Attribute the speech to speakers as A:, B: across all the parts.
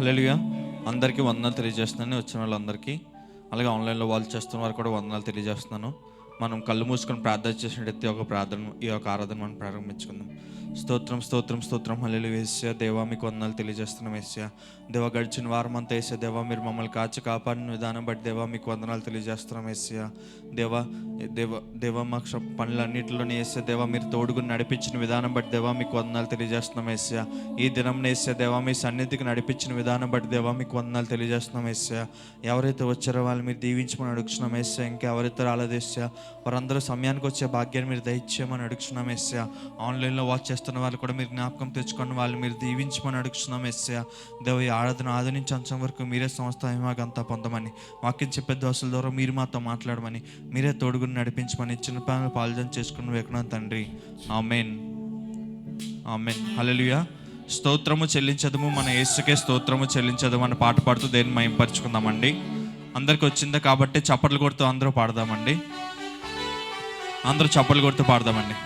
A: హల్లెలూయా. అందరికీ వందనాలు తెలియజేస్తున్నాను, వచ్చిన వాళ్ళందరికీ. అలాగే ఆన్లైన్లో వాళ్ళు చేస్తున్న వారు కూడా వందనాలు తెలియజేస్తున్నాను. మనం కళ్ళు మూసుకొని ప్రార్థన చేసినట్టయితే ఒక ప్రార్థన, ఈ యొక్క ఆరాధన మనం ప్రారంభించుకుందాం. స్తోత్రం స్తోత్రం స్తోత్రం. హల్లెలూయా యేసయ్యా. దేవా మీకు వందనాలు తెలియజేస్తున్నాం యేసయ్యా. దేవా గడిచిన వారం అంతా యేసయ్యా దేవా మీరు మమ్మల్ని కాపాడిన విధానం బట్టి దేవా మీకు వందనాలు తెలియజేస్తున్నాం యేసయ్యా. దేవా దేవ దేవా మాకు పనులన్నింటిలోనే యేసయ్యా దేవా మీరు తోడుగుని నడిపించిన విధానం బట్టి దేవా మీకు వందనాలు తెలియజేస్తున్నాం యేసయ్యా. ఈ దినం యేసయ్యా దేవా మీ సన్నిధికి నడిపించిన విధానం బట్టి దేవా మీకు వందనాలు తెలియజేస్తున్నాం యేసయ్యా. ఎవరైతే వచ్చారో వాళ్ళు మీరు దీవించమని అడుగుతున్నాం యేసయ్యా. ఇంకెవరైతే రాలేదు యేసయ్యా వారందరూ సమయానికి వచ్చే భాగ్యాన్ని మీరు దయచేయమని అడుగుతున్నాం యేసయ్యా. ఆన్లైన్లో వాచ్ చేస్తున్న వాళ్ళు కూడా మీరు జ్ఞాపకం తెచ్చుకొని వాళ్ళు మీరు దీవించమని అడుగుతున్నాం యేసయ్యా. దేవ ఈ ఆరాధన ఆది నుంచి అంచం వరకు మీరే సంస్థ మహిమగంతా పొందమని, వాక్యం చెప్పే దోసల ద్వారా మీరు మాతో మాట్లాడమని, మీరే తోడుగుని నడిపించమని చిన్న పనులు పాల్జన చేసుకుని వేకున్నాను తండ్రి. ఆమేన్ ఆమేన్. హల్లెలూయా. స్తోత్రము చెల్లించదము మన యేసుకే స్తోత్రము చెల్లించదము అని పాట పాడుతూ దేన్ని మహింపరుచుకుందామండి. అందరికి వచ్చింది కాబట్టి చప్పట్లు కొడుతూ అందరూ పాడదామండి. అందరూ చప్పట్లు కొడుతూ పాడదామండి.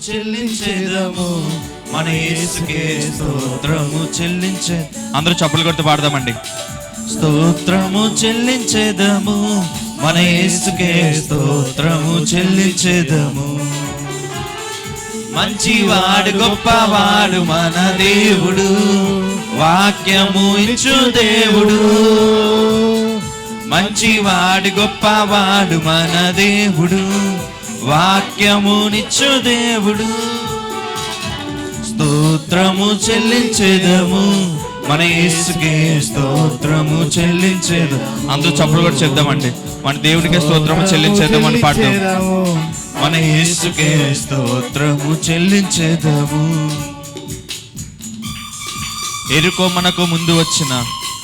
A: చెల్లించేదము మన యేసుకే స్తోత్రము చెల్లించే. అందరూ చప్పట్లు కొడుతూ పాడదామండి. స్తోత్రము చెల్లించేదము మన యేసుకే స్తోత్రము చెల్లించేదము. మంచివాడు గొప్పవాడు మన దేవుడు, వాక్యము ఇచ్చు దేవుడు. మంచివాడు గొప్పవాడు మన దేవుడు, వాక్యమునిచ్చు దేవుడు. స్తోత్రము చెల్లించేదము మన యేసుకే స్తోత్రము చెల్లించేదు. అందరూ చప్పుడు కూడా చేద్దామండి. మన దేవుడికే స్తోత్రము చెల్లించేద్దాం అని పాడదాం. మన యేసుకే స్తోత్రము చెల్లించేదము. ఎరుకో మనకు ముందు వచ్చిన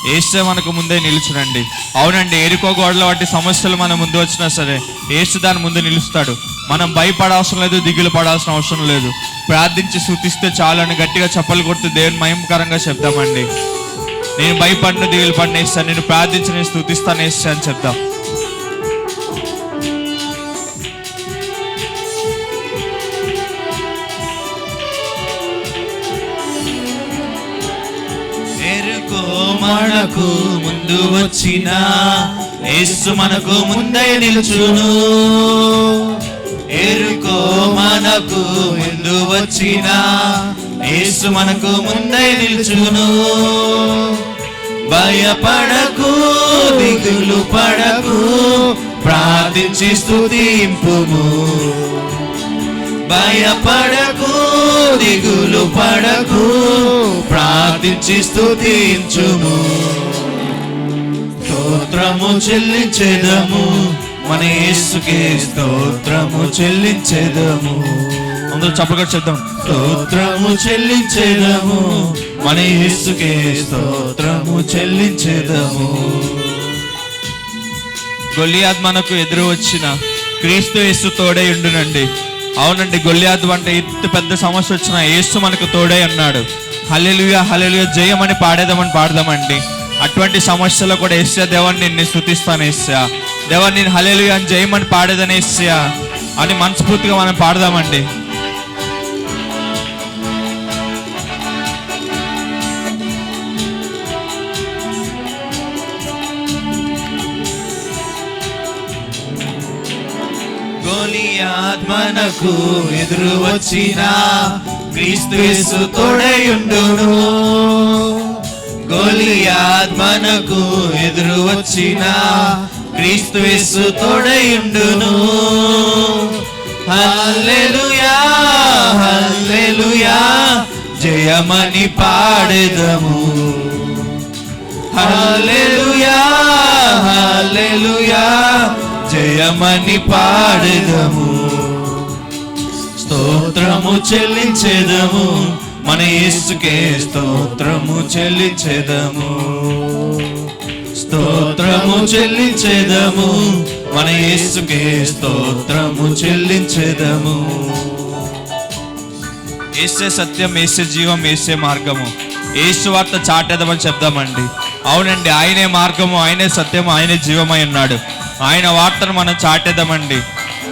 A: యేసు మనకు ముందే నిలుచునండి. అవునండి, ఎరుకో గోడల వంటి సమస్యలు మన ముందు వచ్చినా సరే యేసు దాని ముందు నిలుస్తాడు. మనం భయపడాల్సిన లేదు, దిగులు పడాల్సిన అవసరం లేదు. ప్రార్థించి స్తుతిస్తే చాలని గట్టిగా చప్పలు కొడుతూ దేవుని మహిమకరంగా చెప్తామండి. నేను భయపడిన దిగులు పడిన యేసు, నేను ప్రార్థించి నేను స్తుతిస్తాను యేసు అని చెప్తాం. మనకు ముందు వచ్చిన యేసు మనకు ముందే నిలుచును. ఎరుకో మనకు ముందు వచ్చిన యేసు మనకు ముందే నిలుచును. భయపడకు దిగులు పడకు, ప్రార్థించి స్తుతింపుము. భయపడకు దిగులు పడకు, ప్రార్థించి స్తుతించుము. స్తోత్రము చెల్లించేదము మన యేసుకే స్తోత్రము చెల్లించేదము. అందరూ చప్పగా చెప్దాం. స్తోత్రము చెల్లించేదము మన యేసుకే స్తోత్రము చెల్లించేదము. గొలియాత్ మనకు ఎదురు వచ్చిన క్రీస్తు యేసు తోడై ఉండునండి. అవునండి, గొలియాత్ వంటి ఇంత పెద్ద సమస్య వచ్చిన యేసు మనకు తోడై ఉన్నాడు. హల్లెలూయా హల్లెలూయా జయమని పాడేదామని పాడదామండి. అటువంటి సమస్యలో కూడా యేసయ్యా దేవాన్ని నిన్ను స్తుతిస్తాను యేసయ్యా, దేవాన్ని నేను హల్లెలూయా అని జయమని పాడేదని యేసయ్యా అని మనస్ఫూర్తిగా మనం పాడదామండి. గొలియాత్ మనకు ఎదురు వచ్చిన క్రీస్తు యేసు తోడై ఉండును. గొలియాత్ మనకు ఎదురు వచ్చిన క్రీస్తు యేసు తోడై ఉండును. హల్లెలూయా హల్లెలూయా జయమని పాడెదము. హల్లెలూయా హల్లెలూయా జయమని పాడెదము. స్తోత్రము చెల్లించెదము, మన యేసుకే స్తోత్రము చెల్లించెదము. స్తోత్రము చెల్లించెదము, మన యేసుకే స్తోత్రము చెల్లించెదము. యేసే సత్యం, యేసే జీవం, యేసే మార్గము. యేసు వార్త చాటేద్దామని చెప్దామండి. అవునండి, ఆయనే మార్గము, ఆయనే సత్యము, ఆయనే జీవమై ఉన్నాడు. ఆయన వార్తను మనం చాటేద్దామండి.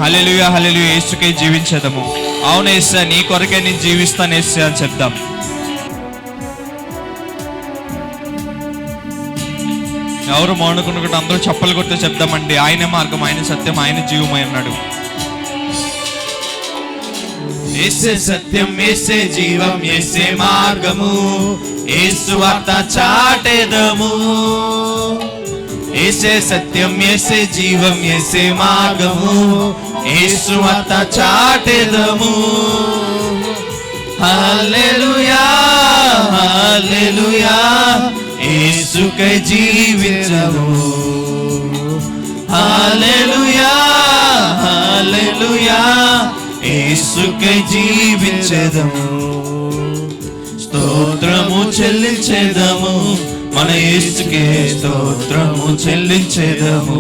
A: హల్లెలూయా, హల్లెలూయా. యేసుకే జీవించేద్దాము. అవును యేసయ్యా, నీ కొరకే నేను జీవిస్తాను యేసయ్యా అని చెప్దాం. ఎవరు మౌనకునుకుంటే అందరూ చప్పలు కొడుతూ చెప్దామండి. ఆయనే మార్గం, ఆయన సత్యం, ఆయన జీవమై ఉన్నాడు. యేసే సత్యం, యేసే జీవం, యేసే మార్గము, యేసు వార్త చాటెదము. యేసే సత్యం, యేసే జీవం, యేసే మార్గము, యేసు వార్త చాటెదము. హల్లెలూయా, హల్లెలూయా, యేసుకై జీవించము. హల్లెలూయా, హల్లెలూయా, యేసుకై జీవించెదము. స్తోత్రము చెల్లించెదము, మన యేసుకే స్తోత్రము చెల్లించెదము.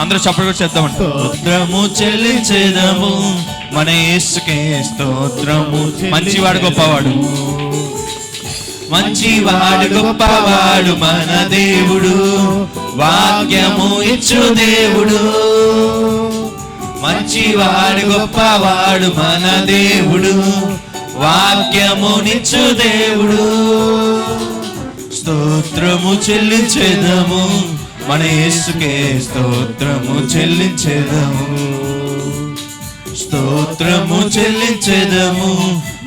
A: అందరూ చప్పట్లు చేద్దామండి. స్తోత్రము చెల్లించెదము, మన యేసుకే స్తోత్రము. మంచివాడు గొప్పవాడు, మంచివాడు గొప్పవాడు మన దేవుడు, వాక్యము ఇచ్చు దేవుడు. మంచివాడు గొప్పవాడు మన దేవుడు, వాక్యమునిచ్చు దేవుడు. స్తోత్రము చెల్లించెదము, మన యేసుకే స్తోత్రము చెల్లించెదము. స్తోత్రము చెల్లించెదము,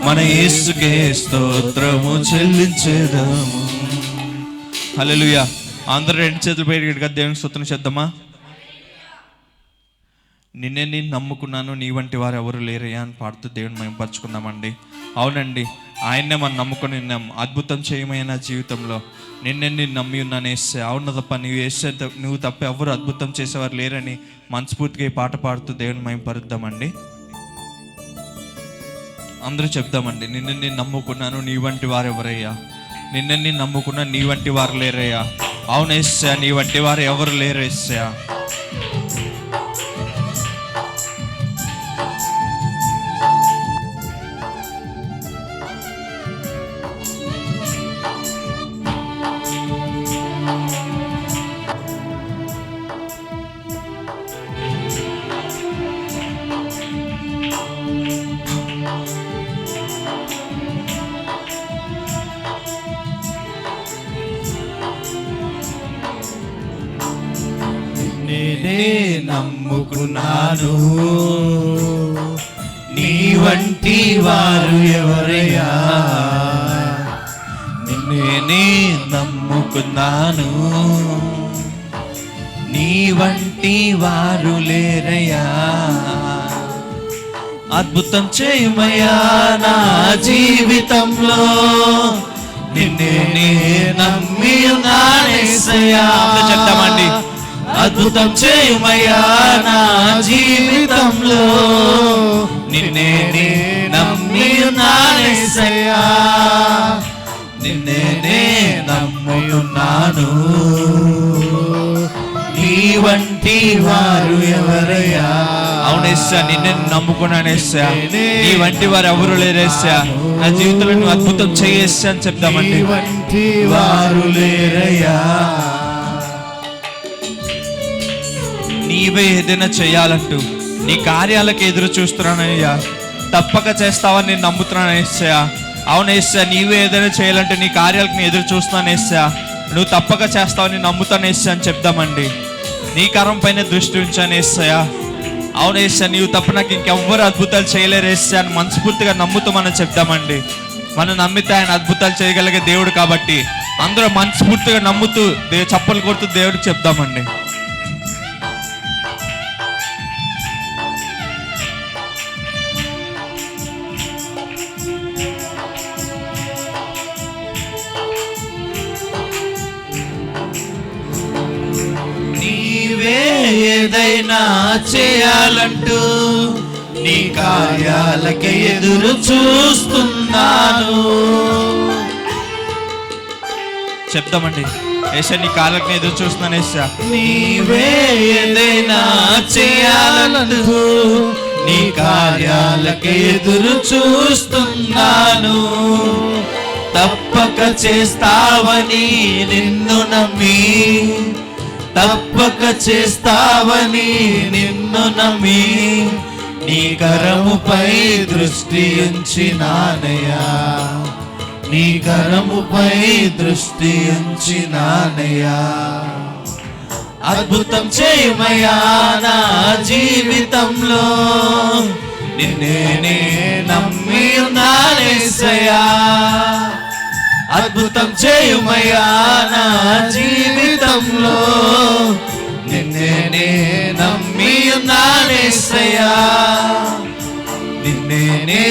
A: మన యేసుకే స్తోత్రము చెల్లించెదము. హల్లెలూయా. అందరూ రెండు చేతులు పైకి దేవునికి స్తోత్రం చేద్దామా? నిన్నే నేను నమ్ముకున్నాను, నీ వంటి వారు ఎవరు లేరయ్యా అని పాడుతూ దేవుని మేము పరుచుకుందామండి. అవునండి, ఆయన్నే మనం నమ్ముకొని ఉన్నాం. అద్భుతం చేయమైన జీవితంలో నిన్నే నేను నమ్మి ఉన్నాను వేస్తే. అవును తప్ప నువ్వు తప్ప ఎవరు అద్భుతం చేసేవారు లేరని మనస్ఫూర్తిగా ఈ పాట పాడుతూ దేవుని మేము పరుద్దామండి. అందరూ చెప్దామండి. నిన్నే నేను నమ్ముకున్నాను, నీ వంటి వారు ఎవరయ్యా? నిన్నే నేను నమ్ముకున్నా, నీ వంటి వారు లేరయ్యా. అవును వేస్తా, నీ వంటి వారు ఎవరు లేరు వేస్తా. నేనే నమ్ముకున్నాను, నీ వంటి వారు ఎవరయ్యా? నిన్నే నమ్ముకున్నాను, నీ వంటి వారు లేరయ్యా. అద్భుతం చేయమయ్యా నా జీవితంలో, నిన్నే నమ్మి ఉన్నానేసయ్యా. చెప్తామండి. అద్భుతం చేయమయ్యా నా జీవితంలో, నిన్నే నమ్మి ఉన్నానేసయ్యా. నిన్నే నమ్మి ఉన్నాను, నీ వంటి వారు ఎవరయ్యా? అవునేసా, నిన్నే నమ్ముకున్నానేసా, నీ వంటి వారు ఎవరు లేరేసా. నా జీవితంలో నువ్వు అద్భుతం చేయేసా అని చెప్తామండి. నీ వంటి వారు లేరయ్యా. నీవే ఏదైనా చేయాలంటూ నీ కార్యాలకు ఎదురు చూస్తున్నానయ్యా. తప్పక చేస్తావని నేను నమ్ముతున్నానేసా. అవునేసా, నీవే ఏదైనా చేయాలంటే నీ కార్యాలకు నేను ఎదురు చూస్తున్నానేసా. నువ్వు తప్పక చేస్తావని నమ్ముతానేసా అని చెప్దామండి. నీ కరం పైన దృష్టి ఉంచానేసా. అవునేసా, నీవు తప్ప నాకు ఇంకెవ్వరు అద్భుతాలు చేయలేరేసా అని మనస్ఫూర్తిగా నమ్ముతూ మనం చెప్దామండి. మనం నమ్మితే ఆయన అద్భుతాలు చేయగలిగే దేవుడు కాబట్టి అందరూ మనస్ఫూర్తిగా నమ్ముతూ చప్పలు కొడుతూ దేవుడికి చెప్దామండి. ఏదైనా చేయాలంటూ నీ కార్యాలకే ఎదురు చూస్తున్నాను. చెప్తామండి, యేసయ్య నీ కార్యాలకి ఎదురు చూస్తున్నాను. యేసయ్య నీవే ఏదైనా చేయాలంటూ నీ కార్యాలకే ఎదురు చూస్తున్నాను. తప్పక చేస్తావని నిన్ను నమ్మి, తప్పక చేస్తావని నిన్ను నమ్మి నీ కరముపై దృష్టి ఉంచినానయ్యా, నీ కరముపై దృష్టి ఉంచినానయ్యా. అద్భుతం చేయమయ్యా నా జీవితంలో, నిన్నే నమ్మి ఉన్నానేసయ్యా. అద్భుతం చేయమయ్యా నా జీవితంలో, నిన్నే నమ్మి ఉన్నానేసయ్యా. నిన్నే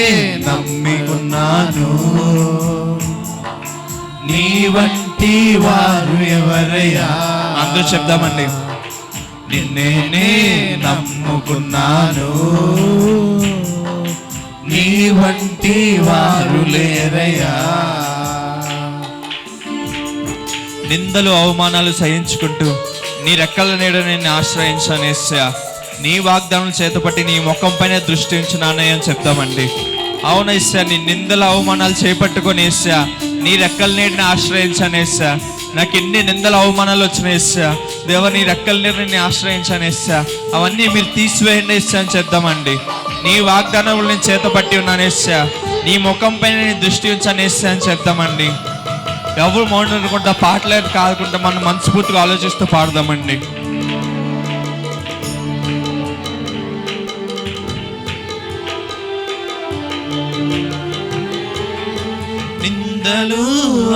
A: నమ్మి ఉన్నాను. నీ వంటి వారు ఎవరయ్యా? అందరూ చెప్దామండి. నిన్నే నమ్ముకున్నాను, నీ వంటి వారు లేరయ్యా. నిందలు అవమానాలు సహించుకుంటూ నీ రెక్కల నీడ నేను ఆశ్రయించాను యేసయ్యా. నీ వాగ్దానం చేతపట్టి నీ ముఖం పైన దృష్టి ఉంచున్నానయ్య అని చెప్తామండి. అవును యేసయ్యా, నీ నిందల అవమానాలు చేపట్టుకొని యేసయ్యా నీ రెక్కల నీడని ఆశ్రయించాను యేసయ్యా. నాకు ఎన్ని నిందల అవమానాలు వచ్చినాయి యేసయ్యా, దేవా నీ రెక్కల నీడని ఆశ్రయించాను యేసయ్యా. అవన్నీ మీరు తీసివేయండి యేసయ్యా అని చెప్దామండి. నీ వాగ్దానములు నేను చేతపట్టి ఉన్నాను యేసయ్యా, నీ ముఖం పైన నీ దృష్టి ఉంచాను యేసయ్యా అని చెప్తామండి. ఎవరు మౌనం అనుకుంటా పాటలేదు కాదుకుంటా మనం మనస్ఫూర్తిగా ఆలోచిస్తూ పాడదామండి. నిందలు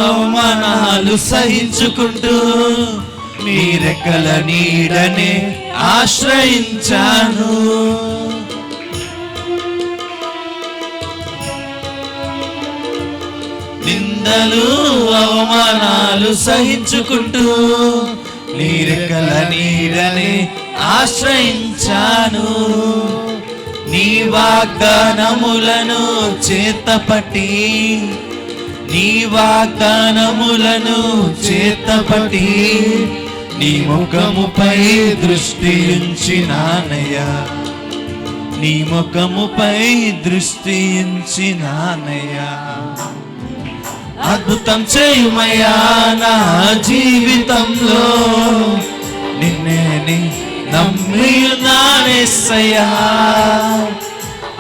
A: అవమానాలు సహించుకుంటూ నీ రెక్కల నీడనే ఆశ్రయించాను. నిందలు అవమానాలు సహించుకుంటూ నీ రెక్కల నీడనే ఆశ్రయించాను. నీ వాగ్దానములను చేతపట్టి, నీ వాగ్దానములను చేతపట్టి నీ ముఖముపై దృష్టి ఉంచినానయ్యా, నీ ముఖముపై దృష్టి ఉంచినానయ్యా. అద్భుతం చేయుమయ్యా నా జీవితంలో, నిన్నే నమ్మి ఉన్నానేసయ్యా.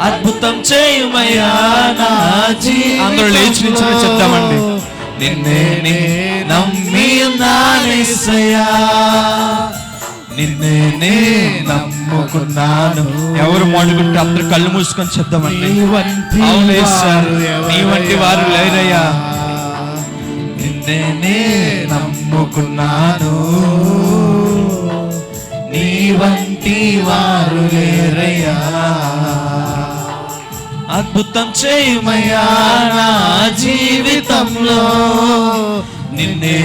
A: అద్భుతం చేయుమయ్యా నా జీవితంలో, అందరూ లేచి నిల్చొని చెప్తామండి. నిన్నే నమ్మి ఉన్నానేసయ్యా, నిన్నే నమ్ముకున్నాను. ఎవరు మొదలుకుంటే అందరూ కళ్ళు మూసుకొని చెప్తామండి. నీ వంటి వారు లేరయ్యా, నిన్నే నమ్ముకున్నాను. నీ వంటి వారు లేరయ్యా. అద్భుతం చేయుమయ్యా నా జీవితంలో, నిన్నే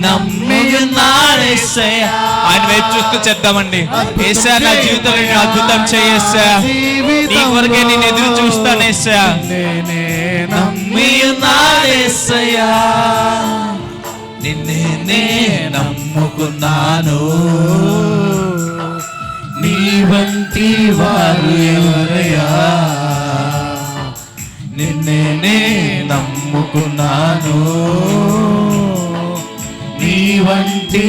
A: నమ్మి ఉన్నానేసయ్యా. ఆయన వైపు చూస్తూ చెప్తామండి. యేసయ్యా నా జీవితంలో నేను అద్భుతం చేయేసయ్యా, నీ కొరకే నేను ఎదురు చూస్తానేసయ్యా. నిన్నే నమ్మి ఉన్నానేసయ్యా, నిన్నే నమ్ముకున్నాను. నీ వంటి వారు ఎవరయ్యా? నిన్నే నమ్ముకున్నాను. నీ వంటి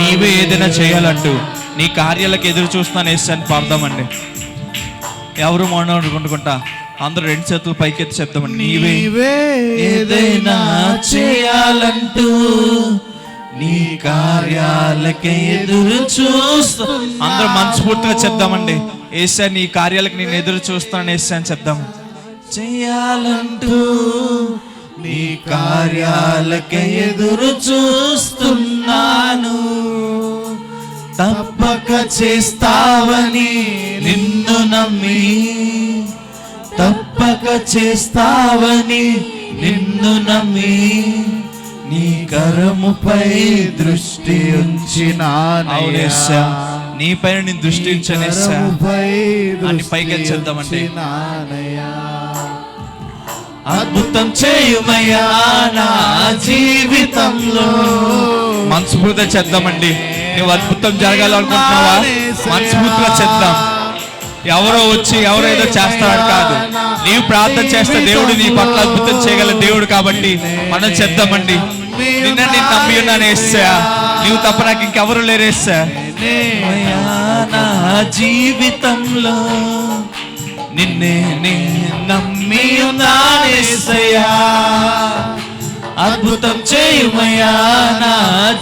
A: నీవే ఏదైనా చేయాలంటూ నీ కార్యాలకు ఎదురు చూస్తున్నాను యేసయ్యా పాడదామండి. ఎవరు మౌనం అనుకుంటా అందరూ రెండు చేతులు పైకెత్తి చెప్తామండి. నీవే ఏదైనా చేయాలంటూ నీ కార్యాలకే ఎదురు చూస్తూ, అందరూ మనస్ఫూర్తిగా చెప్దామండి. యేసయ్యా నీ కార్యాలకు నేను ఎదురు చూస్తాను యేసయ్యా అని చెప్దాము. చేయాలంటూ నీ కార్యాలకే ఎదురు చూస్తున్నాను. తప్పక చేస్తావని నిన్ను నమ్మి, తప్పక చేస్తావని నిన్ను నమ్మి నీ కరముపై దృష్టి ఉంచినానయ్యా. నీ పైన నీ దృష్టి ఉంచాను. అని పైకి చేద్దామండి.
B: అద్భుతం చేయుమయ్యా నా జీవితంలో.
A: మనస్ఫూర్తిగా చేద్దామండి. నువ్వు అద్భుతం జరగాలనుకుంటున్నావా? మనస్ఫూర్తిగా చేద్దాం. ఎవరో వచ్చి ఎవరో ఏదో చేస్తాడు కాదు, నీవు ప్రార్థన చేస్తే దేవుడు నీ పట్ల అద్భుతం చేయగల దేవుడు. కాబట్టి మనం చేద్దామండి. నిన్న నేను నమ్మి ఉన్నాను యేసయ్యా, నీవు తప్ప నాకు ఇంకెవరు లేరు యేసయ్యా.
B: నా జీవితంలో నిన్నే నమ్మి ఉన్నాను యేసయ్యా. అద్భుతం చేయుమయ్యా నా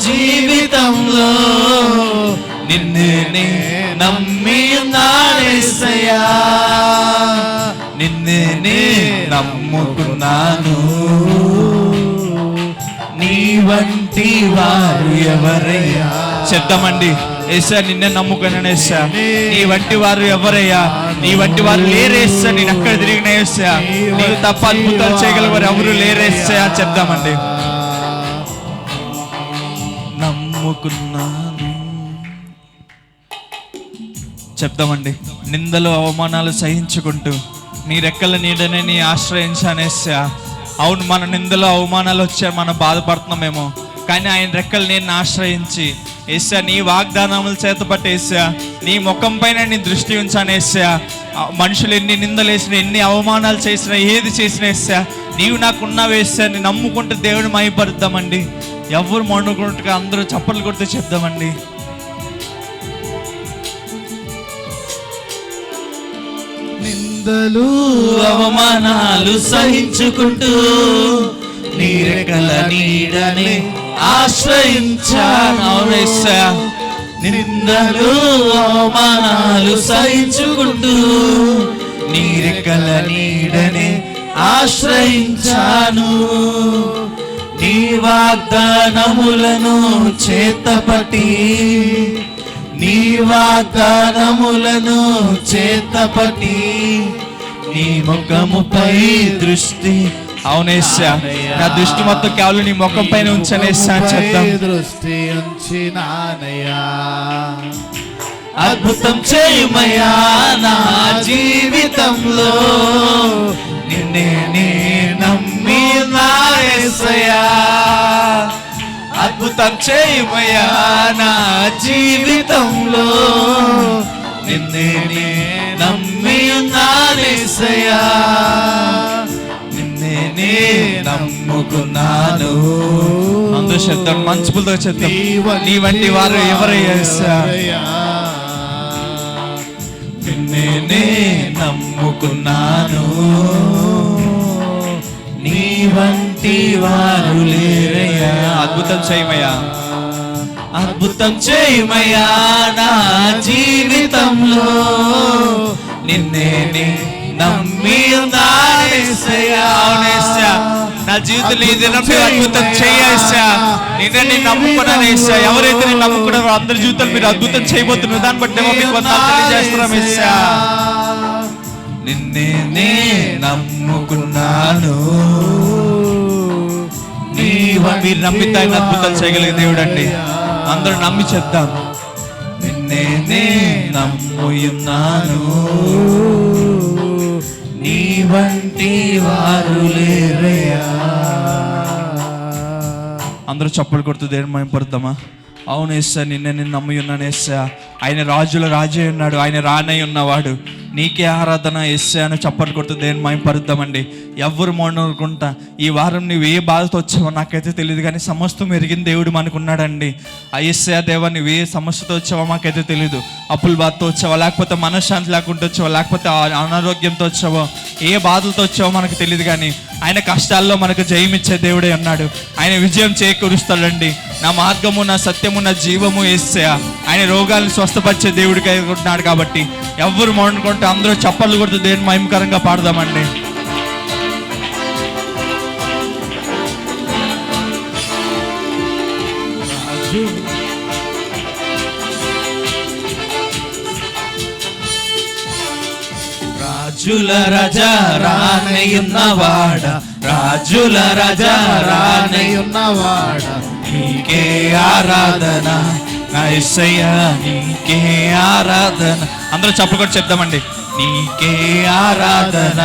B: జీవితంలో, నిన్నే నమ్మి ఉన్నాను యేసయ్యా. నిన్నే నమ్ముకున్నాను, నీ వంటి వారు ఎవరయ్యా.
A: చెప్తామండి. యేసయ్యా నిన్నే నమ్ముకున్నాను యేసయ్యా, నీ వంటి వారు ఎవరయ్యా? నీ వంటి వారు లేరేసా. నేను అక్కడ తిరిగిన యేసయ్యా, నీవు తప్ప అద్భుతాలు చేయగల వారు ఎవరు లేరేసా అని చెప్తామండి.
B: నమ్ముకున్నాను.
A: చెప్తామండి. నిందలు అవమానాలు సహించుకుంటూ నీ రెక్కల నీడనే నీ ఆశ్రయించానేసా. అవును, మన నిందలు అవమానాలు వచ్చా మనం బాధపడుతున్నామేమో, కానీ ఆయన రెక్కలు నేను ఆశ్రయించి యేసయ్యా నీ వాగ్దానముల చేత పట్టి యేసయ్యా నీ ముఖం పైన నీ దృష్టి ఉంచాను యేసయ్యా. మనుషులు ఎన్ని నిందలు వేసినా, ఎన్ని అవమానాలు చేసినా, ఏది చేసినా యేసయ్యా నీవు నాకున్నావు యేసయ్యా. నేను నమ్ముకుంటే దేవుడు మహిమపరుద్దామండి. ఎవరు మౌనకుంటగా అందరూ చప్పట్లు కొడుతూ చెప్దామండి.
B: నిందలు అవమానాలు సహించుకుంటూ నీ రెక్కల నీడనే ఆశ్రయించాను యేసయ్యా. నిందలు అవమానాలు సహించుకుంటూ నీ రెక్కల నీడనే ఆశ్రయించాను. నీ వాగ్దానములను చేతపట్టి, నీ వాగ్దానములను చేతపట్టి నీ ముఖముపై దృష్టి.
A: అవునేసా, నా దృష్టి మొత్తం కేవలం నీ ముఖం పైన ఉంచనేసా చెప్తాం.
B: దృష్టి ఉంచినానయ్యా. అద్భుతం చేయుమయ్యా నా జీవితంలో, నిన్నే నమ్మి ఉన్నాను యేసయ్యా. అద్భుతం చేయుమయ్యా నా జీవితంలో, నిన్నే నమ్మి ఉన్నాను యేసయ్యా. నిన్నే నమ్ముకున్నాను.
A: అందరూ చెప్తాం, మనస్ఫూర్తిగా చెప్తాం. నీ వంటి వారు ఎవరయ్యా యేసయ్యా?
B: నిన్నే నమ్ముకున్నాను, నీ వంటి వారు లేరయ్యా.
A: అద్భుతం చేయమయ్యా,
B: అద్భుతం చేయుమయ్యా నా జీవితంలో, నిన్నే నమ్మి ఉన్నాను యేసయ్యా.
A: నా జీవితంలో ఈ దినం అద్భుతం చేయేసా. నిన్నే నమ్ముకున్నాను యేసయ్యా. ఎవరైతే నేను నమ్ముకున్నారో అందరి జీవితాలు మీరు అద్భుతం చేయబోతున్నారు. దాన్ని బట్టి మీకు వందనాలు తెలియజేస్తున్నాం యేసయ్యా.
B: నిన్నే నమ్ముకున్నాను,
A: మీరు నమ్మితే ఆయన అద్భుతాలు చేయగలిగే దేవుడు అండి. అందరూ నమ్మి చేద్దాం.
B: నిన్నే నమ్ముకున్నాను, నీ వంటి వారు లేరయ్యా.
A: అందరూ చప్పలు కొడుతూ దేవుని మహిమపరుద్దామా? అవును యేసయ్యా, నిన్ను నమ్మి ఉన్నాను యేసయ్యా. ఆయన రాజుల రాజే ఉన్నాడు, ఆయన రానై ఉన్నవాడు. నీకే ఆరాధన యేసయ్యా అని చప్పట్లు కొడుతూ దేవుని మహిమపరుద్దామండి. ఎవ్వరు మౌననుకుంటా. ఈ వారం నువ్వు ఏ బాధతో వచ్చావో నాకైతే తెలియదు, కానీ సమస్తం ఎరిగిన దేవుడు మనకున్నాడండి. ఆ యేసయ్యా దేవా, నువ్వు ఏ సమస్యతో వచ్చావో మాకైతే తెలియదు. అప్పుల బాధతో వచ్చావో, లేకపోతే మనశ్శాంతి లేకుండా వచ్చావో, లేకపోతే అనారోగ్యంతో వచ్చావో, ఏ బాధలతో వచ్చావో మనకు తెలియదు, కానీ ఆయన కష్టాల్లో మనకు జయమిచ్చే దేవుడే ఉన్నాడు. ఆయన విజయం చేకూరుస్తాడండి. నా మార్గము, నా సత్యము, నా జీవము యేసయ్యా. ఆయన రోగాలను స్వస్థపరిచే దేవుడికి ఉన్నాడు. కాబట్టి ఎవ్వరు మౌనుకుంటే అందరూ చప్పట్లు కొడుతూ దేవుని మహిమకరంగా పాడదామండి.
B: రాజుల రాజా రానయున్నవాడ, రాజుల రాజా రానయున్నవాడ, నీకే ఆరాధన నా యేసయ్యా, నీకే ఆరాధన.
A: అందరూ చప్పట్లు కొట్టి చెప్దామండి.
B: నీకే ఆరాధన,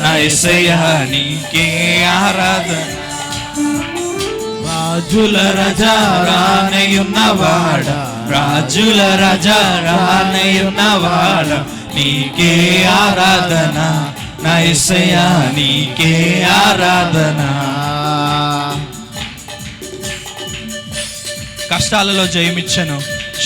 B: నా యేసయ్యా నీకే ఆరాధన. రాజుల రాజా రానయున్నవాడ, రాజుల రాజా రానయున్నవాడ, నీకే ఆరాధన, నా యేసయ్యా నీకే ఆరాధన. కష్టాలలో జయమిచ్చను,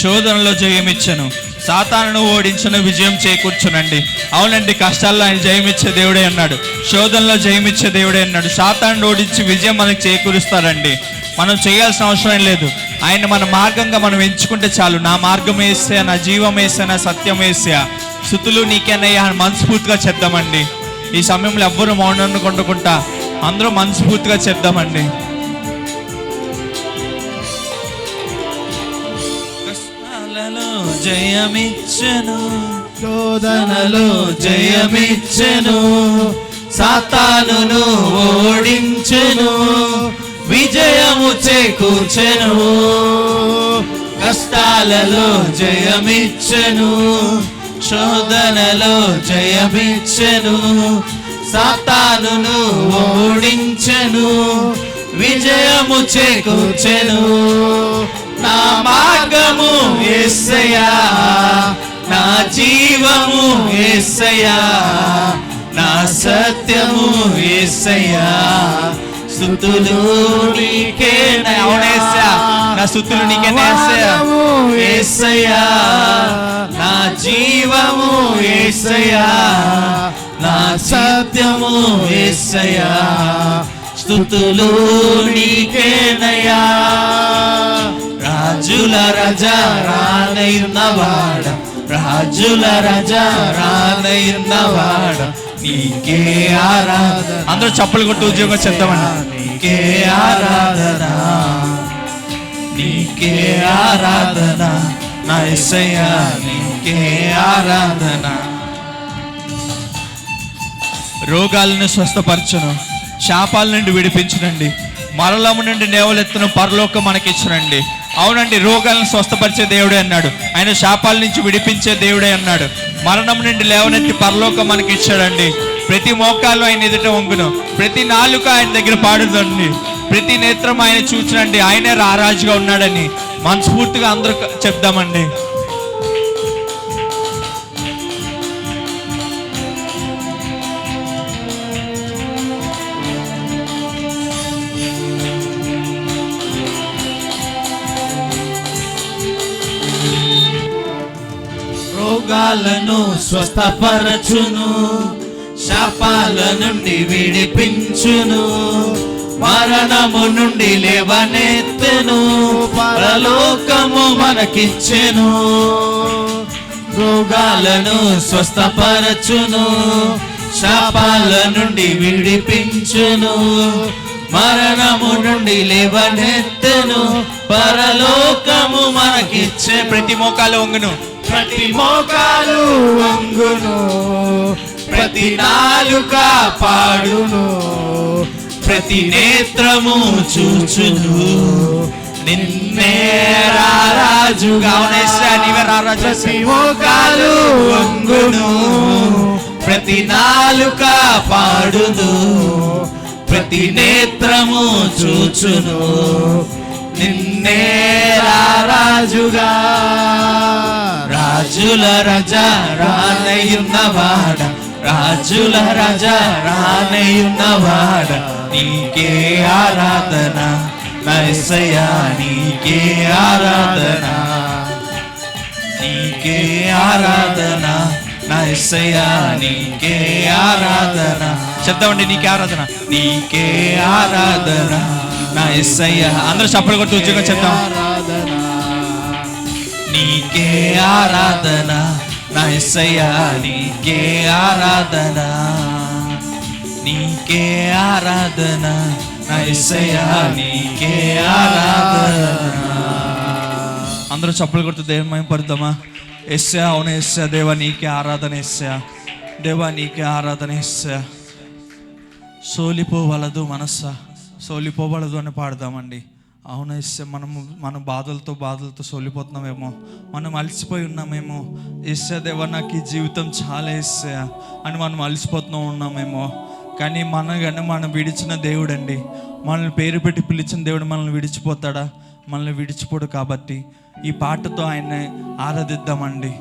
B: శోధనలో జయమిచ్చను, సాతానును ఓడించను, విజయం చేకూర్చునండి. అవునండి, కష్టాల్లో ఆయన జయమిచ్చే దేవుడే అన్నాడు, శోధనలో జయమిచ్చే దేవుడే అన్నాడు. సాతానును ఓడించి విజయం మనకు చేకూరుస్తారండి. మనం చేయాల్సిన అవసరం లేదు, ఆయన మన మార్గంగా మనం ఎంచుకుంటే చాలు. నా మార్గం వేసే, నా జీవం వేసే, నా సత్యం వేసే, స్తుతులు నీకేనయ్యా మనస్ఫూర్తిగా చెప్దామండి. ఈ సమయంలో ఎవ్వరూ మౌనాన్ని కొండుకుంటా అందరూ మనస్ఫూర్తిగా చెప్దామండి. కష్టాలలో జయమిచ్చెను, శోధనలో జయమిచ్చెను, సాతానును ఓడించెను, విజయము చేకూర్చెను. కష్టాలలో జయమిచ్చెను, శోధనలో జయమిచ్చెను, సాతానును ఓడించెను, విజయము చేకూర్చెను. నా మార్గము యేసయ్యా, నా జీవము యేసయ్యా, నా సత్యము యేసయ్యా, స్తుతులు నీకే యేసయ్యా, నా స్తుతులు నీకే యేసయ్యా, నా జీవము యేసయ్యా, నా సత్యము యేసయ్యా, స్తుతులు నీకేనయ్యా. రాజుల రాజా రానయున్నవాడ, రాజుల రాజా రానయున్నవాడ, నీకే ఆరాధన. అందరూ చప్పలు కొట్టి ఉద్యోగం చేద్దామన్నా. నీకే ఆరాధన, నీకే ఆరాధన, నా యేసయ్యా నీకే ఆరాధన. రోగాలను స్వస్థపరచును, శాపాల నుండి విడిపించునండి, మరణము నుండి నేవలెత్తును పరలోకం మనకిచ్చునండి. అవునండి, రోగాలను స్వస్థపరిచే దేవుడే అన్నాడు, ఆయన శాపాల నుంచి విడిపించే దేవుడే అన్నాడు, మరణం నుండి లేవనెత్తి పరలోకం మనకి ఇచ్చాడండి. ప్రతి మోకాలు ఆయన ఎదుట వంగును, ప్రతి నాలుక ఆయన దగ్గర పాడుదండి, ప్రతి నేత్రం ఆయన చూచినండి, ఆయనే రారాజుగా ఉన్నాడని మనస్ఫూర్తిగా అందరూ చెప్దామండి. రోగాలను స్వస్థపరచును, శాపాల నుండి విడిపించును, మరణము నుండి లేవనెత్తెను, పరలోకము మనకిచ్చెను. రోగాలను స్వస్థపరచును, శాపాల నుండి విడిపించును, మరణము నుండి లేవనెత్తెను, పరలోకము మనకిచ్చే. ప్రతి మోకాలు వంగును, ప్రతి మోకాలు వంగును, ప్రతి నాలుక పాడును, ప్రతి నేత్రము చూచును, నిన్నే రారాజుగా. నీవే రారాజు. ప్రతి మోకాలు వంగును, ప్రతి నాలుక పాడును, ప్రతి నేత్రము చూచును, నిన్నే రారాజుగా. రాజుల రాజా రానయున్నవాడ, రాజుల రాజా రానయున్నవాడ, నీకే ఆరాధన, నా యేసయ్యా నీకే ఆరాధన, నీకే ఆరాధన, నా యేసయ్యా నీకే ఆరాధన. చెప్తామండి, నీకే ఆరాధన, నీకే ఆరాధన, నా యేసయ్యా. అందరూ చప్పలు కొట్టి ఉద్యోగం చెప్తాం. నీకే ఆరాధన, నా యేసయ్యా నీకే ఆరాధన, నీకే ఆరాధన, నా యేసయ్యా నీకే ఆరాధన. అందరూ చప్పలు కొడుతూ దేవుని మహిమపడదామా? యేసయ్యా, అవును యేసయ్యా, దేవా నీకే ఆరాధన, యేసయ్యా దేవా నీకే ఆరాధన, యేసయ్యా. సోలిపోవలదు మనస్సా, సోలిపోవలదు అని పాడదామండి. అవును యేసయ్య, మన బాధలతో సోలిపోతున్నామేమో, మనం అలసిపోయి ఉన్నామేమో. యేసయ్య దేవా, నాకు ఈ జీవితం చాలా యేసయ్య అని మనం అలసిపోతూ ఉన్నామేమో. కానీ మనం విడిచిన దేవుడు అండి, మనల్ని పేరు పెట్టి పిలిచిన దేవుడు మనల్ని విడిచిపోతాడా? మనల్ని విడిచిపోడు. కాబట్టి ఈ పాటతో ఆయన్ని ఆరాధిద్దామండి.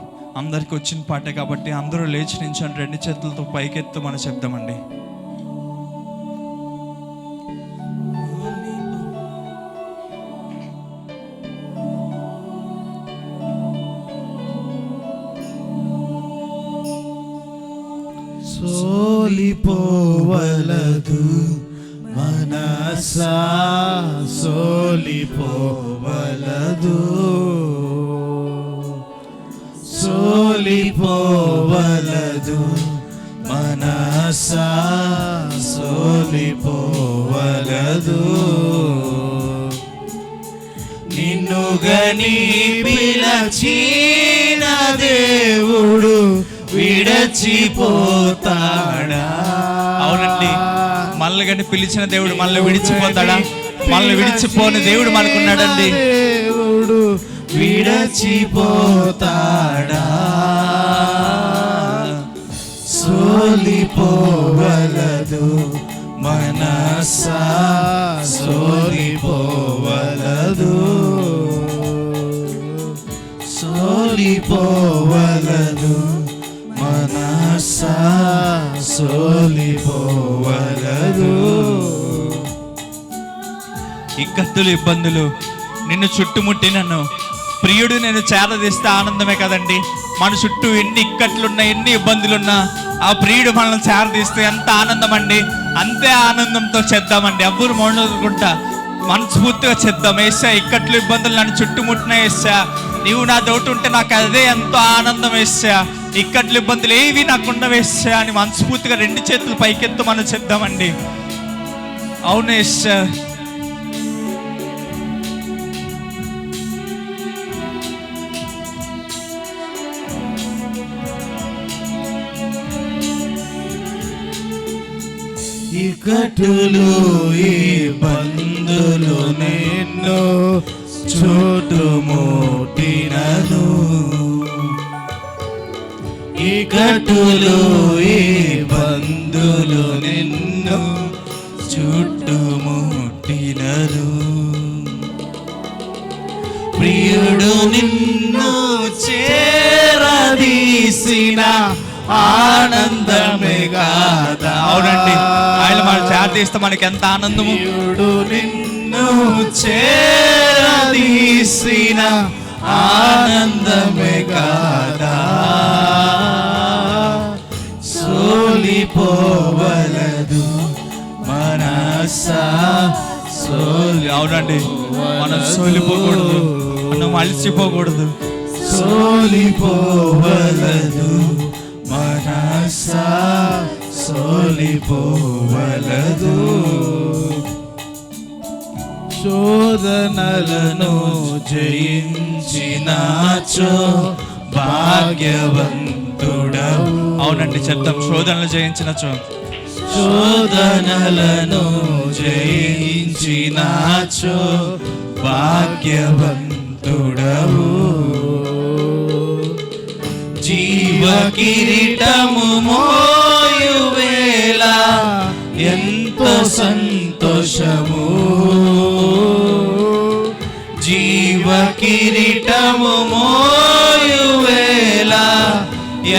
B: అందరికి వచ్చిన పాటే కాబట్టి అందరూ లేచి నించొని 2 చేతులతో పైకెత్తు మనం చెప్దామండి.
C: సోలిపోవలదు మనసా, సోలిపోవలదు, సోలిపోవలదు మనసా, సోలిపోవలదు. నిన్ను గని పిలచిన దేవుడు విడిచిపోతాడా?
B: అవునండి, మనల్ని కానీ పిలిచిన దేవుడు మనల్ని విడిచిపోతాడా? మనల్ని విడిచిపోని దేవుడు మనకున్నాడండి.
C: దేవుడు విడిచిపోతాడా? సోలిపోవలదు మనసా, సోలిపోవలదు, సోలిపోవలదు మనసా, సోలిపోవలదు.
B: ఇక్కత్తులు, ఇబ్బందులు నిన్ను చుట్టుముట్టినను ప్రియుడు నేను చేరదీస్తే ఆనందమే కదండి. మన చుట్టూ ఎన్ని ఇక్కట్లున్నా, ఎన్ని ఇబ్బందులున్నా ఆ ప్రియుడు మనల్ని చేరదీస్తే ఎంత ఆనందం అండి. అంతే ఆనందంతో చేద్దామండి. ఎవ్వరు మౌనకుంటా మనస్ఫూర్తిగా చేద్దాం. యేసయ్య, ఇక్కట్లు ఇబ్బందులు నన్ను చుట్టుముట్టిన యేసయ్య, నీవు నా తోటి ఉంటే నాకు అదే ఎంతో ఆనందం యేసయ్య. ఇక్కట్లు ఇబ్బందులు ఏవి నాకుండా యేసయ్య అని మనస్ఫూర్తిగా 2 చేతులు పైకెత్తు మనం చేద్దామండి. అవును యేసయ్య.
C: ఇక్కట్లు ఇబ్బందులు నిన్ను చుట్టుముట్టినను, ఇక్కట్లు ఇబ్బందులు నిన్ను చుట్టుముట్టినను, ప్రియుడు నిన్ను చేరదీసిన ఆనందమే కాదా?
B: అవునండి, ఆయన మనం చేరదీస్తే మనకి ఎంత ఆనందము.
C: ప్రియుడు నిన్ను చేరదీసిన ఆనందమే కాదా? సోలిపోవలదు మనసా,
B: అవునండి, మనం సోలిపోకూడదు, మనం అలసిపోకూడదు.
C: సోలిపోవలదు మనసా, సోలిపోవలదు. శోధనలను జయించినాచో భాగ్యవంతుడవు.
B: అవునండి, చెప్తాం. శోధనలు జయించినచో,
C: శోధనలను జయించినాచో భాగ్యవంతుడవు. జీవ కిరీటము మోయువేళ ఎంతో సంతోషము, జీవ కిరీటము మోయువేళ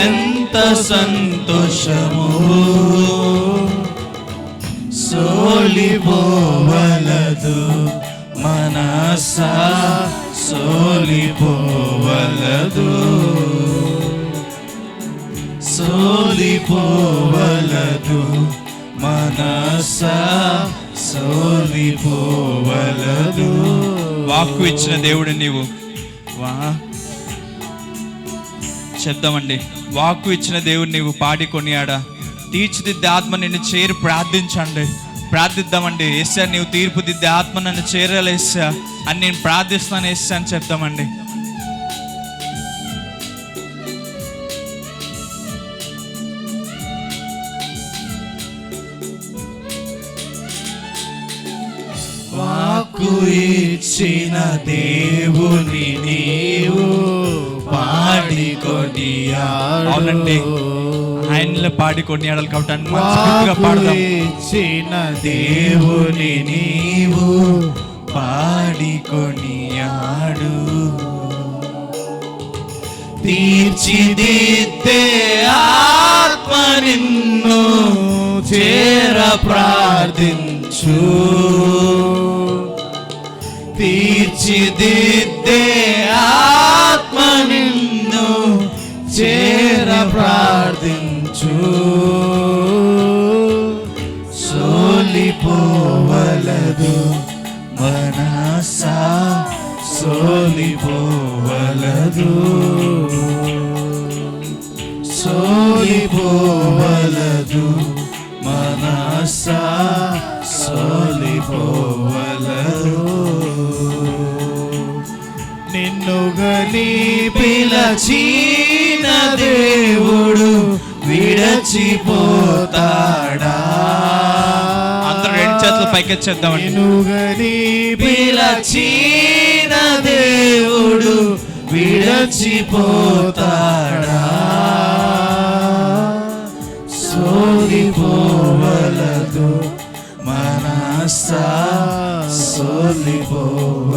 C: ఎంత సంతోషము. సోలిపోవలదు మనసా, సోలిపోవలదు, సోలిపోవలదు మనసా, సోలిపోవలదు.
B: వాక్కు ఇచ్చిన దేవుడు నీవు. చెప్దామండి, వాక్కు ఇచ్చిన దేవుడు నీవు పాడి కొనియాడా. తీర్చిదిద్దే ఆత్మ నిన్ను చేరి ప్రార్థిద్దామండి. యేసయ్య, నీవు తీర్పుదిద్దే ఆత్మ నన్ను చేరాలి యేసయ్య అని నేను ప్రార్థిస్తున్నాను యేసయ్య అని చెప్తామండి.
C: వాక్కు వాక్కు ఇచ్చిన దేవుని నీవు పాడికొని
B: అవునండి, ఆయనలో పాడి కొనియాడాలి కాబట్టి అన్ని మనస్ఫూర్తిగా పాడదాం.
C: ఇచ్చిన దేవుని నీవు పాడికొనియాడు. తీర్చిదిద్దే ఆత్మ నిన్ను చేర ప్రార్థించు. తీర్చిదిద్దే ఆత్మ నిన్ను చేర ప్రార్థించు. సోలిపోవలదు మనసా, సోలిపోవలదు. సోలిపోవలదు మనసా, సోలిపోవలదు. నిన్ను గని పిలచిన దేవుడు విడచిపోతాడా?
B: అందరూ రెండు చేతులు పైకెచ్చేద్దామండి.
C: నిన్ను గని పిలచిన దేవుడు విడచిపోతాడా? సోలిపోవలదు మనసా, సోలిపోవలదు.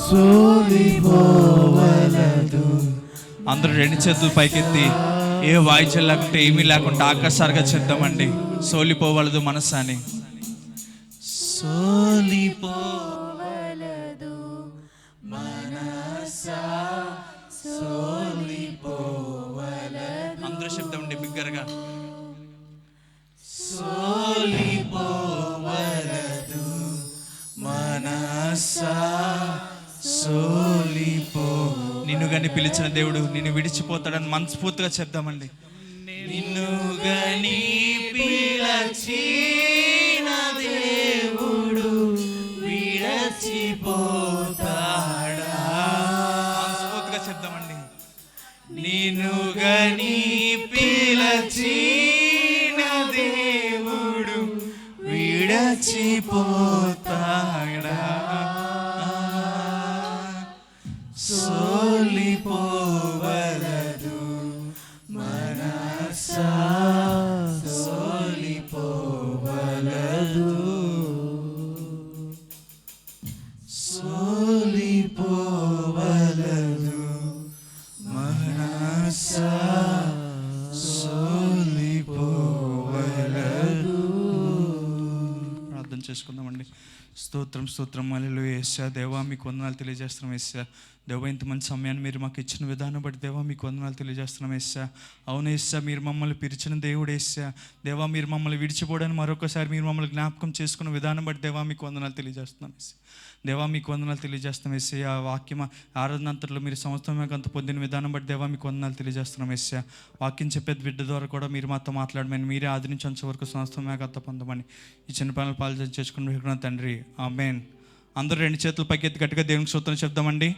C: సోలిపోవలదు.
B: అందరూ రెండు చేతులు పైకెత్తి ఏ వాయిద్యం లేకుంటే ఏమీ లేకుండా ఆకాశాలుగా చేద్దామండి. సోలిపోవలదు మనసు అని.
C: సోలిపోవలదు మనసా, సోలిపోవలదు.
B: అందరూ చెప్తామండి బిగ్గరగా.
C: సోలిపోవలదు మనసా, సోలిపో.
B: నిన్ను గని పిలిచిన దేవుడు నిన్ను విడిచిపోతాడని మనస్ఫూర్తిగా చెప్దామండి.
C: నిన్ను గని పిలచిన దేవుడు విడచిపోతాడా?
B: మనస్ఫూర్తిగా చెప్దామండి.
C: నిన్ను గని పిలచిన దేవుడు విడచిపోతాడా? సోలిపోవలదు మనసా, సోలిపోవలదు. సోలిపోవలదు మనసా, సోలిపోవలదు.
B: ప్రార్థన చేసుకుందామండి. స్తోత్రం స్తోత్రం హల్లెలూయా. యేసయ్యా దేవా మీకు వందనాలు తెలియజేస్తున్నాం. యేసయ్యా దేవా ఇంత మంచి సమయాన్ని మీరు మాకు ఇచ్చిన విధానం బట్టి దేవా మీకు వందనాలు తెలియజేస్తున్నాం. యేసయ్యా అవును యేసయ్యా మీరు మమ్మల్ని పిలిచిన దేవుడు. యేసయ్యా దేవా మీరు మమ్మల్ని విడిచిపోవడానికి మరొకసారి మీరు మమ్మల్ని జ్ఞాపకం చేసుకున్న విధానం బట్టి దేవా మీకు వందనాలు తెలియజేస్తున్నాం. యేసయ్యా దేవా మీకు వందనాలు తెలియజేస్తున్నాం. యేసయ్యా వాక్యం ఆరాధనంతట్లో మీరు సంవత్సరం అంత పొందిన విధానం బట్టి దేవా మీకు వందనాలు తెలియజేస్తున్నాం. యేసయ్యా వాక్యం చెప్పే బిడ్డ ద్వారా కూడా మీరు మాతో మాట్లాడమని, మీరే ఆది నుంచి అంచ వరకు సంవత్సరం అంత పొందమని ఈ చిన్న పనులు పాలు చేసుకుని తండ్రి ఆమేన్. అందరూ రెండు చేతులు పైకెత్తి గట్టిగా దేవునికి స్తోత్రం చెప్దామండి.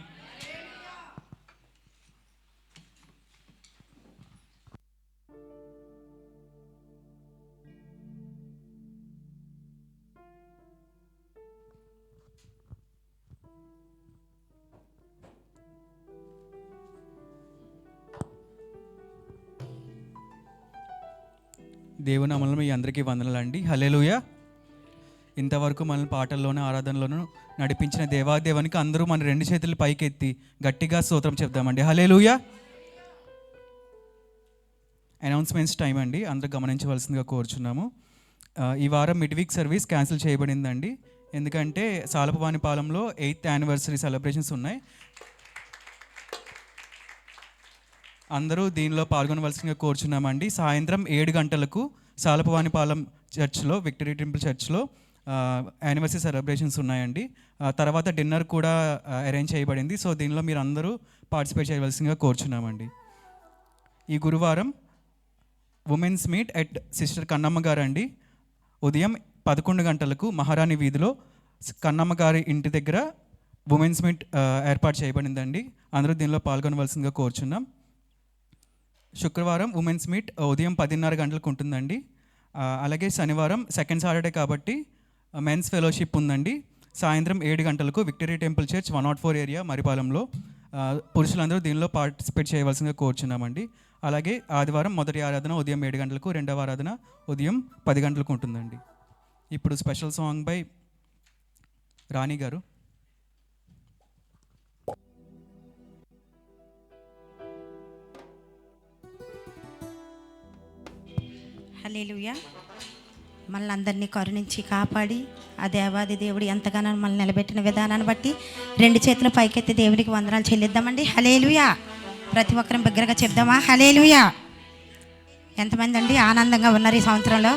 D: దేవుని నామములో మీ అందరికీ వందనాలండి. హల్లెలూయా. ఇంతవరకు మనల్ని పాటల్లోనూ ఆరాధనలోనూ నడిపించిన దేవాదేవానికి అందరూ మన రెండు చేతులు పైకెత్తి గట్టిగా స్తోత్రం చెప్దామండి. హల్లెలూయా. అనౌన్స్మెంట్స్ టైం అండి, అందరూ గమనించవలసిందిగా కోరుచున్నాము. ఈ వారం మిడ్ వీక్ సర్వీస్ క్యాన్సిల్ చేయబడిందండి. ఎందుకంటే సాలపవానిపాలెంలో 8th యానివర్సరీ సెలబ్రేషన్స్ ఉన్నాయి. అందరూ దీనిలో పాల్గొనవలసిందిగా కోరుచున్నామండి. సాయంత్రం 7 గంటలకు సాలపవానిపాలెం చర్చ్లో, విక్టరీ టెంపుల్ చర్చ్లో యానివర్సరీ సెలబ్రేషన్స్ ఉన్నాయండి. తర్వాత డిన్నర్ కూడా అరేంజ్ చేయబడింది. సో దీనిలో మీరు అందరూ పార్టిసిపేట్ చేయవలసిందిగా కోరుచున్నామండి. ఈ గురువారం women's meet at sister Kannamma గారు అండి. ఉదయం 11 గంటలకు మహారాణి వీధిలో కన్నమ్మ గారి ఇంటి దగ్గర ఉమెన్స్ మీట్ ఏర్పాటు చేయబడిందండి. అందరూ దీనిలో పాల్గొనవలసిందిగా కోరుచున్నాం. శుక్రవారం ఉమెన్స్ మీట్ ఉదయం 10:30 గంటలకు ఉంటుందండి. అలాగే శనివారం సెకండ్ సాటర్డే కాబట్టి మెన్స్ ఫెలోషిప్ ఉందండి. సాయంత్రం 7 గంటలకు విక్టరీ టెంపుల్ చర్చ్ 104 ఏరియా మరిపాలెంలో. పురుషులందరూ దీనిలో పార్టిసిపేట్ చేయవలసిందిగా కోరుచున్నామండి. అలాగే ఆదివారం మొదటి ఆరాధన ఉదయం 7 గంటలకు, రెండవ ఆరాధన ఉదయం 10 గంటలకు ఉంటుందండి. ఇప్పుడు స్పెషల్ సాంగ్ బై రాణి గారు.
E: హల్లెలూయా. మనల్ని అందరినీ కరుణించి కాపాడి ఆ దేవాది దేవుడు ఎంతగానో మనల్ని నిలబెట్టిన విధానాన్ని బట్టి 2 చేతుల పైకెత్తి దేవుడికి వందనాలు చెల్లిద్దామండి. హల్లెలూయా. ప్రతి ఒక్కరం బిగ్గరగా చెప్దామా? హల్లెలూయా. ఎంతమంది అండి ఆనందంగా ఉన్నారు ఈ సంవత్సరంలో?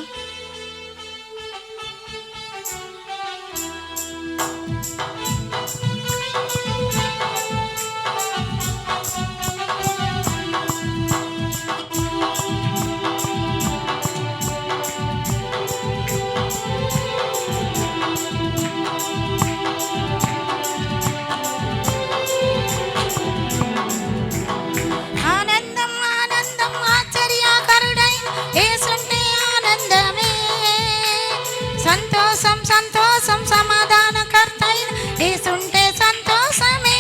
E: సంతోషం సమాధానకర్తైన యేసుంటే సంతోషమే.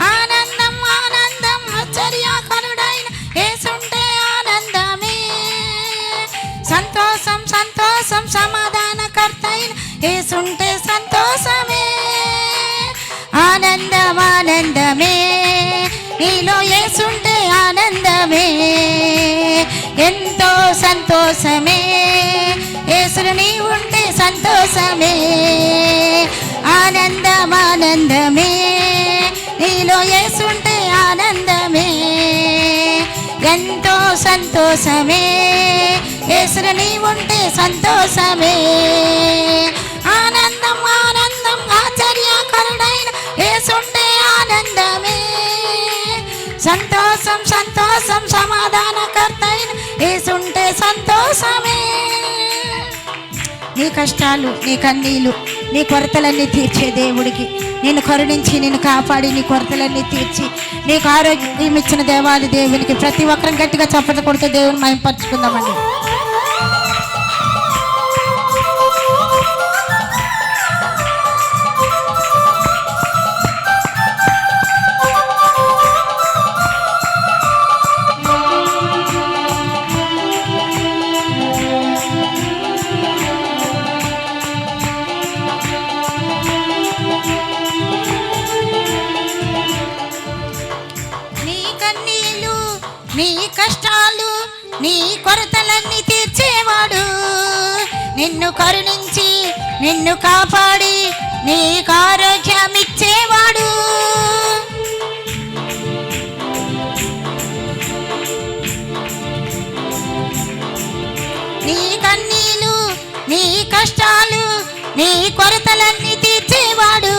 E: ఆనందం ఆనందం ఆశ్చర్యకరుడైన యేసుంటే ఆనందమే. సంతోషం సంతోషం సమాధానకర్తైన యేసుంటే సంతోషమే. ఆనందం ఆనందమే నీలో యేసుంటే ఆనందమే. ఎంతో సంతోషమే యేసుని నీ ఉంటే సంతోషమే. ఆనందం ఆనందమే నీలో యేసుంటే ఆనందమే. ఎంతో సంతోషమే యేసుని నీ ఉంటే సంతోషమే. ఆనందం ఆనందం ఆశ్చర్యకరుడైన యేసుంటే ఆనందమే. సంతోషం సంతోషం సమాధానకర్తైన యేసుంటే సంతోషమే. నీ కష్టాలు, నీ కన్నీళ్ళు, నీ కొరతలన్నీ తీర్చే దేవుడికి నిన్ను కరుణించి నిన్ను కాపాడి నీ కొరతలన్నీ తీర్చి నీకు ఆరోగ్యం ఇచ్చిన దేవాది దేవునికి ప్రతి ఒక్కరం గట్టిగా చప్పట్లు కొడుతూ దేవుని మహిమపరచుకుందామండి. నీ కష్టాలు, నీ కొరతలన్నీ తీర్చేవాడు, నిన్ను కరుణించి నిన్ను కాపాడి నీకు ఆరోగ్యం ఇచ్చేవాడు. నీ కన్నీలు, నీ కష్టాలు, నీ కొరతలన్నీ తీర్చేవాడు,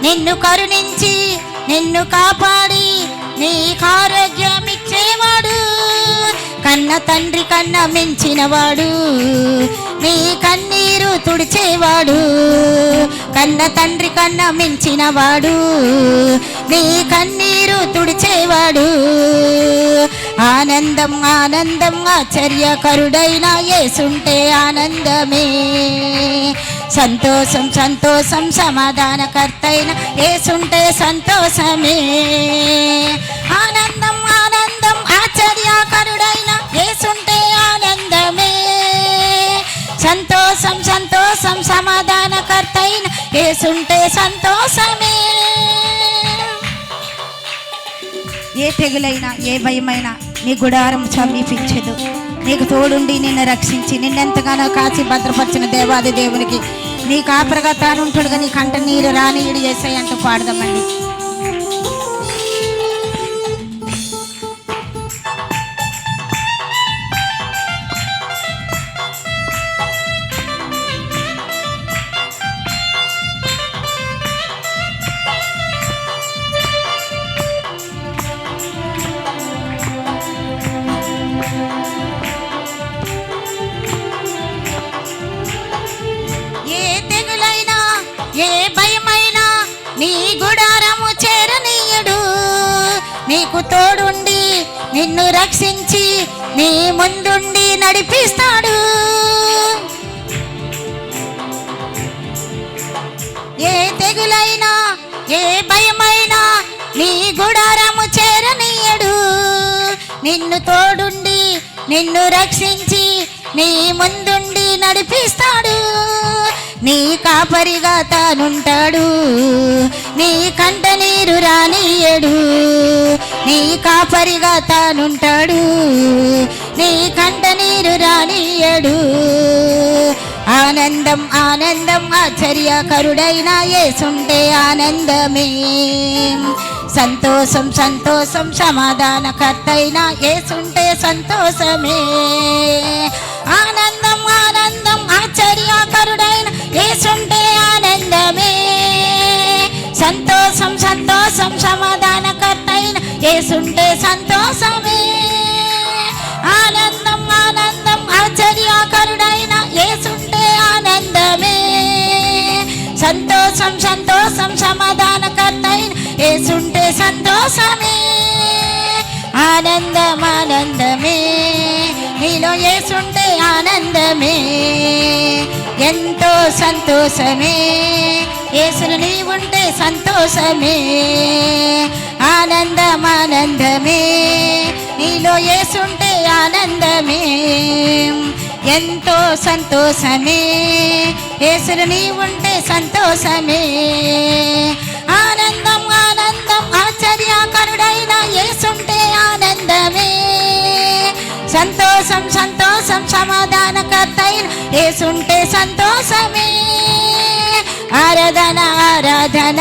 E: నిన్ను కరుణించి నిన్ను కాపాడి నీకు ఆరోగ్యం ఇచ్చేవాడు. కన్న తండ్రి కన్నా మించినవాడు, నీ కన్నీరు తుడిచేవాడు. కన్న తండ్రి కన్నా మించినవాడు, నీ కన్నీరు తుడిచేవాడు. ఆనందం ఆనందం ఆశ్చర్యకరుడైన యేసుంటే ఆనందమే. సంతోషం సంతోషం సమాధానకర్తైన యేసుంటే సంతోషమే. ఆనందం ఆనందం ఆశ్చర్యకరుడైన యేసుంటే ఆనందమే. సంతోషం సంతోషం సమాధానకర్తైన యేసుంటే సంతోషమే. ఏ తెగులైనా ఏ భయమైనా నీ గుడారం సమీపించదు. నీకు తోడుండి నిన్ను రక్షించి నిన్నెంతగానో కాచి భద్రపరిచిన దేవాది దేవునికి నీ కాపరగా తానుంటాడుగా నీ కంట నీరు రానీయుడు యేసయ్య అంటూ పాడదామండి. ఏ తెగులైనా ఏ భయమైనా నీ గుడారం నీకు తోడుండి నిన్ను రక్షించి నీ ముందుండి నడిపిస్తాడు. ఏ తెగులైనా ఏ భయమైనా నీ గుడారము చేరనీయడు. నిన్ను తోడుండి నిన్ను రక్షించి నీ ముందుండి నడిపిస్తాడు. నీ కాపరిగా తానుంటాడు, నీ కంట నీరు రానియడు. నీ కాపరిగా తానుంటాడు, నీ కంట నీరు రానియడు. ఆనందం ఆనందం ఆశ్చర్యకరుడైన యేసుంటే ఆనందమే. సంతోషం సంతోషం సమాధానకర్తైన యేసుంటే సంతోషమే. ఆనందం ఆనందం ఆశ్చర్యకరుడైన యేసుంటే ఆనందమే. సంతోషం సంతోషం సమాధానకర్తైన యేసుంటే సంతోషమే. ఆనందం ఆనందం ఆశ్చర్యకరుడైన యేసుంటే ఆనందమే. సంతోషం సంతోషం సమాధానకర్తైన యేసుంటే సంతోషమే. ఆనందం ఆనందమే నీలో యేసుంటే ఆనందమే. ఎంతో సంతోషమే యేసును నీవుంటే సంతోషమే. ఆనందం ఆనందమే నీలో యేసుంటే ఆనందమే. ఎంతో సంతోషమే యేసును నీవుంటే సంతోషమే. ఆనందం ఆనందం ఆశ్చర్యకరుడైన యేసుంటే ఆనందమే. సంతోషం సంతోషం సమాధానకర్తైన యేసుంటే సంతోషమే. ఆరాధన ఆరాధన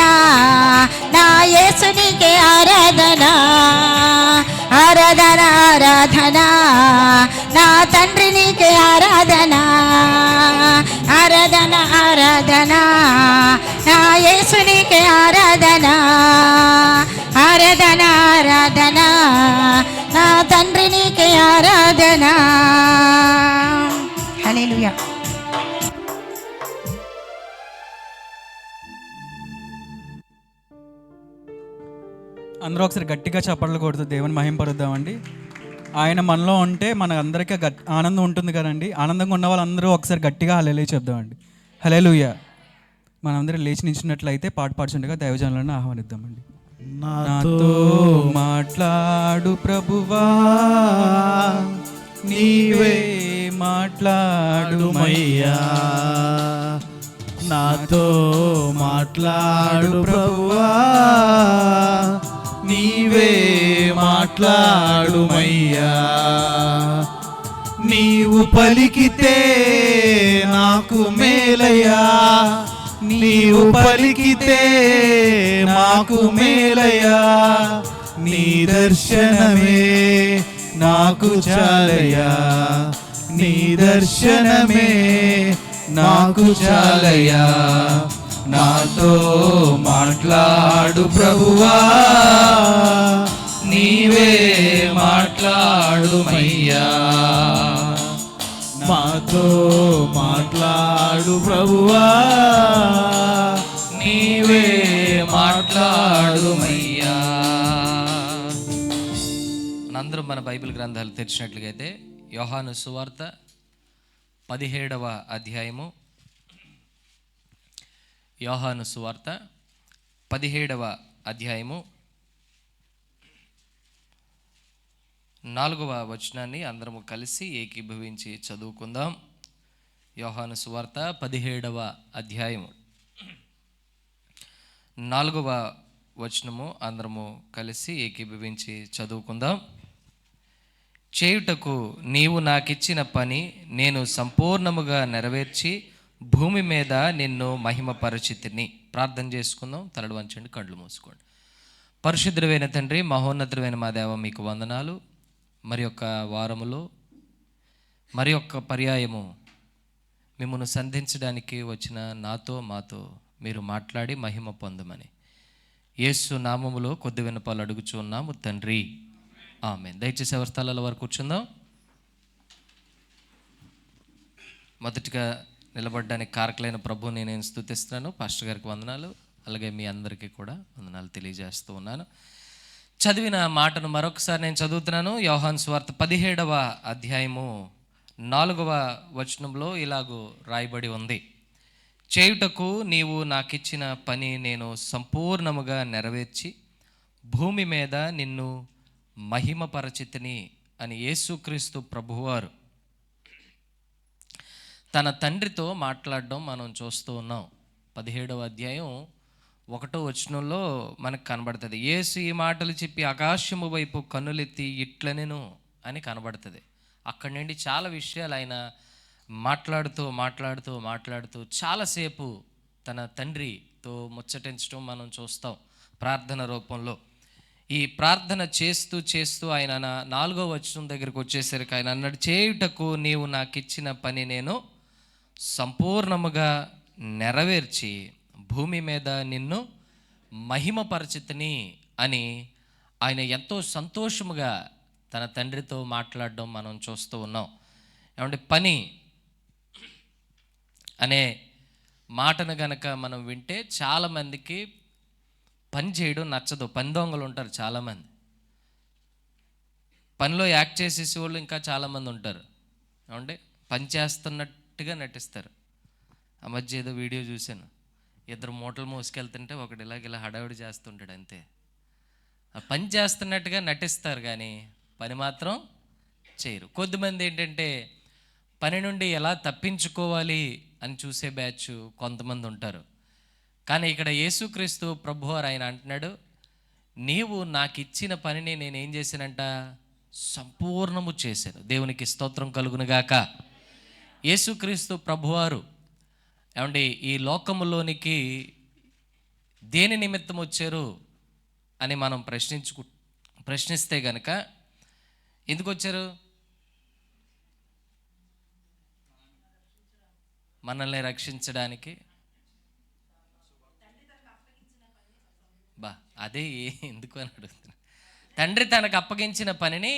E: నా యేసునికే ఆరాధన. ఆరాధన ఆరాధన నా తండ్రి నీకే ఆరాధన. ఆరాధన ఆరాధన నా యేసునికే ఆరాధన. ఆరాధన ఆరాధన నా తండ్రి నీకే ఆరాధన. హల్లెలూయా.
D: అందరూ ఒకసారి గట్టిగా చప్పట్లు కొడుతూ దేవుని మహింపరుద్దామండి. ఆయన మనలో ఉంటే మన అందరికీ ఆనందం ఉంటుంది కదండి. ఆనందంగా ఉన్న వాళ్ళందరూ ఒకసారి గట్టిగా హల్లెలూయా చెప్దామండి. హల్లెలూయా. మనందరూ లేచి నిలిచినట్లయితే పాట పాడుచుండగా దైవజనులను ఆహ్వానిద్దామండి. నాతో మాట్లాడు ప్రభువా, నీవే మాట్లాడుమయ్యా.
C: నాతో మాట్లాడు ప్రభువా, నీవే మాట్లాడుమయ్యా. నీవు పలికితే నాకు మేలయ్యా, నీవు పలికితే మాకు మేలయ్యా. నీ దర్శనమే నాకు చాలయ్యా, నీ దర్శనమే నాకు చాలయ్యా. నాతో మాట్లాడు ప్రభువా, నీవే మాట్లాడుమయ్యా. మాతో మాట్లాడు ప్రభువా, నీవే మాట్లాడుమయ్యా.
F: మనందరం మన బైబిల్ గ్రంథాలు తెరిచినట్లుగైతే యోహాను సువార్త 17వ అధ్యాయము. యోహాను సువార్త 17వ అధ్యాయము 4వ వచనాన్ని అందరము కలిసి ఏకీభవించి చదువుకుందాం. యోహాను సువార్త 17వ అధ్యాయము 4వ వచనము అందరము కలిసి ఏకీభవించి చదువుకుందాం. చేయుటకు నీవు నాకిచ్చిన పని నేను సంపూర్ణముగా నెరవేర్చి భూమి మీద నిన్ను మహిమపరచితిని. ప్రార్థన చేసుకుందాం. తలలు వంచండి, కళ్ళు మూసుకోండి. పరిశుద్ధుడైన తండ్రి, మహోన్నతుడైన మా దేవ, మీకు వందనాలు. మరి యొక్క వారములో మరి యొక్క పర్యాయము మిమ్మల్ని సంధించడానికి వచ్చిన నాతో మాతో మీరు మాట్లాడి మహిమ పొందమని యేసు నామములో కొద్ది విన్నపాలు అడుగుచూ ఉన్నాము తండ్రి, ఆమేన్. దయచేసి ఎవరి స్థలాల వరకు కూర్చుందాం. మొదటిగా నిలబడడానికి కారకులైన ప్రభువుని నేను స్తుతిస్తున్నాను. పాస్టర్ గారికి వందనాలు, అలాగే మీ అందరికీ కూడా వందనాలు తెలియజేస్తూ ఉన్నాను. చదివిన మాటను మరొకసారి నేను చదువుతున్నాను. యోహాను సువార్త 17వ అధ్యాయము 4వ వచనంలో ఇలాగూ రాయబడి ఉంది. చేయుటకు నీవు నాకిచ్చిన పని నేను సంపూర్ణముగా నెరవేర్చి భూమి మీద నిన్ను మహిమపరచితిని అని యేసుక్రీస్తు ప్రభువారు తన తండ్రితో మాట్లాడడం మనం చూస్తూ ఉన్నాం. 17వ అధ్యాయం 1వ వచనంలో మనకు కనబడుతుంది. యేసు ఈ మాటలు చెప్పి ఆకాశము వైపు కన్నులెత్తి ఇట్లనెను అని కనబడుతుంది. అక్కడి నుండి చాలా విషయాలు ఆయన మాట్లాడుతూ చాలాసేపు తన తండ్రితో ముచ్చటించడం మనం చూస్తాం ప్రార్థన రూపంలో. ఈ ప్రార్థన చేస్తూ ఆయన 4వ వచనం దగ్గరికి వచ్చేసరికి ఆయన అన్నాడు, చేయుటకు నీవు నాకు ఇచ్చిన పని నేను సంపూర్ణముగా నెరవేర్చి భూమి మీద నిన్ను మహిమపరచితిని అని ఆయన ఎంతో సంతోషముగా తన తండ్రితో మాట్లాడడం మనం చూస్తూ ఉన్నాం. ఏమంటే పని అనే మాటను గనక మనం వింటే చాలామందికి పని చేయడం నచ్చదు. పని దొంగలు ఉంటారు చాలామంది. పనిలో యాక్ట్ చేసేసే వాళ్ళు ఇంకా చాలామంది ఉంటారు. ఏమంటే పని చేస్తున్నట్టుగా నటిస్తారు. ఆ మధ్య ఏదో వీడియో చూశాను, 2 మూటలు మోసుకెళ్తుంటే ఒకటి ఇలా హడావిడి చేస్తుంటాడు అంతే. ఆ పని చేస్తున్నట్టుగా నటిస్తారు కానీ పని మాత్రం చేయరు. కొద్దిమంది ఏంటంటే పని నుండి ఎలా తప్పించుకోవాలి అని చూసే బ్యాచ్ కొంతమంది ఉంటారు. కానీ ఇక్కడ యేసుక్రీస్తు ప్రభువారు ఆయన అంటున్నాడు, నీవు నాకు ఇచ్చిన పనిని నేనేం చేశానంట, సంపూర్ణము చేశాను. దేవునికి స్తోత్రం కలుగునుగాక. యేసుక్రీస్తు ప్రభువారు ఏమండి ఈ లోకములోనికి దేని నిమిత్తం వచ్చారు అని మనం ప్రశ్నిస్తే గనక ఎందుకు వచ్చారు? మనల్ని రక్షించడానికి. అదే ఎందుకు అని అడుగుతున్నా. తండ్రి తనకు అప్పగించిన పనిని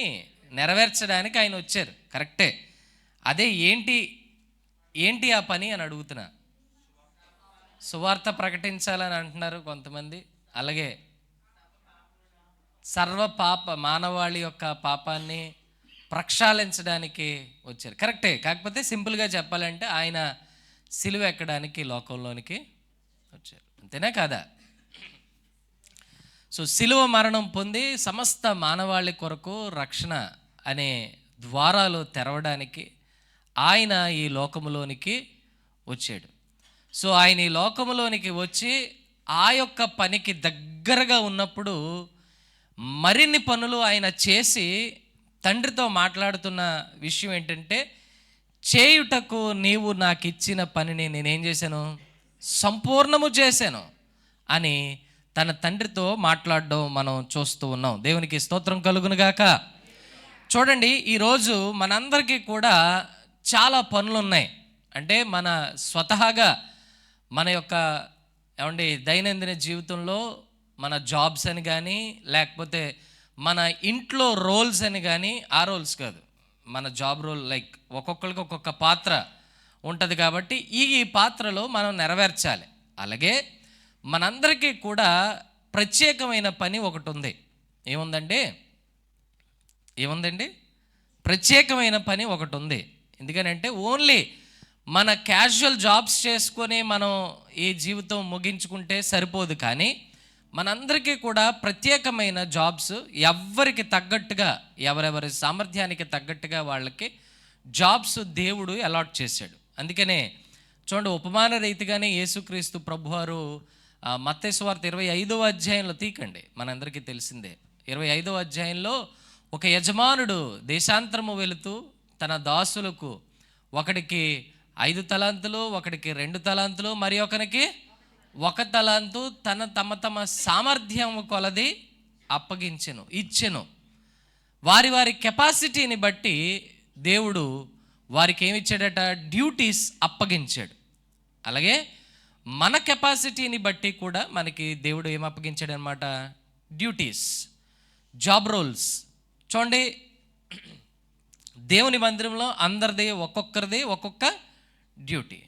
F: నెరవేర్చడానికి ఆయన వచ్చారు, కరెక్టే. అదే ఏంటి ఆ పని అని అడుగుతున్నా. సువార్త ప్రకటించాలని అంటున్నారు కొంతమంది, అలాగే మానవాళి యొక్క పాపాన్ని ప్రక్షాళించడానికి వచ్చారు, కరెక్టే. కాకపోతే సింపుల్గా చెప్పాలంటే ఆయన సిలువ ఎక్కడానికి లోకంలోనికి వచ్చారు, అంతేనా కాదా? సో సిలువ మరణం పొంది సమస్త మానవాళి కొరకు రక్షణ అనే ద్వారాలు తెరవడానికి ఆయన ఈ లోకములోనికి వచ్చాడు. సో ఆయన ఈ లోకములోనికి వచ్చి ఆ యొక్క పనికి దగ్గరగా ఉన్నప్పుడు మరిన్ని పనులు ఆయన చేసి తండ్రితో మాట్లాడుతున్న విషయం ఏంటంటే, చేయుటకు నీవు నాకు ఇచ్చిన పనిని నేనేం చేశాను, సంపూర్ణము చేశాను అని తన తండ్రితో మాట్లాడడం మనం చూస్తూ ఉన్నాం. దేవునికి స్తోత్రం కలుగునుగాక. చూడండి, ఈరోజు మనందరికీ కూడా చాలా పనులు ఉన్నాయి. అంటే మన స్వతహాగా మన యొక్క దైనందిన జీవితంలో మన జాబ్స్ అని కానీ, లేకపోతే మన ఇంట్లో రోల్స్ అని కానీ, ఆ రోల్స్ కాదు, మన జాబ్ రోల్, లైక్ ఒక్కొక్కరికి ఒక్కొక్క పాత్ర ఉంటుంది కాబట్టి ఈ పాత్రలో మనం నెరవేర్చాలి. అలాగే మనందరికీ కూడా ప్రత్యేకమైన పని ఒకటి ఉంది. ఏముందండి? ప్రత్యేకమైన పని ఒకటి ఉంది. ఎందుకనంటే ఓన్లీ మన క్యాజువల్ జాబ్స్ చేసుకొని మనం ఈ జీవితం ముగించుకుంటే సరిపోదు. కానీ మనందరికీ కూడా ప్రత్యేకమైన జాబ్స్, ఎవరికి తగ్గట్టుగా, ఎవరెవరి సామర్థ్యానికి తగ్గట్టుగా వాళ్ళకి జాబ్స్ దేవుడు అలాట్ చేశాడు. అందుకనే చూడండి, ఉపమాన రీతిగానే యేసుక్రీస్తు ప్రభువారు మత్తయి సువార్త 25వ అధ్యాయంలో తీకండి, మనందరికీ తెలిసిందే. 25వ అధ్యాయంలో ఒక యజమానుడు దేశాంతరము వెళుతూ తన దాసులకు ఒకడికి 5 తలాంతులు, ఒకడికి 2 తలాంతులు, మరి ఒకరికి 1 తలాంతు తమ సామర్థ్యం కొలది ఇచ్చెను. వారి కెపాసిటీని బట్టి దేవుడు వారికి ఏమిచ్చాడట, డ్యూటీస్ అప్పగించాడు. అలాగే మన కెపాసిటీని బట్టి కూడా మనకి దేవుడు ఏం అప్పగించాడు అనమాట, డ్యూటీస్, జాబ్ రోల్స్. చూడండి, దేవుని మందిరంలో అందరిది ఒక్కొక్కరిది ఒక్కొక్క డ్యూటీ.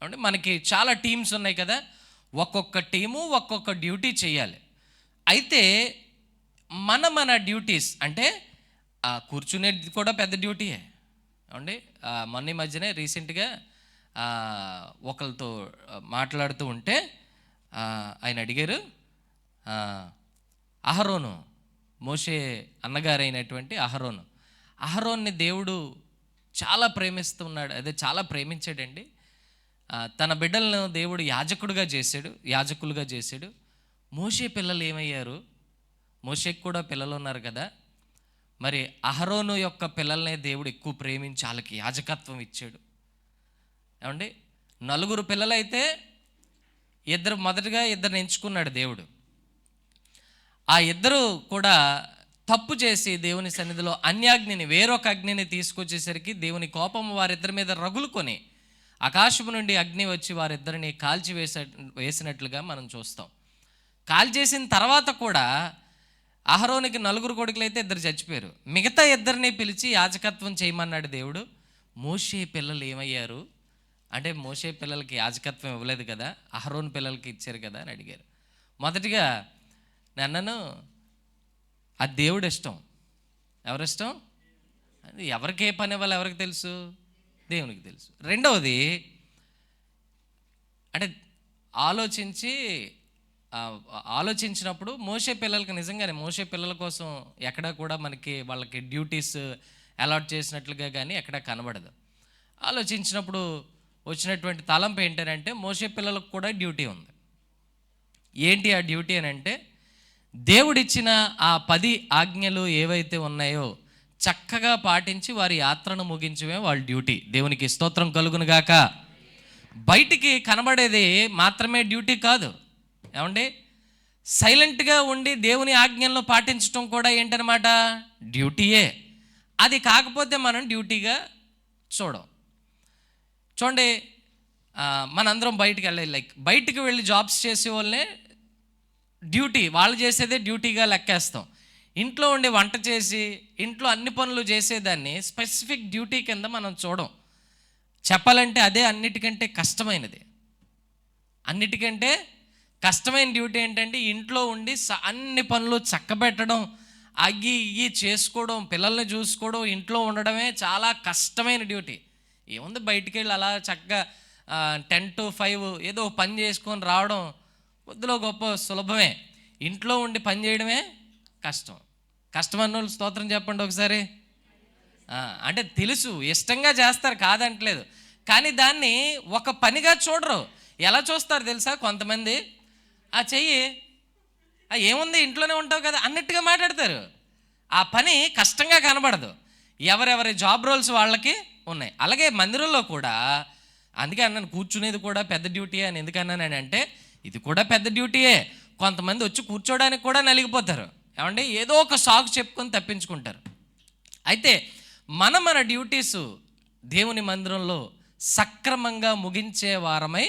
F: అంటే మనకి చాలా టీమ్స్ ఉన్నాయి కదా, ఒక్కొక్క టీము ఒక్కొక్క డ్యూటీ చేయాలి. అయితే మన డ్యూటీస్ అంటే కూర్చునేది కూడా పెద్ద డ్యూటీయే ఏమండి. మొన్న ఈ మధ్యనే రీసెంట్గా ఒకరితో మాట్లాడుతూ ఉంటే ఆయన అడిగారు, అహరోను, మోషే అన్నగారైనటువంటి అహరోన్ని దేవుడు చాలా ప్రేమిస్తున్నాడు, అదే చాలా ప్రేమించాడండి. తన బిడ్డలను దేవుడు యాజకులుగా చేశాడు. మోషే పిల్లలు ఏమయ్యారు? మోషేకి కూడా పిల్లలు ఉన్నారు కదా, మరి అహరోను యొక్క పిల్లల్నే దేవుడు ఎక్కువ ప్రేమించి వాళ్ళకి యాజకత్వం ఇచ్చాడు. ఏమండి, 4 పిల్లలైతే మొదటగా ఇద్దరిని ఎంచుకున్నాడు దేవుడు. ఆ ఇద్దరు కూడా తప్పు చేసి దేవుని సన్నిధిలో వేరొక అగ్నిని తీసుకొచ్చేసరికి దేవుని కోపం వారిద్దరి మీద రగులుకొని ఆకాశము నుండి అగ్ని వచ్చి వారిద్దరిని వేసినట్లుగా మనం చూస్తాం. కాల్చేసిన తర్వాత కూడా అహరోనికి 4 కొడుకులైతే 2 చచ్చిపోయారు. మిగతా 2 పిలిచి యాజకత్వం చేయమన్నాడు దేవుడు. మోషే పిల్లలు ఏమయ్యారు అంటే, మోషే పిల్లలకి యాజకత్వం ఇవ్వలేదు కదా, అహరోన్ పిల్లలకి ఇచ్చారు కదా అని అడిగారు. మొదటిగా నన్నను అది దేవుడు ఇష్టం. ఎవరిష్టం? అది ఎవరికి ఏ పని ఇవ్వాలి ఎవరికి తెలుసు? దేవునికి తెలుసు. రెండవది అంటే ఆలోచించినప్పుడు మోషే పిల్లలకి నిజంగానే మోషే పిల్లల కోసం ఎక్కడా కూడా వాళ్ళకి డ్యూటీస్ అలాట్ చేసినట్లుగా కానీ ఎక్కడా కనబడదు. ఆలోచించినప్పుడు వచ్చినటువంటి తలంపు ఏంటంటే, మోషే పిల్లలకు కూడా డ్యూటీ ఉంది. ఏంటి ఆ డ్యూటీ అని అంటే, దేవుడిచ్చిన ఆ 10 ఆజ్ఞలు ఏవైతే ఉన్నాయో చక్కగా పాటించి వారి యాత్రను ముగించడమే వాళ్ళ డ్యూటీ. దేవునికి స్తోత్రం కలుగును గాక. బయటికి కనబడేది మాత్రమే డ్యూటీ కాదు ఏమండి, సైలెంట్గా ఉండి దేవుని ఆజ్ఞలను పాటించడం కూడా ఏంటనమాట, డ్యూటీయే. అది కాకపోతే మనం డ్యూటీగా చూడండి. మనందరం బయటికి వెళ్ళి జాబ్స్ చేసే వాళ్ళనే డ్యూటీ, వాళ్ళు చేసేదే డ్యూటీగా లెక్కేస్తాం. ఇంట్లో ఉండి వంట చేసి ఇంట్లో అన్ని పనులు చేసేదాన్ని స్పెసిఫిక్ డ్యూటీ కింద మనం చూడం. చెప్పాలంటే అదే అన్నిటికంటే కష్టమైన డ్యూటీ ఏంటంటే, ఇంట్లో ఉండి అన్ని పనులు చక్కబెట్టడం, ఇవి చేసుకోవడం, పిల్లల్ని చూసుకోవడం, ఇంట్లో ఉండడమే చాలా కష్టమైన డ్యూటీ. ఏముంది, బయటికి వెళ్ళి అలా చక్కగా 10 to 5 ఏదో పని చేసుకొని రావడం కొద్దిలో గొప్ప సులభమే. ఇంట్లో ఉండి పని చేయడమే కష్టమన్న వాళ్ళు స్తోత్రం చెప్పండి ఒకసారి. అంటే తెలుసు, ఇష్టంగా చేస్తారు, కాదంటలేదు, కానీ దాన్ని ఒక పనిగా చూడరు. ఎలా చూస్తారు తెలుసా? కొంతమంది చెయ్యి ఏముంది ఇంట్లోనే ఉంటావు కదా అన్నట్టుగా మాట్లాడతారు. ఆ పని కష్టంగా కనబడదు. ఎవరెవరి జాబ్ రోల్స్ వాళ్ళకి ఉన్నాయి. అలాగే మందిరంలో కూడా, అందుకే అన్నాను కూర్చునేది కూడా పెద్ద డ్యూటీ అని. ఎందుకన్నాను అంటే, ఇది కూడా పెద్ద డ్యూటీయే. కొంతమంది వచ్చి కూర్చోడానికి కూడా నలిగిపోతారు ఏమంటే, ఏదో ఒక సాకు చెప్పుకొని తప్పించుకుంటారు. అయితే మన డ్యూటీస్ దేవుని మందిరంలో సక్రమంగా ముగించే వారమై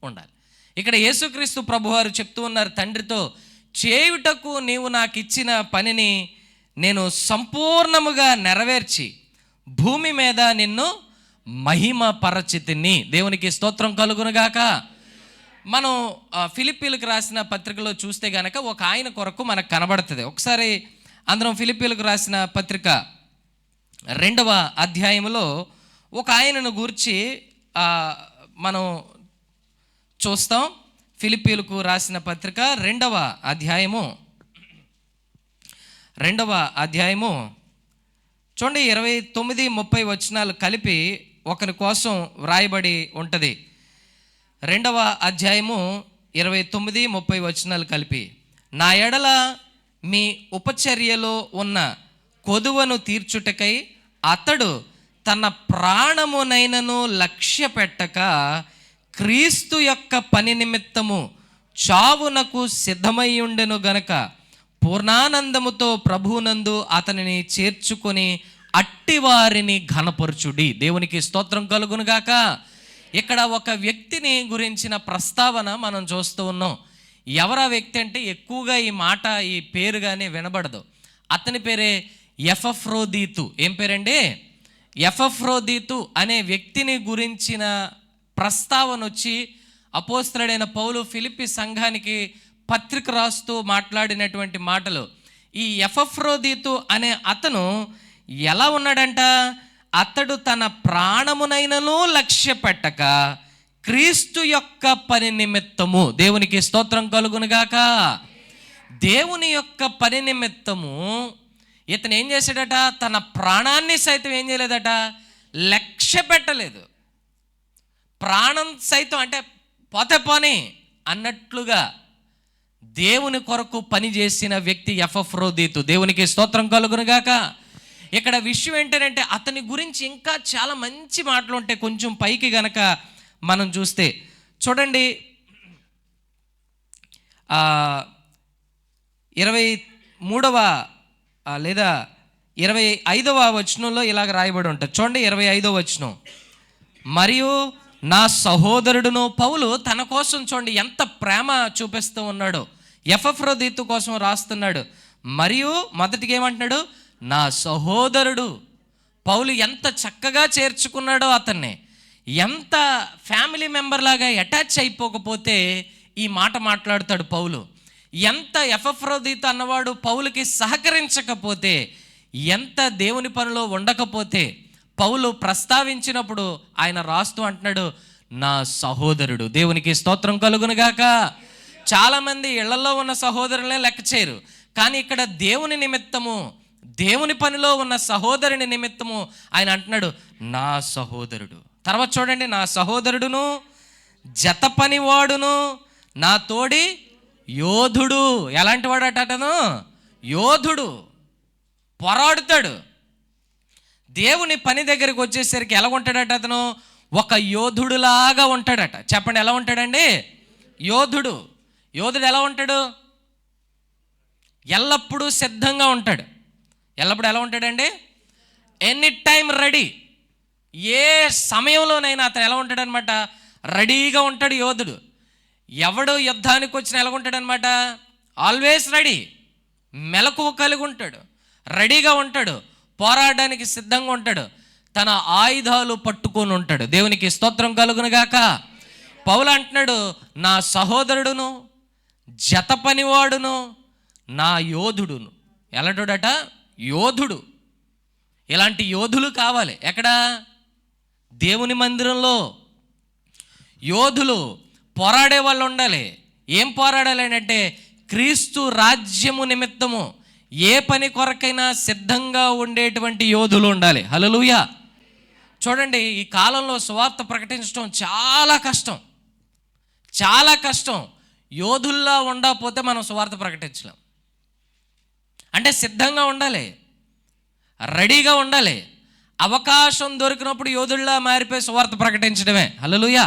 F: ఉండాలి. ఇక్కడ యేసుక్రీస్తు ప్రభువారు చెప్తూ ఉన్నారు తండ్రితో, చేయుటకు నీవు నాకు ఇచ్చిన పనిని నేను సంపూర్ణముగా నెరవేర్చి భూమి మీద నిన్ను మహిమ పరచితిని. దేవునికి స్తోత్రం కలుగునుగాక. మనం ఫిలిప్పీలకు రాసిన పత్రికలో చూస్తే గనక ఒక ఆయన కొరకు మనకు కనబడుతుంది. ఒకసారి అందరం ఫిలిప్పీలకు రాసిన పత్రిక 2వ అధ్యాయంలో ఒక ఆయనను గూర్చి మనం చూస్తాం. ఫిలిప్పీలకు రాసిన పత్రిక 2వ అధ్యాయము చూడండి, 29-30 వచనాలు కలిపి ఒకరి కోసం వ్రాయబడి ఉంటుంది. 2వ అధ్యాయము 29-30 వచనాలు కలిపి, నా ఎడల మీ ఉపచర్యలో ఉన్న కొదువను తీర్చుటకై అతడు తన ప్రాణమునైనను లక్ష్య పెట్టక క్రీస్తు యొక్క పని నిమిత్తము చావునకు సిద్ధమై ఉండెను గనక పూర్ణానందముతో ప్రభువునందు అతనిని చేర్చుకొని అట్టివారిని ఘనపరచుడి. దేవునికి స్తోత్రం కలుగునుగాక. ఇక్కడ ఒక వ్యక్తిని గురించిన ప్రస్తావన మనం చూస్తూ ఉన్నాం. ఎవరా వ్యక్తి అంటే, ఎక్కువగా ఈ పేరు కానీ వినబడదు. అతని పేరే ఎపఫ్రోదీతు. ఏం పేరండి? ఎపఫ్రోదీతు అనే వ్యక్తిని గురించిన ప్రస్తావన వచ్చి అపోస్తలుడైన పౌలు ఫిలిప్పి సంఘానికి పత్రిక రాస్తూ మాట్లాడినటువంటి మాటలు. ఈ ఎపఫ్రోదీతు అనే అతను ఎలా ఉన్నాడంట? అతడు తన ప్రాణమునైనను లక్ష్య పెట్టక క్రీస్తు యొక్క పని నిమిత్తము, దేవునికి స్తోత్రం కలుగునుగాక, దేవుని యొక్క పని నిమిత్తము ఇతను ఏం చేశాడట? తన ప్రాణాన్ని సైతం ఏం చేయలేదట? లక్ష్య పెట్టలేదు. ప్రాణం సైతం అంటే పోతే పోనీ అన్నట్లుగా దేవుని కొరకు పనిచేసిన వ్యక్తి ఎపఫ్రోదీతు. దేవునికి స్తోత్రం కలుగునుగాక. ఇక్కడ విషయం ఏంటంటే అతని గురించి ఇంకా చాలా మంచి మాటలు ఉంటాయి. కొంచెం పైకి గనక మనం చూస్తే చూడండి, 23వ లేదా 25వ వచనంలో ఇలాగ రాయబడి ఉంటుంది. చూడండి 25వ వచనం. మరియు నా సహోదరుడును, పౌలు తన కోసం చూడండి ఎంత ప్రేమ చూపిస్తూ ఉన్నాడు, ఎపఫ్రోదీతు కోసం రాస్తున్నాడు. మరియు మొదటిగా ఏమంటున్నాడు? నా సహోదరుడు. పౌలు ఎంత చక్కగా చేర్చుకున్నాడో అతన్ని, ఎంత ఫ్యామిలీ మెంబర్ లాగా అటాచ్ అయిపోకపోతే ఈ మాట మాట్లాడతాడు పౌలు. ఎంత ఎపఫ్రోదీతు అన్నవాడు పౌలుకి సహకరించకపోతే, ఎంత దేవుని పనిలో ఉండకపోతే పౌలు ప్రస్తావించినప్పుడు ఆయన రాస్తూ అంటున్నాడు నా సహోదరుడు. దేవునికి స్తోత్రం కలుగునుగాక. చాలామంది ఇళ్లలో ఉన్న సహోదరులనే లెక్క చేయరు, కానీ ఇక్కడ దేవుని నిమిత్తము, దేవుని పనిలో ఉన్న సహోదరుని నిమిత్తము ఆయన అంటున్నాడు నా సహోదరుడు. తర్వాత చూడండి, నా సహోదరుడును, జత పనివాడును, నా తోడి యోధుడు. ఎలాంటి వాడట అతను? యోధుడు, పోరాడుతాడు. దేవుని పని దగ్గరికి వచ్చేసరికి ఎలా ఉంటాడట అతను? ఒక యోధుడులాగా ఉంటాడట. చెప్పండి, ఎలా ఉంటాడండి? యోధుడు. యోధుడు ఎలా ఉంటాడు? ఎల్లప్పుడూ సిద్ధంగా ఉంటాడు. ఎల్లప్పుడూ ఎలా ఉంటాడండి? Any time ready. ఏ సమయంలోనైనా అతను ఎలా ఉంటాడనమాట? రెడీగా ఉంటాడు యోధుడు. ఎవడు యుద్ధానికి వచ్చినా ఎలా ఉంటాడనమాట? ఆల్వేస్ రెడీ, మెలకువ కలిగి ఉంటాడు, రెడీగా ఉంటాడు, పోరాడడానికి సిద్ధంగా ఉంటాడు, తన ఆయుధాలు పట్టుకొని ఉంటాడు. దేవునికి స్తోత్రం కలుగునుగాక. పౌలు అంటున్నాడు నా సహోదరుడును, జత పనివాడును, నా యోధుడును. ఎలాంటోడట? యోధుడు. ఇలాంటి యోధులు కావాలి. ఎక్కడ? దేవుని మందిరంలో యోధులు, పోరాడే వాళ్ళు ఉండాలి. ఏం పోరాడాలి అంటే క్రీస్తు రాజ్యము నిమిత్తము ఏ పని కొరకైనా సిద్ధంగా ఉండేటువంటి యోధులు ఉండాలి. హల్లెలూయా. చూడండి, ఈ కాలంలో సువార్త ప్రకటించడం చాలా కష్టం, చాలా కష్టం. యోధుల్లా ఉండకపోతే మనం సువార్త ప్రకటించలేం. అంటే సిద్ధంగా ఉండాలి, రెడీగా ఉండాలి. అవకాశం దొరికినప్పుడు యోధుల్లా మారిపోయి సువార్త ప్రకటించడమే. హల్లెలూయా.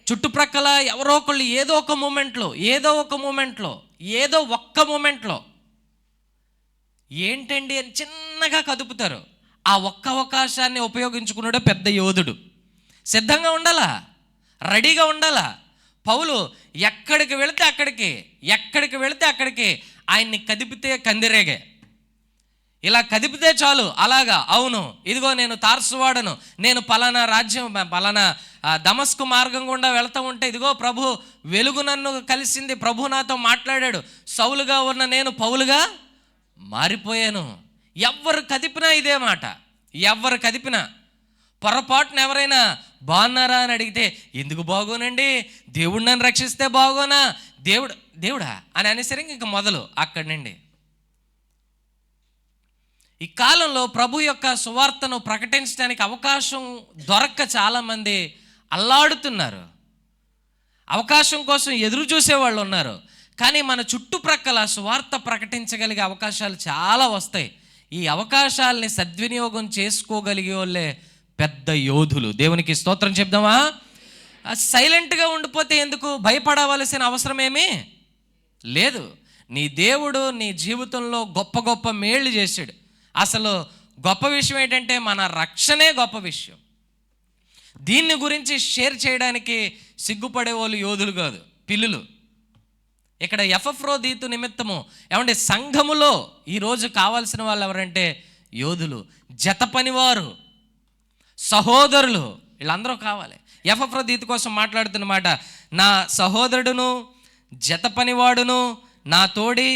F: చుట్టుప్రక్కల ఎవరో ఒకళ్ళు ఏదో ఒక మూమెంట్లో ఏదో ఒక్క మూమెంట్లో ఏంటండి అని చిన్నగా కదుపుతారు. ఆ ఒక్క అవకాశాన్ని ఉపయోగించుకున్నాడే పెద్ద యోధుడు. సిద్ధంగా ఉండాలా, రెడీగా ఉండాలా. పౌలు ఎక్కడికి వెళితే అక్కడికి ఆయన్ని కదిపితే కందిరేగే. ఇలా కదిపితే చాలు, అలాగా అవును ఇదిగో నేను తార్సువాడను, నేను పలానా రాజ్యం పలానా దమస్కు మార్గం గుండా వెళ్తూ ఉంటే ఇదిగో ప్రభు వెలుగు నన్ను కలిసింది, ప్రభు నాతో మాట్లాడాడు, సౌలుగా ఉన్న నేను పౌలుగా మారిపోయాను. ఎవ్వరు కదిపినా ఇదే మాట. ఎవ్వరు కదిపినా పొరపాటున ఎవరైనా బాగున్నారా అని అడిగితే ఎందుకు బాగోనండి, దేవుడు నన్ను రక్షిస్తే బాగోనా, దేవుడా అని అనేసరికి ఇంక మొదలు అక్కడి నుండి. ఈ కాలంలో ప్రభు యొక్క సువార్తను ప్రకటించడానికి అవకాశం దొరక్క చాలామంది అల్లాడుతున్నారు, అవకాశం కోసం ఎదురు చూసేవాళ్ళు ఉన్నారు. కానీ మన చుట్టుప్రక్కల సువార్త ప్రకటించగలిగే అవకాశాలు చాలా వస్తాయి. ఈ అవకాశాలని సద్వినియోగం చేసుకోగలిగే వాళ్ళే పెద్ద యోధులు. దేవునికి స్తోత్రం చెప్దామా? సైలెంట్గా ఉండిపోతే ఎందుకు? భయపడవలసిన అవసరం ఏమీ లేదు. నీ దేవుడు నీ జీవితంలో గొప్ప గొప్ప మేళ్ళు చేశాడు. అసలు గొప్ప విషయం ఏంటంటే మన రక్షణే గొప్ప విషయం. దీన్ని గురించి షేర్ చేయడానికి సిగ్గుపడే వాళ్ళు యోధులు కాదు, పిల్లులు. ఇక్కడ ఎపఫ్రోదీతు నిమిత్తము ఏమంటే సంఘములో ఈరోజు కావాల్సిన వాళ్ళు ఎవరంటే యోధులు, జత పనివారు, సహోదరులు, వీళ్ళందరూ కావాలి. ఎపఫ్రోదీతు కోసం మాట్లాడుతున్నమాట. నా సహోదరుడును, జత పనివాడును, నా తోడి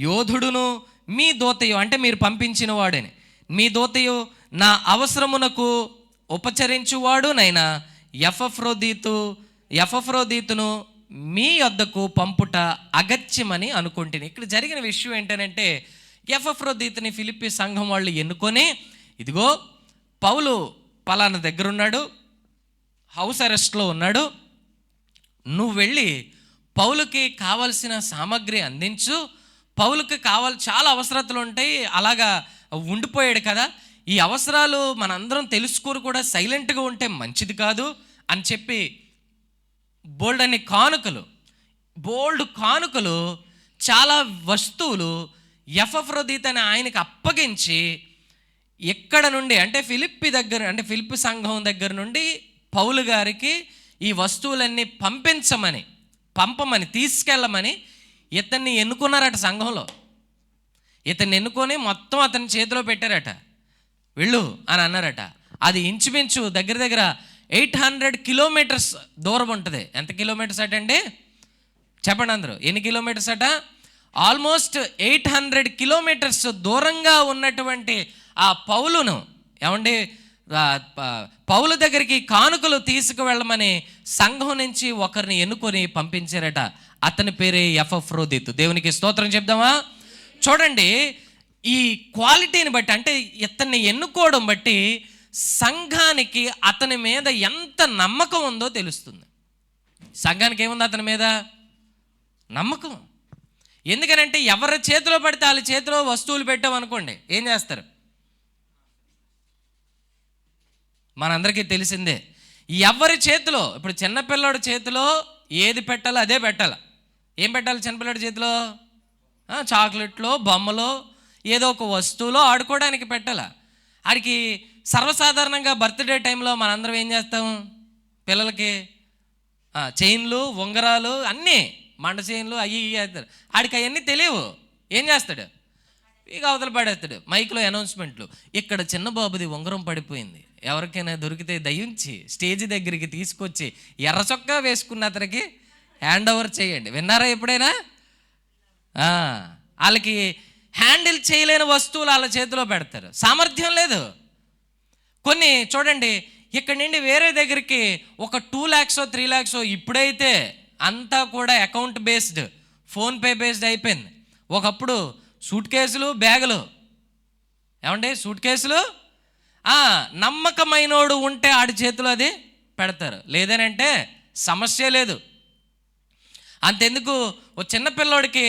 F: యోధుడును, మీ దూతయు, అంటే మీరు పంపించిన వాడని, మీ దూతయు నా అవసరమునకు ఉపచరించువాడు నైనా ఎపఫ్రోదీతును మీ యొద్దకు పంపుట అగత్యమని అనుకుంటుని. ఇక్కడ జరిగిన విషయం ఏంటంటే, ఎపఫ్రోదీతుని ఫిలిప్పీ సంఘం వాళ్ళు ఎన్నుకొని, ఇదిగో పౌలు పలానా దగ్గర ఉన్నాడు, హౌస్ అరెస్ట్లో ఉన్నాడు, నువ్వు వెళ్ళి పౌలుకి కావలసిన సామాగ్రి అందించు, పౌలుకి చాలా అవసరతలు ఉంటాయి, అలాగా ఉండిపోయాడు కదా, ఈ అవసరాలు మనందరం తెలుసుకోరు కూడా, సైలెంట్గా ఉంటే మంచిది కాదు అని చెప్పి బోల్డ్ కానుకలు చాలా వస్తువులు ఎపఫ్రోదీతు అనే ఆయనకి అప్పగించి, ఎక్కడ నుండి అంటే ఫిలిప్పి సంఘం దగ్గర నుండి పౌలు గారికి ఈ వస్తువులన్నీ పంపమని తీసుకెళ్ళమని ఇతన్ని ఎన్నుకున్నారట. సంఘంలో ఇతన్ని ఎన్నుకొని మొత్తం అతని చేతిలో పెట్టారట. వెళ్ళు అని అన్నారట. అది ఇంచుమించు దగ్గర 800 కిలోమీటర్స్ దూరం ఉంటుంది. ఎంత కిలోమీటర్స్ అట అండి చెప్పండి అందరూ, ఎన్ని కిలోమీటర్స్ అట? ఆల్మోస్ట్ 800 కిలోమీటర్స్ దూరంగా ఉన్నటువంటి ఆ పౌలును పౌలు దగ్గరికి కానుకలు తీసుకువెళ్ళమని సంఘం నుంచి ఒకరిని ఎన్నుకొని పంపించారట. అతని పేరే ఎపఫ్రోదీతు. దేవునికి స్తోత్రం చెప్దామా? చూడండి, ఈ క్వాలిటీని బట్టి, అంటే ఇతన్ని ఎన్నుకోవడం బట్టి సంఘానికి అతని మీద ఎంత నమ్మకం ఉందో తెలుస్తుంది. సంఘానికి ఏముంది అతని మీద? నమ్మకం. ఎందుకనంటే ఎవరి చేతిలో పడితే వాళ్ళ చేతిలో వస్తువులు పెట్టామనుకోండి, ఏం చేస్తారు? మనందరికీ తెలిసిందే. ఎవరి చేతిలో, ఇప్పుడు చిన్నపిల్లడి చేతిలో ఏది పెట్టాలో అదే పెట్టాలి. ఏం పెట్టాలి చిన్నపిల్లడి చేతిలో? చాక్లెట్లో, బొమ్మలో, ఏదో ఒక వస్తువులో ఆడుకోవడానికి పెట్టాలి. ఆడికి సర్వసాధారణంగా బర్త్డే టైంలో మనందరం ఏం చేస్తాం? పిల్లలకి చైన్లు, ఉంగరాలు, అన్నీ మండ చైన్లు అవి చేస్తారు. ఆడికి అవన్నీ తెలియవు. ఏం చేస్తాడు? ఇక అవతల పడేస్తాడు. మైక్లో అనౌన్స్మెంట్లు, ఇక్కడ చిన్న బాబుది ఉంగరం పడిపోయింది, ఎవరికైనా దొరికితే దయించి స్టేజ్ దగ్గరికి తీసుకొచ్చి ఎర్ర చొక్కా వేసుకున్న అతనికి హ్యాండ్ ఓవర్ చేయండి. విన్నారా ఎప్పుడైనా? వాళ్ళకి హ్యాండిల్ చేయలేని వస్తువులు వాళ్ళ చేతిలో పెడతారు. సామర్థ్యం లేదు. కొన్ని చూడండి, ఇక్కడ నుండి వేరే దగ్గరికి ఒక 2 lakhs 3 lakhs, ఇప్పుడైతే అంతా కూడా అకౌంట్ బేస్డ్, ఫోన్పే బేస్డ్ అయిపోయింది. ఒకప్పుడు సూట్ కేసులు, బ్యాగులు, సూట్ కేసులు నమ్మకమైనోడు ఉంటే ఆడి చేతిలో అది పెడతారు, లేదనంటే సమస్య లేదు. అంతెందుకు, ఓ చిన్నపిల్లోడికి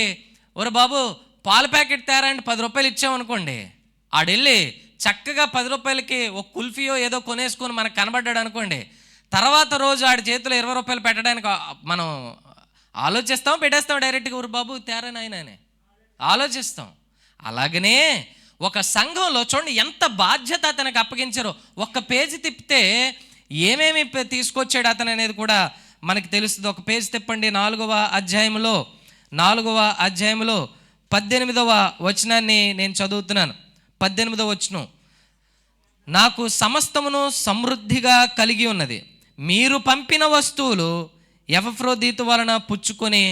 F: ఒరే బాబు పాల ప్యాకెట్ తేరా అంటే 10 రూపాయలు ఇచ్చామనుకోండి, ఆడెళ్ళి చక్కగా 10 రూపాయలకి ఒక కుల్ఫీయో ఏదో కొనేసుకొని మనకు కనబడ్డాడు అనుకోండి, తర్వాత రోజు ఆడి చేతిలో 20 రూపాయలు పెట్టడానికి మనం ఆలోచిస్తాం, పెట్టేస్తాం డైరెక్ట్గా, ఊరు బాబు తేరా నాయన అని ఆలోచిస్తాం. అలాగనే ఒక సంఘంలో చూడండి ఎంత బాధ్యత అతనికి అప్పగించారో. ఒక్క పేజీ తిప్పితే ఏమేమి తీసుకొచ్చాడు అతను అనేది కూడా మనకి తెలుస్తుంది. ఒక పేజీ తిప్పండి. 4వ అధ్యాయంలో 18వ వచనాన్ని నేను చదువుతున్నాను. 18వ వచనం, నాకు సమస్తమును సమృద్ధిగా కలిగి ఉన్నది, మీరు పంపిన వస్తువులు ఎపఫ్రోదీతు వలన పుచ్చుకొని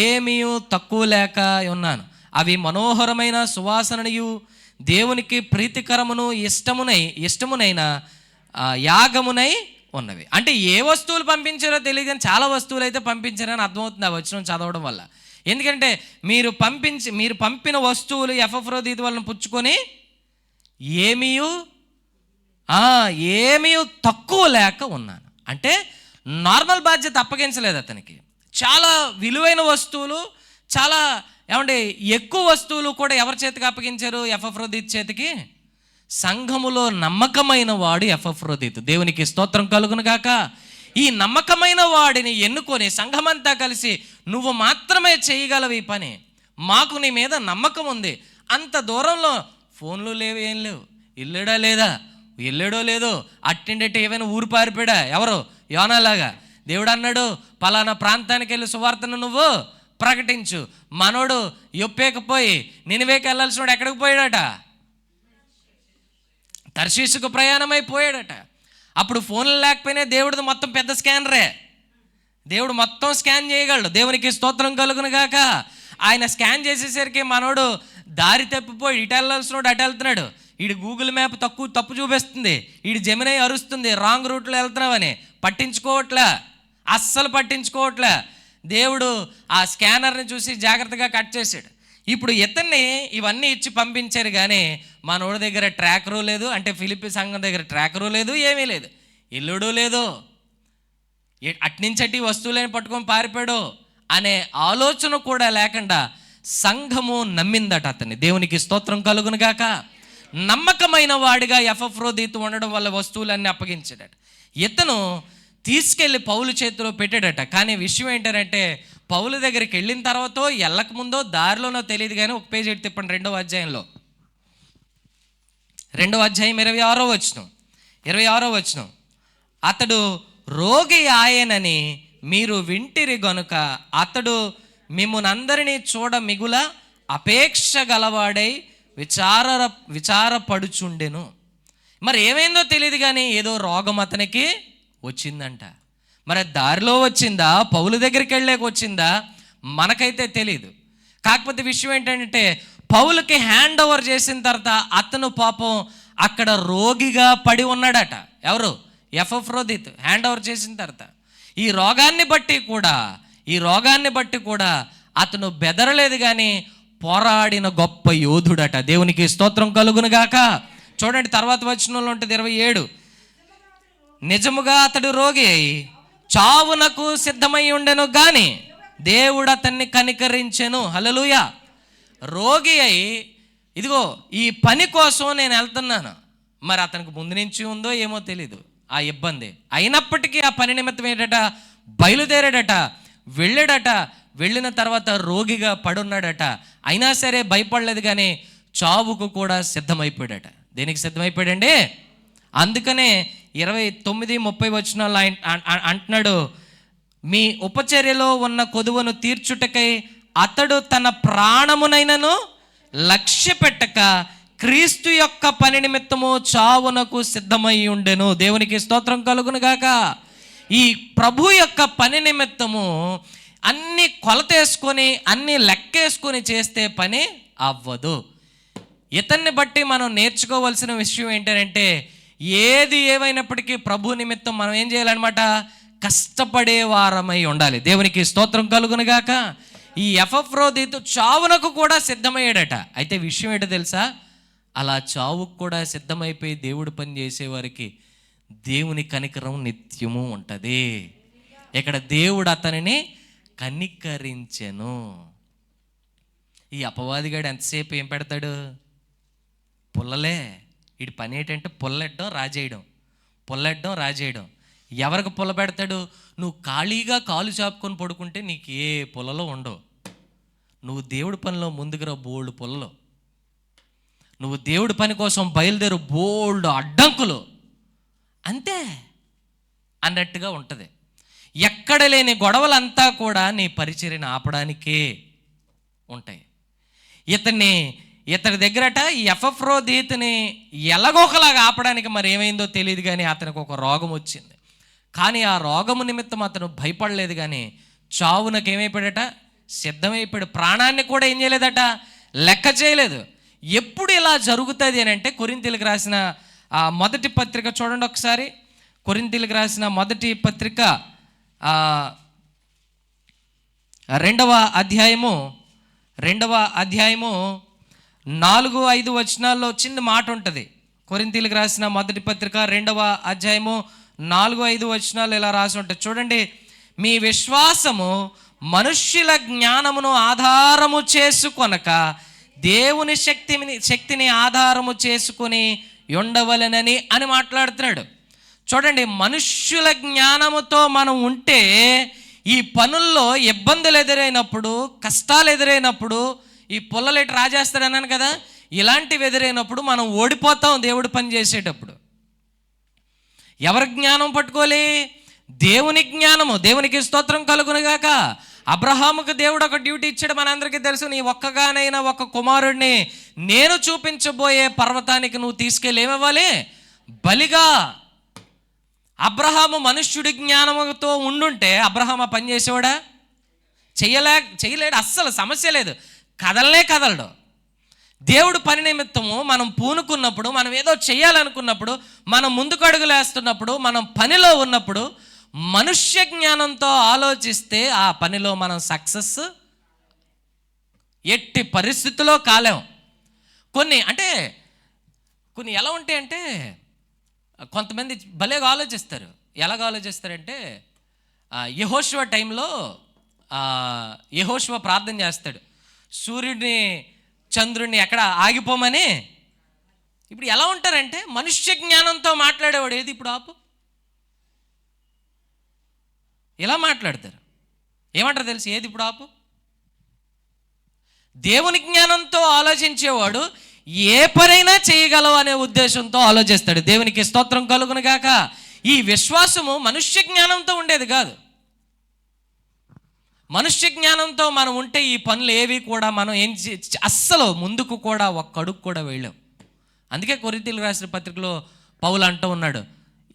F: ఏమీ తక్కువ లేక ఉన్నాను. అవి మనోహరమైన సువాసనయు దేవునికి ప్రీతికరమును ఇష్టమునైన యాగమునై ఉన్నవి. అంటే ఏ వస్తువులు పంపించారో తెలియదు కానీ చాలా వస్తువులు అయితే పంపించారని అర్థమవుతుంది ఆ వచనం చదవడం వల్ల. ఎందుకంటే మీరు పంపిన వస్తువులు ఎపఫ్రోదీతు వలన పుచ్చుకొని ఏమీ తక్కువ లేక ఉన్నాను. అంటే నార్మల్ బాధ్యత అప్పగించలేదు అతనికి. చాలా విలువైన వస్తువులు, చాలా ఎక్కువ వస్తువులు కూడా ఎవరి చేతికి అప్పగించారు? ఎపఫ్రోదీతు చేతికి. సంఘములో నమ్మకమైన వాడు ఎపఫ్రోదీతు. దేవునికి స్తోత్రం కలుగును గాక. ఈ నమ్మకమైన వాడిని ఎన్నుకొని సంఘమంతా కలిసి, నువ్వు మాత్రమే చేయగలవు ఈ పని, మాకు నీ మీద నమ్మకం ఉంది. అంత దూరంలో ఫోన్లు లేవు, ఏం లేవు, వెళ్ళాడో లేదో, అట్టిండేటి ఏమైనా ఊరు పారిపోయాడా? ఎవరు? యోనాలాగా. దేవుడు అన్నాడు, పలానా ప్రాంతానికి వెళ్ళి సువార్తను నువ్వు ప్రకటించు. మనోడు యొప్పేకపోయి నినివేకి వెళ్ళాల్సిన వాడు ఎక్కడికి పోయాడట? తర్షీషుకు ప్రయాణమైపోయాడట. అప్పుడు ఫోన్లు లేకపోయినా దేవుడిది మొత్తం పెద్ద స్కానరే, దేవుడు మొత్తం స్కాన్ చేయగలడు. దేవునికి స్తోత్రం కలుగును గాక. ఆయన స్కాన్ చేసేసరికి మనోడు దారి తప్పిపోయి ఇటు వెళ్ళాల్సినోడు అటు వెళ్తున్నాడు. వీడు గూగుల్ మ్యాప్ తప్పు చూపిస్తుంది, వీడు జెమినై అరుస్తుంది రాంగ్ రూట్లో వెళ్తున్నావని. పట్టించుకోవట్లే, అస్సలు పట్టించుకోవట్లే. దేవుడు ఆ స్కానర్ని చూసి జాగ్రత్తగా కట్ చేశాడు. ఇప్పుడు ఇతన్ని ఇవన్నీ ఇచ్చి పంపించారు, కానీ మనోడి దగ్గర ట్రాకరు లేదు, అంటే ఫిలిప్పి సంఘం దగ్గర ట్రాకరు లేదు, ఏమీ లేదు, ఇల్లుడు లేదు, అట్నుంచటి వస్తువులని పట్టుకొని పారిపోయాడు అనే ఆలోచన కూడా లేకుండా సంఘము నమ్మిందట అతన్ని. దేవునికి స్తోత్రం కలుగును గాక. నమ్మకమైన వాడిగా ఎపఫ్రోదీతు ఉండడం వల్ల వస్తువులన్నీ అప్పగించాడట. ఇతను తీసుకెళ్ళి పౌలు చేతిలో పెట్టాడట. కానీ విషయం ఏంటంటే పౌలు దగ్గరికి వెళ్ళిన తర్వాత వెళ్ళక ముందో దారిలోనో తెలియదు, కానీ ఒక పేజీ ఎట్టి తిప్పండి 2వ అధ్యాయంలో, 2వ అధ్యాయం 26వ వచనం. అతడు రోగి ఆయనని మీరు వింటిరి గనుక అతడు మిమ్మునందరినీ చూడ మిగుల అపేక్ష గలవాడై విచారపడుచుండెను. మరి ఏమైందో తెలియదు, కానీ ఏదో రోగం అతనికి వచ్చిందంట. మరి దారిలో వచ్చిందా, పౌలు దగ్గరికి వెళ్ళాక వచ్చిందా, మనకైతే తెలియదు. కాకపోతే విషయం ఏంటంటే పౌలుకి హ్యాండ్ ఓవర్ చేసిన తర్వాత అతను పాపం అక్కడ రోగిగా పడి ఉన్నాడట. ఎవరు? ఎపఫ్రోదీతు హ్యాండ్ ఓవర్ చేసిన తర్వాత ఈ రోగాన్ని బట్టి కూడా అతను బెదరలేదు, కానీ పోరాడిన గొప్ప యోధుడట. దేవునికి స్తోత్రం కలుగును గాక. చూడండి తర్వాత వచనంలో ఉంటుంది 27. నిజముగా అతడు రోగి అయి చావునకు సిద్ధమై ఉండెను, గాని దేవుడు అతన్ని కనికరించెను. హల్లెలూయా. రోగి అయి ఇదిగో ఈ పని కోసం నేను వెళ్తున్నాను, మరి అతనికి ముందు నుంచి ఉందో ఏమో తెలీదు ఆ ఇబ్బంది, అయినప్పటికీ ఆ పని నిమిత్తం ఏంటట బయలుదేరాడట, వెళ్ళాడట. వెళ్ళిన తర్వాత రోగిగా పడున్నాడట. అయినా సరే భయపడలేదు, కానీ చావుకు కూడా సిద్ధమైపోయాడట. దేనికి సిద్ధమైపోయాడండి? అందుకనే 29-30 వచనాలు అంటున్నాడు, మీ ఉపచర్యలో ఉన్న కొదువను తీర్చుటకై అతడు తన ప్రాణమునైనను లక్ష్య పెట్టక క్రీస్తు యొక్క పని నిమిత్తము చావునకు సిద్ధమై ఉండెను. దేవునికి స్తోత్రం కలుగును గాక. ఈ ప్రభు యొక్క పని నిమిత్తము అన్ని కొలతేసుకొని అన్ని లెక్కేసుకొని చేస్తే పని అవ్వదు. ఇతన్ని బట్టి మనం నేర్చుకోవాల్సిన విషయం ఏంటంటే ఏది ఏమైనప్పటికీ ప్రభు నిమిత్తం మనం ఏం చేయాలన్నమాట, కష్టపడే వారమై ఉండాలి. దేవునికి స్తోత్రం కలుగును గాక. ఈ ఎపఫ్రోదీతు చావునకు కూడా సిద్ధమయ్యాడట. అయితే విషయం ఏంటో తెలుసా, అలా చావుకు కూడా సిద్ధమైపోయి దేవుడు పని చేసేవారికి దేవుని కనికరం నిత్యము ఉంటుంది. ఇక్కడ దేవుడు అతనిని కనికరించెను. ఈ అపవాదిగాడు ఎంతసేపు ఏం పెడతాడు? పుల్లలే. వీడి పని ఏంటంటే పుల్లెట్టడం రాజేయడం. ఎవరికి పుల్ల పెడతాడు? నువ్వు ఖాళీగా కాలు చాపుకొని పడుకుంటే నీకు ఏ పుల్లలో ఉండవు. నువ్వు దేవుడి పనిలో ముందుకు రా, బోల్డ్ పుల్లలో. నువ్వు దేవుడి పని కోసం బయలుదేరు, బోల్డ్ అడ్డంకులు, అంతే అన్నట్టుగా ఉంటుంది. ఎక్కడ లేని గొడవలంతా కూడా నీ పరిచర్యను ఆపడానికే ఉంటాయి. ఇతని దగ్గరట ఈ ఎపఫ్రోదీతుని ఎలాగోకలాగా ఆపడానికి మరి ఏమైందో తెలియదు, కానీ అతనికి ఒక రోగం వచ్చింది. కానీ ఆ రోగము నిమిత్తం అతను భయపడలేదు, కానీ చావునకు ఏమైపోయాడట, సిద్ధమైపోయాడు. ప్రాణాన్ని కూడా ఏం చేయలేదట, లెక్క చేయలేదు. ఎప్పుడు ఇలా జరుగుతుంది అని అంటే కొరింథీయులకు రాసిన మొదటి పత్రిక చూడండి ఒకసారి. కొరింథీయులకు రాసిన మొదటి పత్రిక 2వ అధ్యాయము 4-5 వచనాల్లో చిన్న మాట ఉంటుంది. కొరింథీయులకు రాసిన మొదటి పత్రిక 2వ అధ్యాయము 4-5 వచనాలు ఇలా రాసి ఉంటుంది. చూడండి, మీ విశ్వాసము మనుష్యుల జ్ఞానమును ఆధారము చేసుకొనక దేవుని శక్తిని ఆధారము చేసుకొని ఉండవలెనని అని మాట్లాడుతున్నాడు. చూడండి, మనుష్యుల జ్ఞానముతో మనం ఉంటే ఈ పనుల్లో ఇబ్బందులు ఎదురైనప్పుడు, కష్టాలు ఎదురైనప్పుడు, ఈ పుల్లలేటి రాజేస్తాడు అన్నాను కదా, ఇలాంటివి ఎదురైనప్పుడు మనం ఓడిపోతాం దేవుడి పని చేసేటప్పుడు. ఎవరి జ్ఞానం పట్టుకోవాలి? దేవుని జ్ఞానము. దేవునికి స్తోత్రం కలుగునుగాక. అబ్రహాముకు దేవుడు ఒక డ్యూటీ ఇచ్చాడు, మనందరికీ తెలుసు. నీ ఒక్కగానైనా ఒక కుమారుడిని నేను చూపించబోయే పర్వతానికి నువ్వు తీసుకెళ్ళి ఏమివ్వాలి? బలిగా. అబ్రహాము మనుష్యుడి జ్ఞానంతో ఉండుంటే అబ్రహాం ఆ పని చేసేవాడా? చేయలేడు. అస్సలు సమస్య లేదు. కదలడు. దేవుడు పని నిమిత్తము మనం పూనుకున్నప్పుడు, మనం ఏదో చేయాలనుకున్నప్పుడు, మనం ముందుకు అడుగులేస్తున్నప్పుడు, మనం పనిలో ఉన్నప్పుడు మనుష్య జ్ఞానంతో ఆలోచిస్తే ఆ పనిలో మనం సక్సెస్ ఎట్టి పరిస్థితుల్లో కాలేం. కొన్ని ఎలా ఉంటాయంటే, కొంతమంది భలేగా ఆలోచిస్తారు. ఎలాగ ఆలోచిస్తారంటే, యెహోషువ టైంలో యెహోషువ ప్రార్థన చేస్తాడు, సూర్యుడిని చంద్రుడిని ఎక్కడ ఆగిపోమని. ఇప్పుడు ఎలా ఉంటారంటే, మనుష్య జ్ఞానంతో మాట్లాడేవాడు ఏది ఇప్పుడు ఆపు, ఇలా మాట్లాడతారు. ఏమంటారు తెలుసు, ఏది ఇప్పుడు ఆపు. దేవుని జ్ఞానంతో ఆలోచించేవాడు ఏ పనైనా చేయగలవు అనే ఉద్దేశంతో ఆలోచిస్తాడు. దేవునికి స్తోత్రం కలుగును గాక. ఈ విశ్వాసము మనుష్య జ్ఞానంతో ఉండేది కాదు. మనుష్య జ్ఞానంతో మనం ఉంటే ఈ పనులు ఏవి కూడా మనం అస్సలు ముందుకు కూడా ఒక్క అడుగు కూడా వెళ్ళాం. అందుకే కొరింథీయులకు రాసిన పత్రికలో పౌలు అంటూ ఉన్నాడు,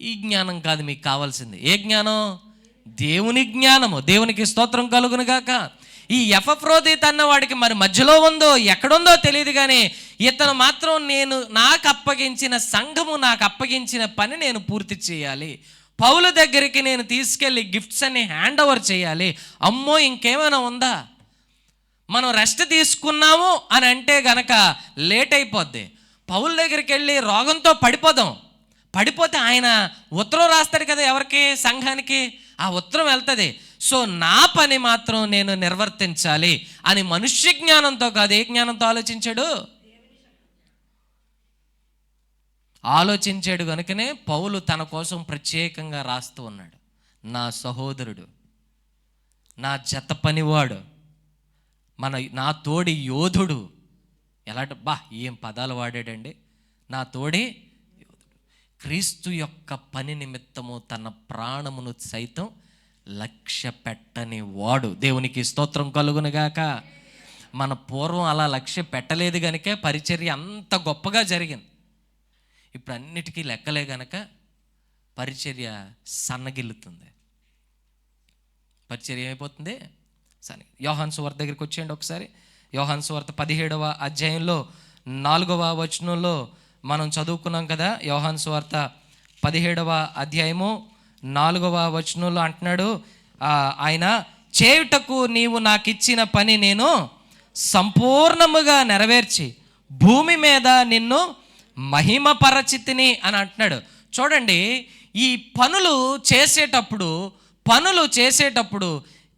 F: ఈ జ్ఞానం కాదు మీకు కావాల్సింది. ఏ జ్ఞానం? దేవుని జ్ఞానము. దేవునికి స్తోత్రం కలుగును గాక. ఈ ఎపఫ్రోదితు అన్న వాడికి మరి మధ్యలో ఉందో ఎక్కడుందో తెలియదు, కానీ ఇతను మాత్రం నాకు అప్పగించిన సంఘము, నాకు అప్పగించిన పని నేను పూర్తి చేయాలి, పౌలు దగ్గరికి నేను తీసుకెళ్ళి గిఫ్ట్స్ అన్ని హ్యాండ్ ఓవర్ చేయాలి. అమ్మో ఇంకేమైనా ఉందా? మనం రెస్ట్ తీసుకున్నాము అని అంటే గనక లేట్ అయిపోద్ది. పౌలు దగ్గరికి వెళ్ళి రోగంతో పడిపోతే ఆయన ఉత్తరం రాస్తాడు కదా ఎవరికి, సంఘానికి. ఆ ఉత్తరం వెళ్తుంది. సో నా పని మాత్రం నేను నిర్వర్తించాలి అని మనుష్య జ్ఞానంతో కాదు, ఏ జ్ఞానంతో ఆలోచించాడు కనుకనే పౌలు తన కోసం ప్రత్యేకంగా రాస్తూ ఉన్నాడు, నా సహోదరుడు, నా జత పనివాడు, నా తోడి యోధుడు. ఏం పదాలు వాడాడండి, నా తోడి యోధుడు. క్రీస్తు యొక్క పని నిమిత్తము తన ప్రాణమును సైతం లక్ష్య పెట్టని వాడు. దేవునికి స్తోత్రం కలుగునుగాక. మన పూర్వం అలా లక్ష్య పెట్టలేదు కనుకే పరిచర్య అంత గొప్పగా జరిగింది. ఇప్పుడు అన్నిటికీ లెక్కలే గనక పరిచర్య సన్నగిల్లుతుంది. పరిచర్య ఏమైపోతుంది? యోహాను సువార్త దగ్గరికి వచ్చేయండి ఒకసారి. యోహాను సువార్త 17వ అధ్యాయంలో 4వ వచనంలో మనం చదువుకున్నాం కదా. యోహాను సువార్త 17వ అధ్యాయము 4వ వచనంలో అంటున్నాడు, ఆయన చేయుటకు నీవు నాకు ఇచ్చిన పని నేను సంపూర్ణముగా నెరవేర్చి భూమి మీద నిన్ను మహిమపరచితిని అని అంటున్నాడు. చూడండి, ఈ పనులు చేసేటప్పుడు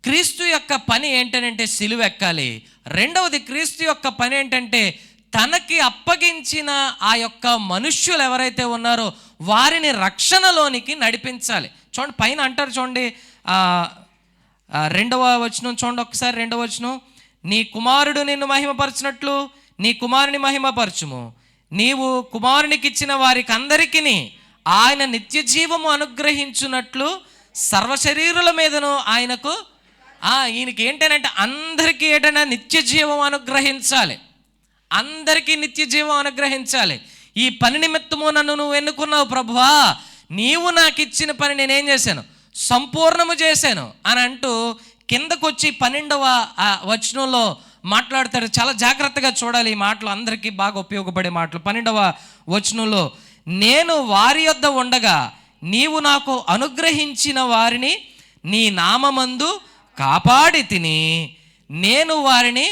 F: క్రీస్తు యొక్క పని ఏంటంటే సిలువ ఎక్కాలి. రెండవది, క్రీస్తు యొక్క పని ఏంటంటే తనకి అప్పగించిన ఆ యొక్క మనుష్యులు ఎవరైతే ఉన్నారో వారిని రక్షణలోనికి నడిపించాలి. చూడండి పైన అంటారు, చూడండి 2వ వచనం చూడండి ఒకసారి. 2వ వచనం, నీ కుమారుడు నిన్ను మహిమపరచినట్లు నీ కుమారుని మహిమపరచుము, నీవు కుమారునికి ఇచ్చిన వారికి అందరికీ ఆయన నిత్య జీవము అనుగ్రహించున్నట్లు సర్వశరీరుల మీదను ఆయనకు ఈయనకి ఏంటంటే అందరికీ ఏంటంటే నిత్య జీవం అనుగ్రహించాలి. అందరికీ నిత్య జీవం అనుగ్రహించాలి. ఈ పని నిమిత్తము నన్ను నువ్వు ఎన్నుకున్నావు ప్రభువా, నీవు నాకు ఇచ్చిన పని నేనేం చేశాను? సంపూర్ణము చేశాను అని అంటూ కిందకు వచ్చి 12వ వచనంలో మాట్లాడతాడు. చాలా జాగ్రత్తగా చూడాలి ఈ మాటలు, అందరికీ బాగా ఉపయోగపడే మాటలు. 12వ వచనంలో, నేను వారి యొద్ద ఉండగా నీవు నాకు అనుగ్రహించిన వారిని నీ నామమందు కాపాడి తిని నేను వారిని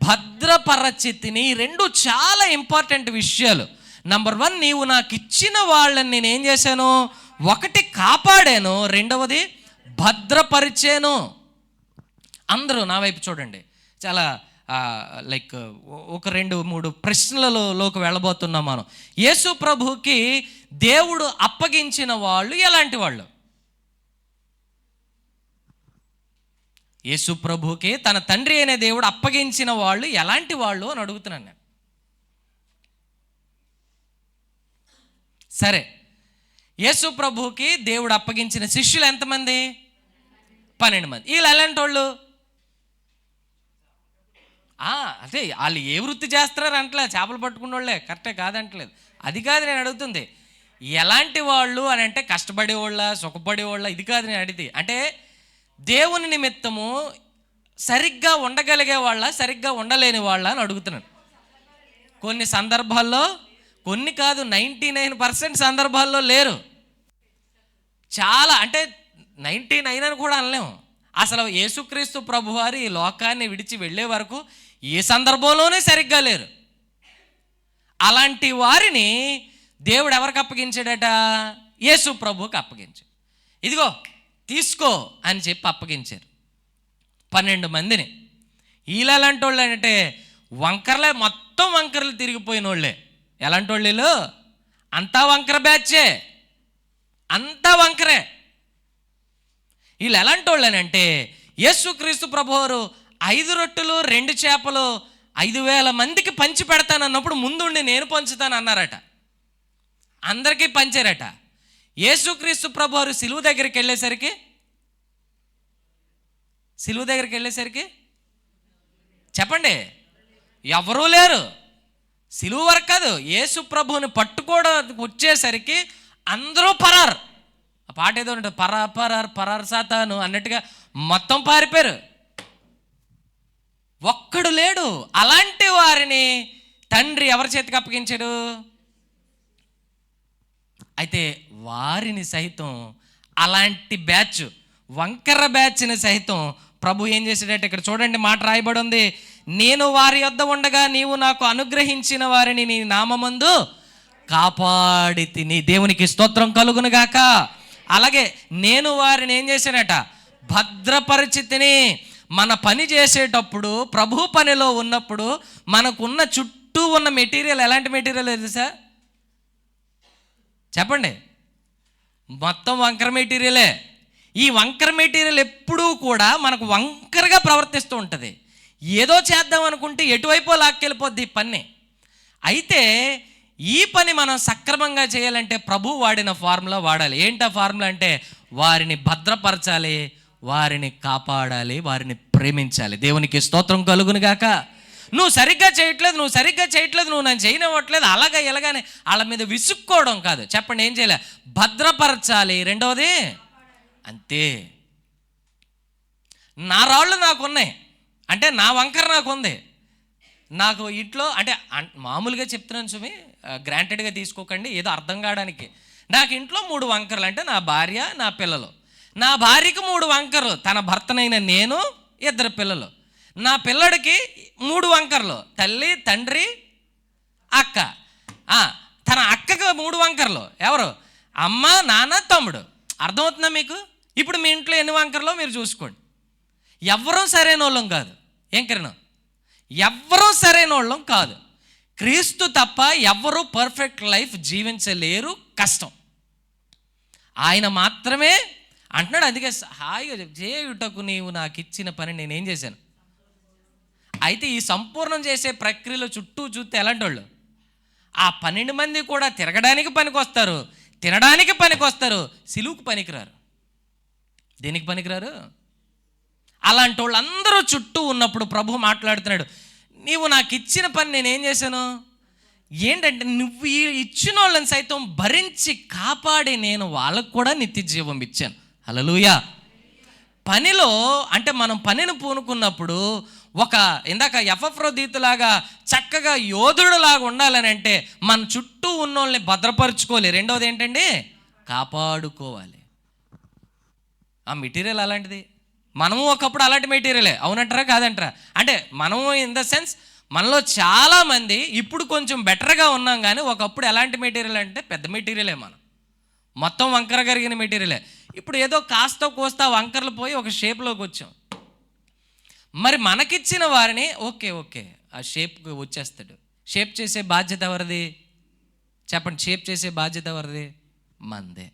F: భద్రపరచి తిని. రెండు చాలా ఇంపార్టెంట్ విషయాలు. నంబర్ 1, నీవు నాకు ఇచ్చిన వాళ్ళని నేనేం చేశాను? 1 కాపాడాను, 2వది భద్రపరిచాను. అందరూ నా వైపు చూడండి. చాలా లైక్ ఒక 2-3 ప్రశ్నలలోకి వెళ్ళబోతున్నాం మనం. యేసు ప్రభుకి దేవుడు అప్పగించిన వాళ్ళు ఎలాంటి వాళ్ళు? యేసు ప్రభుకి తన తండ్రి అనే దేవుడు అప్పగించిన వాళ్ళు ఎలాంటి వాళ్ళు అని అడుగుతున్నాను నేను. సరే, యేసు ప్రభుకి దేవుడు అప్పగించిన శిష్యులు ఎంతమంది? 12 మంది. వీళ్ళు ఎలాంటి వాళ్ళు? అదే వాళ్ళు ఏ వృత్తి చేస్తున్నారు అంటలే, చేపలు పట్టుకున్న వాళ్ళే, కరెక్టే కాదంటలేదు. అది కాదు నేను అడుగుతుంది. ఎలాంటి వాళ్ళు అని అంటే కష్టపడేవాళ్ళ, సుఖపడేవాళ్ళ, ఇది కాదు నేను అడిగింది. అంటే దేవుని నిమిత్తము సరిగ్గా ఉండగలిగే వాళ్ళ, సరిగ్గా ఉండలేని వాళ్ళ అని అడుగుతున్నాను. కొన్ని సందర్భాల్లో, కొన్ని కాదు 99% సందర్భాల్లో లేరు. చాలా అంటే 99 అని కూడా అనలేము. అసలు యేసుక్రీస్తు ప్రభువారు ఈ లోకాన్ని విడిచి వెళ్ళే వరకు ఏ సందర్భంలోనే సరిగ్గా లేరు. అలాంటి వారిని దేవుడు ఎవరికి అప్పగించాడట? యేసు ప్రభువుకి అప్పగించాడు. ఇదిగో తీసుకో అని చెప్పి అప్పగించారు 12 మందిని. వీళ్ళెలాంటి వాళ్ళు అంటే వంకరలే, మొత్తం వంకరలు తిరిగిపోయిన వాళ్ళే. ఎలాంటి వాళ్ళు వీళ్ళు? అంతా వంకర బ్యాచే, అంతా వంకరే. వీళ్ళు ఎలాంటి వాళ్ళు అంటే యేసుక్రీస్తు ప్రభువారు 5 రొట్టెలు 2 చేపలు 5,000 మందికి పంచి పెడతానన్నప్పుడు ముందుండి నేను పంచుతాను అన్నారట. అందరికీ పంచారట. యేసుక్రీస్తు ప్రభువారు సిలువ దగ్గరికి వెళ్ళేసరికి చెప్పండి, ఎవరూ లేరు. సిలువ వరకు కాదు, యేసు ప్రభువుని పట్టుకోవడం వచ్చేసరికి అందరూ పరారు. ఆ పాట ఏదో ఉంటుంది, పరార్ సాతాను అన్నట్టుగా మొత్తం పారిపోయారు, ఒక్కడు లేడు. అలాంటి వారిని తండ్రి ఎవరి చేతికి అప్పగించాడు? అయితే వారిని సైతం, అలాంటి బ్యాచ్, వంకర బ్యాచ్ని సైతం ప్రభు ఏం చేశాడంటే, ఇక్కడ చూడండి మాట రాయబడి ఉంది, నేను వారి యొద్ద ఉండగా నీవు నాకు అనుగ్రహించిన వారిని నీ నామమందు కాపాడి తిని. దేవునికి స్తోత్రం కలుగును గాక. అలాగే నేను వారిని ఏం చేశానట? భద్రపరిచితిని. మన పని చేసేటప్పుడు, ప్రభు పనిలో ఉన్నప్పుడు మనకున్న చుట్టూ ఉన్న మెటీరియల్ ఎలాంటి మెటీరియల్ తెలుసా? చెప్పండి. మొత్తం వంకర మెటీరియలే. ఈ వంకర మెటీరియల్ ఎప్పుడూ కూడా మనకు వంకరగా ప్రవర్తిస్తూ ఉంటుంది. ఏదో చేద్దాం అనుకుంటే ఎటువైపో లాక్కెళ్ళిపోద్ది ఈ పని. అయితే ఈ పని మనం సక్రమంగా చేయాలంటే ప్రభు వాడిన ఫార్ములా వాడాలి. ఏంటా ఫార్ములా అంటే, వారిని భద్రపరచాలి, వారిని కాపాడాలి, వారిని ప్రేమించాలి. దేవునికి స్తోత్రం కలుగును గాక. నువ్వు సరిగ్గా చేయట్లేదు, నువ్వు నన్ను చేయనివ్వట్లేదు, అలాగా ఎలాగానే వాళ్ళ మీద విసుక్కోవడం కాదు. చెప్పండి, ఏం చేయాలి? భద్రపరచాలి. రెండవది అంతే. నా రాళ్ళు నాకు ఉన్నాయి అంటే, నా వంకర నాకు ఉంది. నాకు ఇంట్లో అంటే మామూలుగా చెప్తున్నాను సుమి, గ్రాంటెడ్గా తీసుకోకండి, ఏదో అర్థం కావడానికి. నాకు ఇంట్లో 3 వంకరలు అంటే నా భార్య, నా పిల్లలు. నా భార్యకి 3 వంకరలు, తన భర్తనైన నేను, 2 పిల్లలు. నా పిల్లడికి 3 వంకరలు, తల్లి, తండ్రి, అక్క. తన అక్కకి 3 వంకరలు, ఎవరు? అమ్మ, నాన్న, తమ్ముడు. అర్థమవుతుందా మీకు? ఇప్పుడు మీ ఇంట్లో ఎన్ని వంకరలో మీరు చూసుకోండి. ఎవ్వరూ సరైన వాళ్ళం కాదు. ఏం కిరణం? ఎవ్వరూ సరైన వాళ్ళం కాదు. క్రీస్తు తప్ప ఎవ్వరూ పర్ఫెక్ట్ లైఫ్ జీవించలేరు, కష్టం. ఆయన మాత్రమే అంటున్నాడు. అందుకే హాయిగా చేయుటకు నీవు నాకు ఇచ్చిన పని నేనేం చేశాను. అయితే ఈ సంపూర్ణం చేసే ప్రక్రియలో చుట్టూ చూస్తే ఎలాంటి వాళ్ళు? ఆ 12 మంది కూడా తిరగడానికి పనికొస్తారు, తినడానికి పనికొస్తారు, సిలువుకు పనికిరారు. దేనికి పనికిరారు? అలాంటి వాళ్ళందరూ చుట్టూ ఉన్నప్పుడు ప్రభు మాట్లాడుతున్నాడు, నీవు నాకు ఇచ్చిన పని నేనేం చేశాను ఏంటంటే, నువ్వు ఇచ్చిన వాళ్ళని సైతం భరించి కాపాడి నేను వాళ్ళకు కూడా నిత్య జీవం ఇచ్చాను. హల్లెలూయా. పనిలో అంటే మనం పనిని పూనుకున్నప్పుడు ఇందాక ఎపఫ్రోదీతులాగా చక్కగా యోధుడులాగా ఉండాలని అంటే మన చుట్టూ ఉన్న వాళ్ళని భద్రపరుచుకోవాలి. రెండవది ఏంటండి? కాపాడుకోవాలి. ఆ మెటీరియల్ అలాంటిది. మనము ఒకప్పుడు అలాంటి మెటీరియలే, అవునంటారా కాదంటారా? అంటే మనము ఇన్ ద సెన్స్ మనలో చాలామంది ఇప్పుడు కొంచెం బెటర్గా ఉన్నాం, కానీ ఒకప్పుడు ఎలాంటి మెటీరియల్ అంటే పెద్ద మెటీరియలే, మనం మొత్తం వంకర కరిగిన మెటీరియలే. ఇప్పుడు ఏదో కాస్త కోస్తా వంకరలు పోయి ఒక షేప్లోకి వచ్చాం. మరి మనకిచ్చిన వారిని ఓకే ఆ షేప్కి వచ్చేస్తాడు. షేప్ చేసే బాధ్యత ఎవరిది? చెప్పండి, షేప్ చేసే బాధ్యత ఎవరిది? మందే.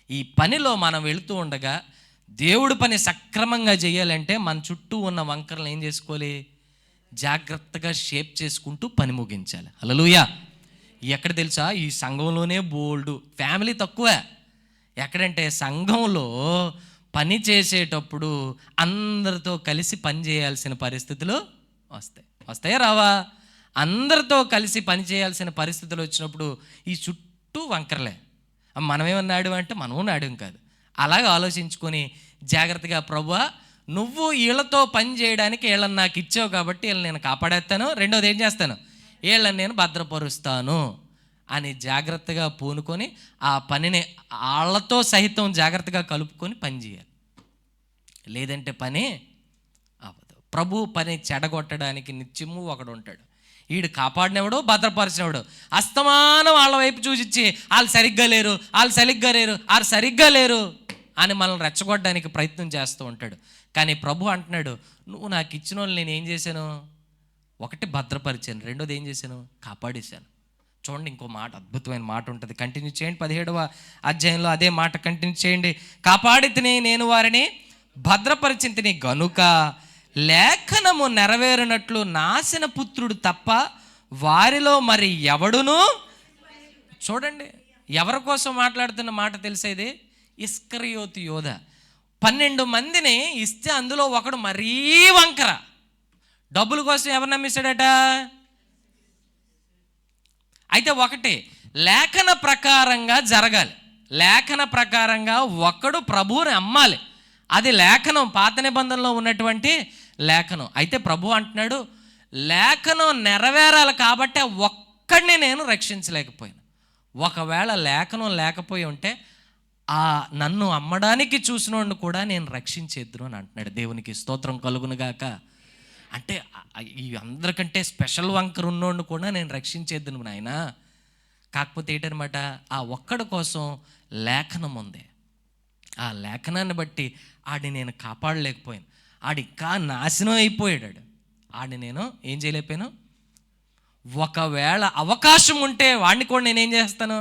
F: ఈ పనిలో మనం వెళుతూ ఉండగా దేవుడి పని సక్రమంగా చేయాలంటే మన చుట్టూ ఉన్న వంకరలు ఏం చేసుకోవాలి? జాగ్రత్తగా షేప్ చేసుకుంటూ పని ముగించాలి. హల్లెలూయా. ఎక్కడ తెలుసా? ఈ సంఘంలోనే బోల్డు ఫ్యామిలీ తక్కువ. ఎక్కడంటే సంఘంలో పని చేసేటప్పుడు అందరితో కలిసి పని చేయాల్సిన పరిస్థితులు వస్తాయా రావా? అందరితో కలిసి పని చేయాల్సిన పరిస్థితులు వచ్చినప్పుడు ఈ చుట్టూ వంకరలే. మనమేమన్నాడు అంటే మనము నాడం కాదు. అలాగ ఆలోచించుకొని జాగ్రత్తగా, ప్రభువా నువ్వు వీళ్ళతో పని చేయడానికి వీళ్ళని నాకు ఇచ్చావు కాబట్టి వీళ్ళని నేను కాపాడేస్తాను. రెండోది ఏం చేస్తాను? వీళ్ళని నేను భద్రపరుస్తాను అని జాగ్రత్తగా పూనుకొని ఆ పనిని వాళ్ళతో సహితం జాగ్రత్తగా కలుపుకొని పని చేయాలి. లేదంటే పని అవ్వదు. ప్రభు పని చెడగొట్టడానికి నిత్యము ఒకడు ఉంటాడు. వీడు కాపాడినవాడు, భద్రపరిచినవాడు. అస్తమానం వాళ్ళ వైపు చూసిచ్చి వాళ్ళు సరిగ్గా లేరు, వాళ్ళు సరిగ్గా లేరు అని మనల్ని రెచ్చగొట్టడానికి ప్రయత్నం చేస్తూ ఉంటాడు. కానీ ప్రభు అంటున్నాడు, నువ్వు నాకు ఇచ్చిన వాళ్ళు నేను ఏం చేశాను? ఒకటి భద్రపరిచాను, రెండోది ఏం చేశాను? కాపాడేశాను. చూడండి, ఇంకో మాట, అద్భుతమైన మాట ఉంటుంది. కంటిన్యూ చేయండి, 17వ అధ్యాయంలో అదే మాట కంటిన్యూ చేయండి. కాపాడితిని, నేను వారిని భద్రపరిచింతిని గనుక లేఖనము నెరవేరినట్లు నాశన పుత్రుడు తప్ప వారిలో మరి ఎవడును. చూడండి, ఎవరి కోసం మాట్లాడుతున్న మాట తెలిసేది? ఇస్కరియోతు యోధ. 12 మందిని ఇస్తే అందులో ఒకడు మరీ వంకర, డబ్బుల కోసం ఎవరు నమ్మిస్తాడట? అయితే ఒకటి లేఖన ప్రకారంగా జరగాలి. లేఖన ప్రకారంగా ఒకడు ప్రభువుని అమ్మాలి. అది లేఖనం, పాత నిబంధనలో ఉన్నటువంటి లేఖనం. అయితే ప్రభు అంటున్నాడు, లేఖనం నెరవేరాలి కాబట్టి ఒక్కడిని నేను రక్షించలేకపోయాను. ఒకవేళ లేఖనం లేకపోయి ఉంటే నన్ను అమ్మడానికి చూసినోడిని కూడా నేను రక్షించేద్దును అని అంటున్నాడు. దేవునికి స్తోత్రం కలుగునుగాక. అంటే ఈ అందరికంటే స్పెషల్ వంకర్ ఉన్నోడిని కూడా నేను రక్షించేద్దును నాయన. కాకపోతే ఏంటనమాట, ఆ ఒక్కడి కోసం లేఖనం ఉంది. ఆ లేఖనాన్ని బట్టి ఆడిని నేను కాపాడలేకపోయాను. ఆడి ఇంకా నాశనం అయిపోయాడు. ఆడిని నేను ఏం చేయలేకపోయాను. ఒకవేళ అవకాశం ఉంటే వాడిని కూడా నేనేం చేస్తాను?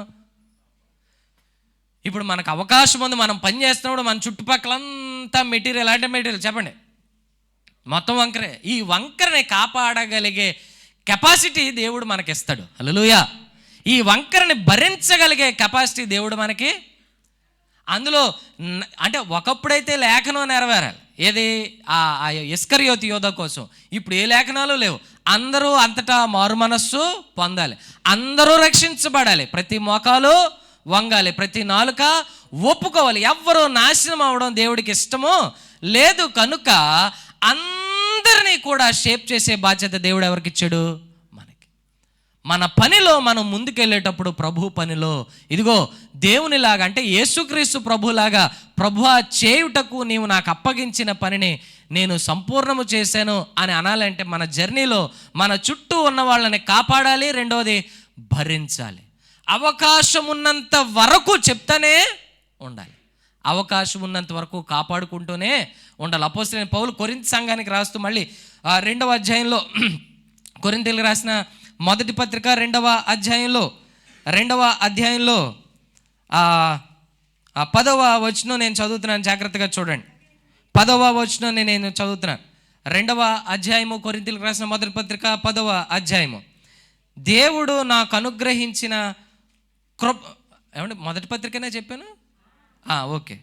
F: ఇప్పుడు మనకు అవకాశం ఉంది, మనం పని చేస్తున్నప్పుడు మన చుట్టుపక్కలంతా మెటీరియల్, అంటే మెటీరియల్ చెప్పండి మొత్తం వంకరే. ఈ వంకరని కాపాడగలిగే కెపాసిటీ దేవుడు మనకిస్తాడు. హల్లెలూయా. ఈ వంకరని భరించగలిగే కెపాసిటీ దేవుడు మనకి. అందులో అంటే ఒకప్పుడైతే లేఖనం నెరవేరాలి. ఏది? ఆ ఇస్కరియోతు యోధ కోసం. ఇప్పుడు ఏ లేఖనాలు లేవు. అందరూ అంతటా మారు మనస్సు పొందాలి, అందరూ రక్షించబడాలి, ప్రతి మోకాలు వంగాలి, ప్రతి నాలుక ఒప్పుకోవాలి. ఎవ్వరూ నాశనం అవడం దేవుడికి ఇష్టము లేదు. కనుక అందరినీ కూడా షేప్ చేసే బాధ్యత దేవుడు ఎవరికి ఇచ్చాడు? మనకి. మన పనిలో మనం ముందుకెళ్ళేటప్పుడు ప్రభు పనిలో ఇదిగో దేవునిలాగా, అంటే యేసుక్రీస్తు ప్రభులాగా, ప్రభువా చేయుటకు నీవు నాకు అప్పగించిన పనిని నేను సంపూర్ణము చేశాను అని అనాలంటే మన జర్నీలో మన చుట్టూ ఉన్న వాళ్ళని కాపాడాలి, రెండోది భరించాలి. అవకాశం ఉన్నంత వరకు చెప్తానే ఉండాలి, అవకాశం ఉన్నంత వరకు కాపాడుకుంటూనే ఉండాలి. అపోస్తలుడైన పౌలు కొరింథీ సంఘానికి రాస్తూ మళ్ళీ 2వ అధ్యాయంలో, కొరింథీయులకు రాసిన మొదటి పత్రిక 2వ అధ్యాయంలో 10వ వచనం నేను చదువుతున్నాను, జాగ్రత్తగా చూడండి. 10వ వచనం నేను చదువుతున్నాను. 2వ అధ్యాయము, కొరింథీయులకు రాసిన మొదటి పత్రిక 10వ అధ్యాయము. దేవుడు నాకు అనుగ్రహించిన కృప, ఏమంటే మొదటి పత్రికనే చెప్పాను, ఓకే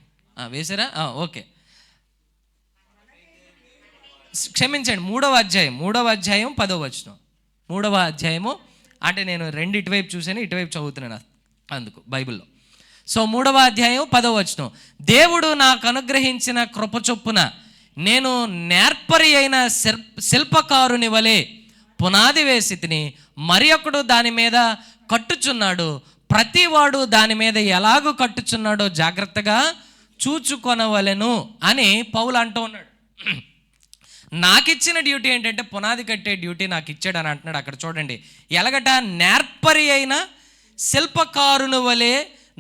F: వేసారా? ఓకే, క్షమించండి, 3వ అధ్యాయం 10వ వచనం. 3వ అధ్యాయము అంటే నేను రెండు ఇటువైపు చూశాను, ఇటువైపు చదువుతున్నాను అందుకు బైబిల్లో. సో 3వ అధ్యాయం 10వ వచనం. దేవుడు నాకు అనుగ్రహించిన కృప చొప్పున నేను నేర్పరి అయిన శిల్పకారుని వలె పునాది వేసి తిని, మరి ఒకడు దాని మీద కట్టుచున్నాడు. ప్రతివాడు దాని మీద ఎలాగూ కట్టుచున్నాడో జాగ్రత్తగా చూచుకొనవలెను అని పౌలు అంటూ ఉన్నాడు. నాకు ఇచ్చిన డ్యూటీ ఏంటంటే పునాది కట్టే డ్యూటీ నాకు ఇచ్చాడు అని అంటున్నాడు. అక్కడ చూడండి ఎలాగట, నేర్పరి అయిన శిల్పకారుని వలె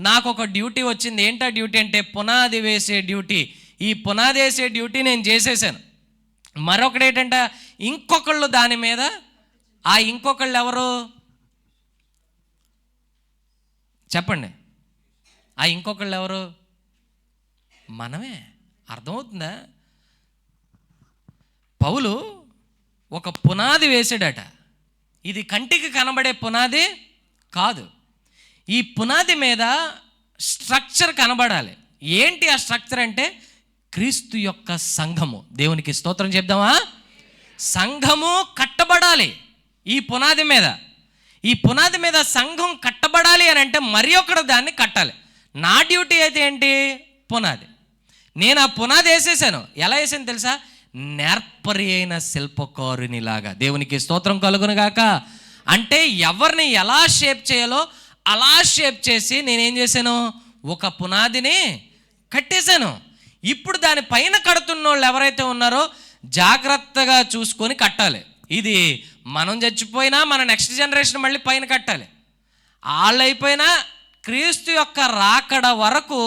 F: నాకు ఒక డ్యూటీ వచ్చింది. ఏంటా డ్యూటీ అంటే పునాది వేసే డ్యూటీ. ఈ పునాది వేసే డ్యూటీ నేను చేసేసాను. మరొకటి ఏంటంటే ఇంకొకళ్ళు దాని మీద, ఆ ఇంకొకళ్ళు ఎవరు చెప్పండి? ఆ ఇంకొకళ్ళు ఎవరు? మనమే. అర్థమవుతుందా? పౌలు ఒక పునాది వేసాడట. ఇది కంటికి కనబడే పునాది కాదు. ఈ పునాది మీద స్ట్రక్చర్ కనబడాలి. ఏంటి ఆ స్ట్రక్చర్ అంటే క్రీస్తు యొక్క సంఘము. దేవునికి స్తోత్రం చెప్దామా? సంఘము కట్టబడాలి ఈ పునాది మీద. ఈ పునాది మీద సంఘం కట్టబడాలి అని అంటే మరి ఒకడు దాన్ని కట్టాలి. నా డ్యూటీ అయితే ఏంటి? పునాది. నేను ఆ పునాది వేసేసాను. ఎలా వేసాను తెలుసా? నేర్పరి అయిన శిల్పకారునిలాగా. దేవునికి స్తోత్రం కలుగునుగాక. అంటే ఎవరిని ఎలా షేప్ చేయాలో అలా షేప్ చేసి నేనేం చేశాను, ఒక పునాదిని కట్టేశాను. ఇప్పుడు దాని పైన కడుతున్న వాళ్ళు ఎవరైతే ఉన్నారో జాగ్రత్తగా చూసుకొని కట్టాలి. ఇది మనం చచ్చిపోయినా మన నెక్స్ట్ జనరేషన్ మళ్ళీ పైన కట్టాలి. వాళ్ళు అయిపోయినా క్రీస్తు యొక్క రాకడ వరకు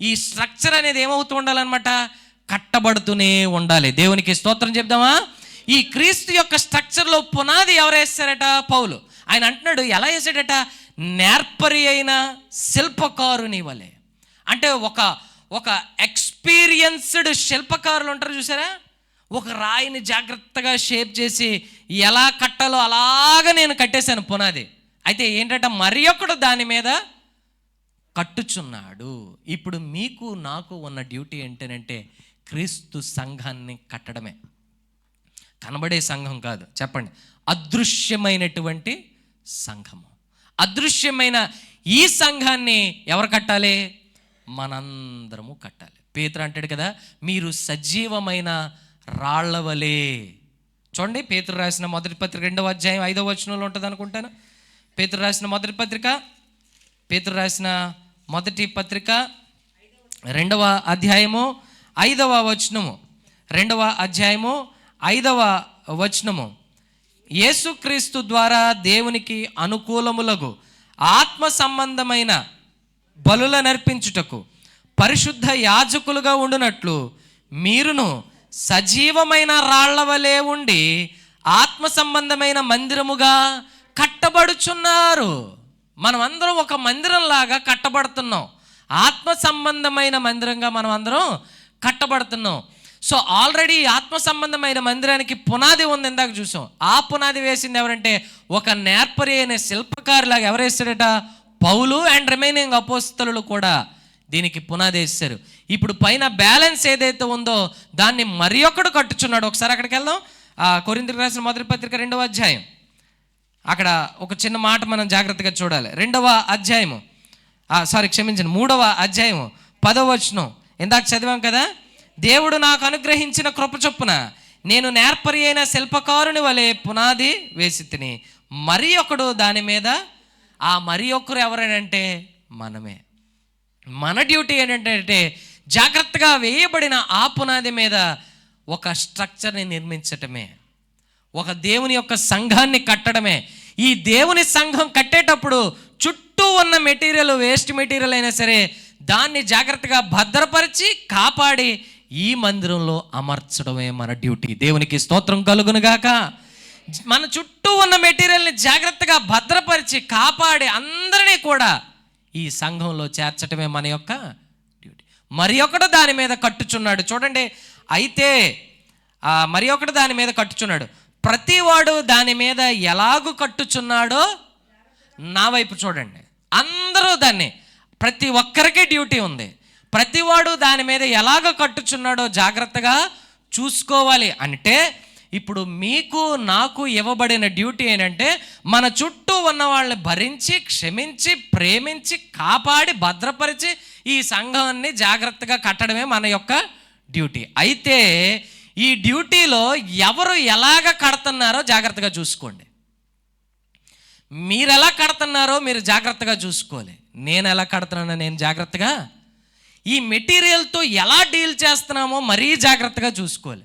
F: ఈ స్ట్రక్చర్ అనేది ఏమవుతూ ఉండాలన్నమాట, కట్టబడుతూనే ఉండాలి. దేవునికి స్తోత్రం చెప్దామా. ఈ క్రీస్తు యొక్క స్ట్రక్చర్లో పునాది ఎవరు వేస్తారట, పౌలు. ఆయన అంటున్నాడు ఎలా వేసాడట, నేర్పరి అయిన శిల్పకారుని వలె. అంటే ఒక ఎక్స్పీరియన్స్డ్ శిల్పకారులు ఉంటారు చూసారా, ఒక రాయిని జాగ్రత్తగా షేప్ చేసి ఎలా కట్టాలో అలాగా నేను కట్టేశాను పునాది. అయితే ఏంటంటే మరి ఒకడు దాని మీద కట్టుచున్నాడు. ఇప్పుడు మీకు నాకు ఉన్న డ్యూటీ ఏంటంటే క్రీస్తు సంఘాన్ని కట్టడమే. కనబడే సంఘం కాదు, చెప్పండి, అదృశ్యమైనటువంటి సంఘము. అదృశ్యమైన ఈ సంఘాన్ని ఎవరు కట్టాలి, మనందరము కట్టాలి. పేతురు అంటాడు కదా, మీరు సజీవమైన రాళ్లవలే. చూడండి, పేతురు రాసిన మొదటి పత్రిక 2వ అధ్యాయం 5వ వచనంలో ఉంటుంది అనుకుంటాను. పేతురు రాసిన మొదటి పత్రిక 2వ అధ్యాయము 5వ వచనము. 2వ అధ్యాయము 5వ వచనము. యేసుక్రీస్తు ద్వారా దేవునికి అనుకూలములగు ఆత్మ సంబంధమైన బలుల నర్పించుటకు పరిశుద్ధ యాజకులుగా ఉండునట్లు మీరును సజీవమైన రాళ్ల వలె ఉండి ఆత్మ సంబంధమైన మందిరముగా కట్టబడుచున్నారు. మనం అందరం ఒక మందిరంలాగా కట్టబడుతున్నాం. ఆత్మ సంబంధమైన మందిరంగా మనం అందరం కట్టబడుతున్నాం. సో ఆల్రెడీ ఆత్మ సంబంధమైన మందిరానికి పునాది ఉంది, ఇందాక చూసాం. ఆ పునాది వేసింది ఎవరంటే ఒక నేర్పరి అయిన శిల్పకారులాగా ఎవరు వేస్తాడట, పౌలు అండ్ రిమైనింగ్ అపోస్తలులు కూడా దీనికి పునాది వేస్తారు. ఇప్పుడు పైన బ్యాలెన్స్ ఏదైతే ఉందో దాన్ని మరి ఒకడు కట్టుచున్నాడు. ఒకసారి అక్కడికి వెళ్దాం. కొరింథీయులకు రాసిన మొదటి పత్రిక 2వ అధ్యాయం. అక్కడ ఒక చిన్న మాట మనం జాగ్రత్తగా చూడాలి. 3వ అధ్యాయము 10వ వచనం ఇందాక చదివాం కదా. దేవుడు నాకు అనుగ్రహించిన కృప చొప్పున నేను నేర్పరి అయిన శిల్పకారుని వలె పునాది వేసి తిని మరి ఒకడు దాని మీద. ఆ మరి ఒకరు ఎవరైనంటే మనమే. మన డ్యూటీ ఏంటంటే జాగ్రత్తగా వేయబడిన ఆ పునాది మీద ఒక స్ట్రక్చర్ని నిర్మించటమే, ఒక దేవుని యొక్క సంఘాన్ని కట్టడమే. ఈ దేవుని సంఘం కట్టేటప్పుడు చుట్టూ ఉన్న మెటీరియల్, వేస్ట్ మెటీరియల్ అయినా సరే దాన్ని జాగ్రత్తగా భద్రపరిచి కాపాడి ఈ మందిరంలో అమర్చడమే మన డ్యూటీ. దేవునికి స్తోత్రం కలుగునుగాక. మన చుట్టూ ఉన్న మెటీరియల్ని జాగ్రత్తగా భద్రపరిచి కాపాడి అందరినీ కూడా ఈ సంఘంలో చేర్చడమే మన యొక్క డ్యూటీ. మరి ఒకడు దాని మీద కట్టుచున్నాడు. చూడండి, అయితే మరి ఒకడు దాని మీద కట్టుచున్నాడు. ప్రతివాడు దాని మీద ఎలాగూ కట్టుచున్నాడో నా వైపు చూడండి. అందరూ దాన్ని, ప్రతి ఒక్కరికి డ్యూటీ ఉంది. ప్రతివాడు దాని మీద ఎలాగ కట్టుచున్నాడో జాగ్రత్తగా చూసుకోవాలి. అంటే ఇప్పుడు మీకు నాకు ఇవ్వబడిన డ్యూటీ ఏంటంటే మన చుట్టూ ఉన్న వాళ్ళని భరించి, క్షమించి, ప్రేమించి, కాపాడి, భద్రపరిచి ఈ సంఘాన్ని జాగ్రత్తగా కట్టడమే మన యొక్క డ్యూటీ. అయితే ఈ డ్యూటీలో ఎవరు ఎలాగ కడుతున్నారో జాగ్రత్తగా చూసుకోండి. మీరు ఎలా కడుతున్నారో మీరు జాగ్రత్తగా చూసుకోవాలి. నేను ఎలా కడుతున్నానో నేను జాగ్రత్తగా, ఈ మెటీరియల్తో ఎలా డీల్ చేస్తున్నామో మరీ జాగ్రత్తగా చూసుకోవాలి.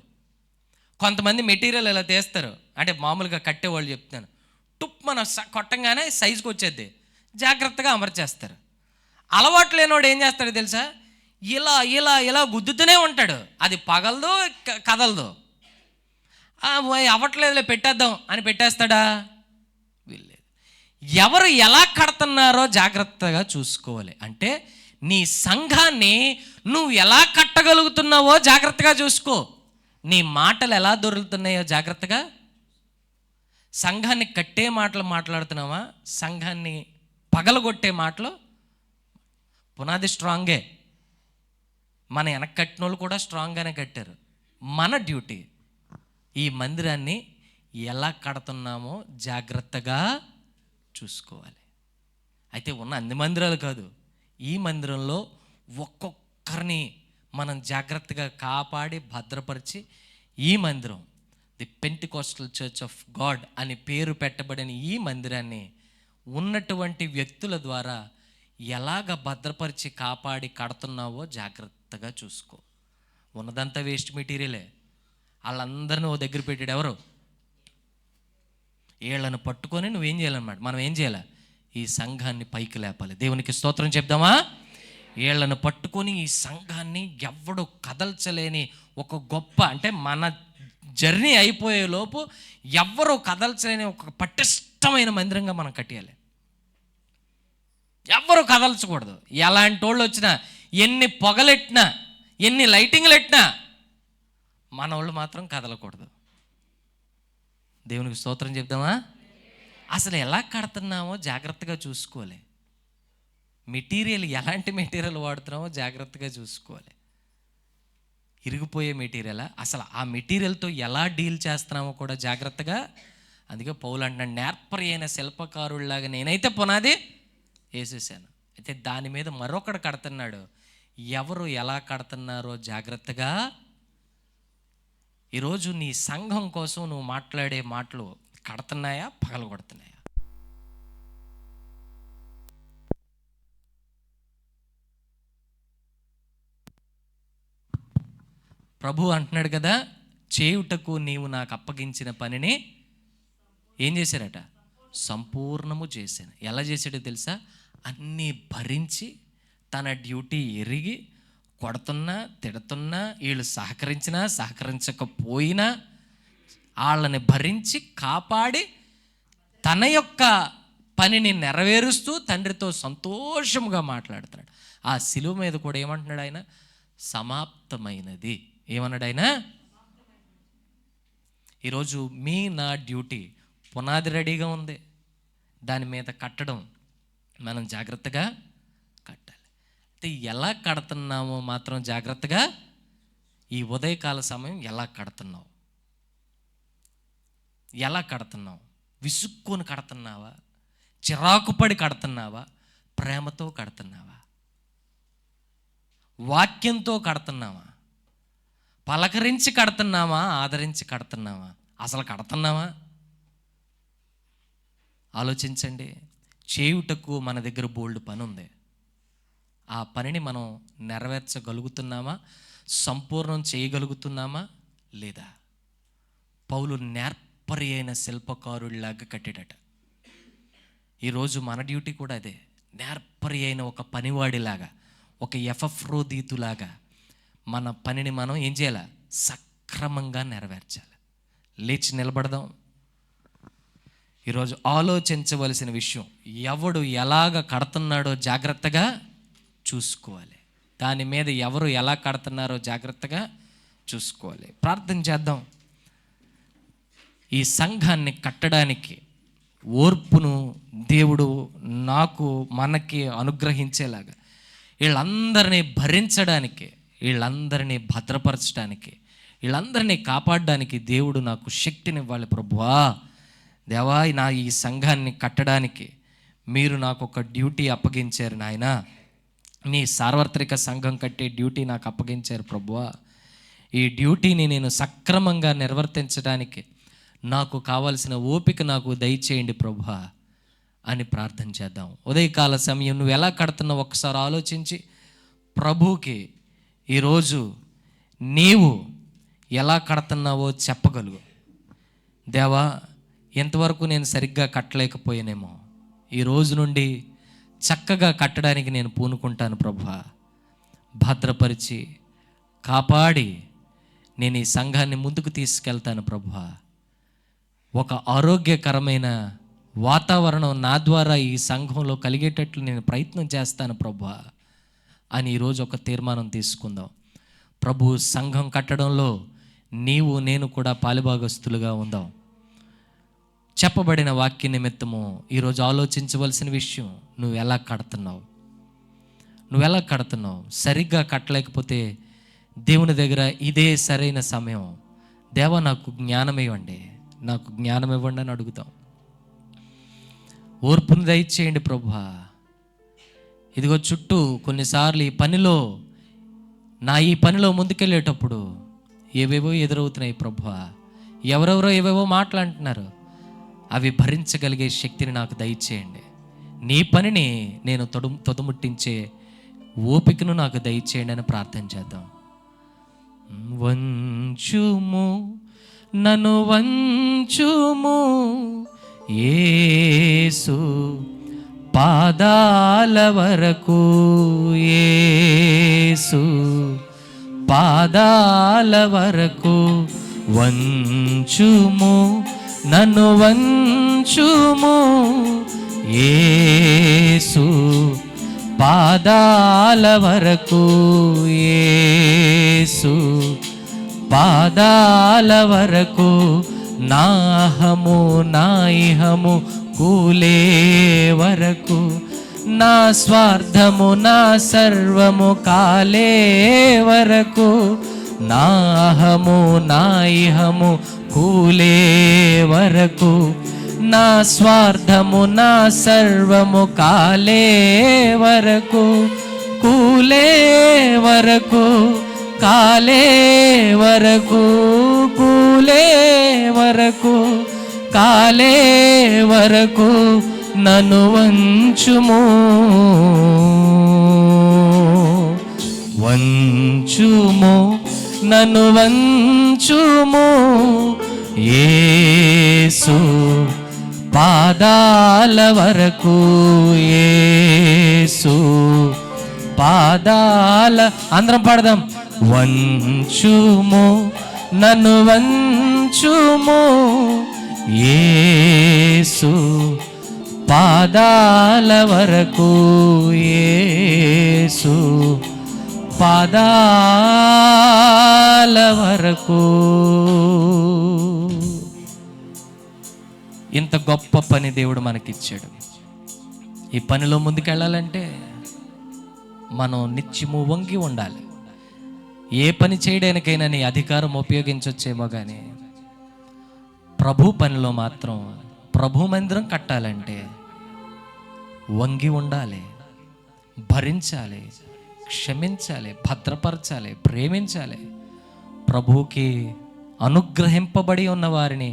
F: కొంతమంది మెటీరియల్ ఇలా తీస్తారు, అంటే మామూలుగా కట్టేవాళ్ళు చెప్తాను, టుప్ మన కొట్టంగానే సైజుకి వచ్చేది, జాగ్రత్తగా అమర్చేస్తారు. అలవాటు లేనివాడు ఏం చేస్తాడు తెలుసా, ఇలా ఇలా ఇలా గుద్దుతూనే ఉంటాడు. అది పగలదో కదలదో, అవ్వట్లేదులే పెట్టేద్దాం అని పెట్టేస్తాడా? వీళ్ళేది. ఎవరు ఎలా కడుతున్నారో జాగ్రత్తగా చూసుకోవాలి. అంటే నీ సంఘాన్ని నువ్వు ఎలా కట్టగలుగుతున్నావో జాగ్రత్తగా చూసుకో. నీ మాటలు ఎలా దొరుకుతున్నాయో జాగ్రత్తగా. సంఘాన్ని కట్టే మాటలు మాట్లాడుతున్నావా, సంఘాన్ని పగలగొట్టే మాటలు? పునాది స్ట్రాంగే, మన వెనక కట్టిన వాళ్ళు కూడా స్ట్రాంగ్గానే కట్టారు. మన డ్యూటీ ఈ మందిరాన్ని ఎలా కడుతున్నామో జాగ్రత్తగా చూసుకోవాలి. అయితే ఉన్న అన్ని మందిరాలు కాదు, ఈ మందిరంలో ఒక్కొక్కరిని మనం జాగ్రత్తగా కాపాడి భద్రపరిచి ఈ మందిరం the Pentecostal church of God అని పేరు పెట్టబడిన ఈ మందిరాన్ని ఉన్నటువంటి వ్యక్తుల ద్వారా ఎలాగ భద్రపరిచి కాపాడి కడుతున్నావో జాగ్రత్తగా చూసుకో. ఉన్నదంతా వేస్ట్ మెటీరియలే. వాళ్ళందరినీ ఓ దగ్గర పెట్టాడు ఎవరు? వీళ్ళను పట్టుకొని నువ్వేం చేయాలన్నమాట, మనం ఏం చేయాలి? ఈ సంఘాన్ని పైకి లేపాలి. దేవునికి స్తోత్రం చెప్దామా? వీళ్ళను పట్టుకొని ఈ సంఘాన్ని ఎవడు కదల్చలేని ఒక గొప్ప, అంటే మన జర్నీ అయిపోయే లోపు ఎవ్వరూ కదల్చలేని ఒక పటిష్టమైన మందిరంగా మనం కట్టేయాలి. ఎవ్వరూ కదల్చకూడదు. ఎలాంటి వాళ్ళు వచ్చినా, ఎన్ని పొగలెట్టినా, ఎన్ని లైటింగ్లు ఎట్టినా మన వాళ్ళు మాత్రం కదలకూడదు. దేవునికి స్తోత్రం చెప్దామా? అసలు ఎలా కడుతున్నామో జాగ్రత్తగా చూసుకోవాలి. మెటీరియల్ ఎలాంటి మెటీరియల్ వాడుతున్నామో జాగ్రత్తగా చూసుకోవాలి. ఇరిగిపోయే మెటీరియలా, అసలు ఆ మెటీరియల్తో ఎలా డీల్ చేస్తున్నామో కూడా జాగ్రత్తగా. అందుకే పౌలు అంటున్నాడు, నేర్పరి అయిన శిల్పకారుల్లాగా నేనైతే పునాది వేసేసాను, అయితే దాని మీద మరొకడు కడుతున్నాడు. ఎవరు ఎలా కడుతున్నారో జాగ్రత్తగా. ఈరోజు నీ సంఘం కోసం నువ్వు మాట్లాడే మాటలు కడుతున్నాయా, పగలగొడుతున్నాయా? ప్రభు అంటున్నాడు కదా, చేయుటకు నీవు నాకు అప్పగించిన పనిని ఏం చేశారట? సంపూర్ణము చేశాను. ఎలా చేశాడో తెలుసా? అన్నీ భరించి, తన డ్యూటీ ఎరిగి, కొడుతున్నా తిడుతున్నా, వీళ్ళు సహకరించినా సహకరించకపోయినా వాళ్ళని భరించి కాపాడి తన యొక్క పనిని నెరవేరుస్తూ తండ్రితో సంతోషముగా మాట్లాడుతున్నాడు. ఆ శిలువ మీద కూడా ఏమంటున్నాడు ఆయన? సమాప్తమైనది. ఏమన్నాడు ఆయన? ఈరోజు నా డ్యూటీ పునాది రెడీగా ఉంది, దాని మీద కట్టడం మనం జాగ్రత్తగా కట్టాలి. అయితే ఎలా కడుతున్నామో మాత్రం జాగ్రత్తగా. ఈ ఉదయకాల సమయం ఎలా కడుతున్నావు? ఎలా కడుతున్నావు? విసుక్కొని కడుతున్నావా? చిరాకుపడి కడుతున్నావా? ప్రేమతో కడుతున్నావా? వాక్యంతో కడుతున్నావా? పలకరించి కడుతున్నావా? ఆదరించి కడుతున్నావా? అసలు కడుతున్నావా? ఆలోచించండి. చేయుటకు మన దగ్గర బోల్డ్ పని ఉంది. ఆ పనిని మనం నెరవేర్చగలుగుతున్నామా? సంపూర్ణం చేయగలుగుతున్నామా లేదా? పౌలు నేర్పరి అయిన శిల్పకారుడిలాగా కట్టాడట. ఈరోజు మన డ్యూటీ కూడా అదే. నేర్పరి అయిన ఒక పనివాడిలాగా, ఒక ఎఫ్రోదీతులాగా మన పనిని మనం ఏం చేయాలి? సక్రమంగా నెరవేర్చాలి. లేచి నిలబడదాం. ఈరోజు ఆలోచించవలసిన విషయం, ఎవడు ఎలాగ కడుతున్నాడో జాగ్రత్తగా చూసుకోవాలి. దాని మీద ఎవరు ఎలా కడుతున్నారో జాగ్రత్తగా చూసుకోవాలి. ప్రార్థన చేద్దాం. ఈ సంఘాన్ని కట్టడానికి ఓర్పును దేవుడు నాకు మనకి అనుగ్రహించేలాగా, వీళ్ళందరినీ భరించడానికి, వీళ్ళందరినీ భద్రపరచడానికి, వీళ్ళందరినీ కాపాడడానికి దేవుడు నాకు శక్తినివ్వాలి. ప్రభువా, దేవా, నా ఈ సంఘాన్ని కట్టడానికి మీరు నాకు ఒక డ్యూటీ అప్పగించారు నాయనా. నీ సార్వత్రిక సంఘం కట్టే డ్యూటీ నాకు అప్పగించారు ప్రభువా. ఈ డ్యూటీని నేను సక్రమంగా నిర్వర్తించడానికి నాకు కావాల్సిన ఓపిక నాకు దయచేయండి ప్రభువా అని ప్రార్థన చేద్దాం. ఉదయకాల సమయం నువ్వు ఎలా కడుతున్నావు ఒకసారి ఆలోచించి ప్రభువుకి ఈరోజు నీవు ఎలా కడుతున్నావో చెప్పగలుగు. దేవా, ఎంతవరకు నేను సరిగ్గా కట్టలేకపోయానేమో, ఈ రోజు నుండి చక్కగా కట్టడానికి నేను పూనుకుంటాను ప్రభువా. భద్రపరిచి కాపాడి నేను ఈ సంఘాన్ని ముందుకు తీసుకెళ్తాను ప్రభువా. ఒక ఆరోగ్యకరమైన వాతావరణం నా ద్వారా ఈ సంఘంలో కలిగేటట్లు నేను ప్రయత్నం చేస్తాను ప్రభువా అని ఈరోజు ఒక తీర్మానం తీసుకుందాం. ప్రభు సంఘం కట్టడంలో నీవు నేను కూడా పాలుభాగస్తులుగా ఉందాం. చెప్పబడిన వాక్య నిమిత్తము ఈరోజు ఆలోచించవలసిన విషయం, నువ్వు ఎలా కడుతున్నావు? నువ్వెలా కడుతున్నావు? సరిగ్గా కట్టలేకపోతే దేవుని దగ్గర ఇదే సరైన సమయం. దేవా, నాకు జ్ఞానం ఇవ్వండి, నాకు జ్ఞానం ఇవ్వండి అని అడుగుతాం. ఓర్పును దయచేయండి ప్రభువా. ఇదిగో చుట్టూ కొన్నిసార్లు ఈ పనిలో ముందుకెళ్ళేటప్పుడు ఏవేవో ఎదురవుతున్నాయి ప్రభువా. ఎవరెవరో ఏవేవో మాటలు అంటున్నారు, అవి భరించగలిగే శక్తిని నాకు దయచేయండి. నీ పనిని నేను తొదముట్టించే ఓపికను నాకు దయచేయండి అని ప్రార్థన చేద్దాం. వంచుము నన్ను వంచుము యేసు పాదాల వరకు, యేసు పాదాల వరకు వంచుము నన్ను వంచుము యేసు పాదాల వరకు, యేసు పాదాల వరకు నాహము నాయిహము కూలే వరకు, నా స్వార్థము నా సర్వము కాలే వరకు, నాహము నాయిహము కూలే వరకు, నా స్వార్థము నా సర్వము కాలే వరకు, కూలే వరకు కాలే వరకు, కూలే వరకు కాలే వరకు నన్ను వంచుము, వంచుము నన్ను వంచుము యేసు పాదాల వరకు, యేసు పాదాల, అందరం పాడదాం. వంచుము నన్ను వంచుము యేసు పాదాల వరకు, యేసు పాదాల వరకు. ఇంత గొప్ప పని దేవుడు మనకిచ్చాడు. ఈ పనిలో ముందుకెళ్ళాలంటే మనం నిత్యము వంగి ఉండాలి. ఏ పని చేయడానికైనా నీ అధికారం ఉపయోగించవచ్చేమో కానీ ప్రభు పనిలో మాత్రం, ప్రభు మందిరం కట్టాలంటే వంగి ఉండాలి, భరించాలి, క్షమించాలి, భద్రపరచాలి, ప్రేమించాలి. ప్రభువుకి అనుగ్రహింపబడి ఉన్న వారిని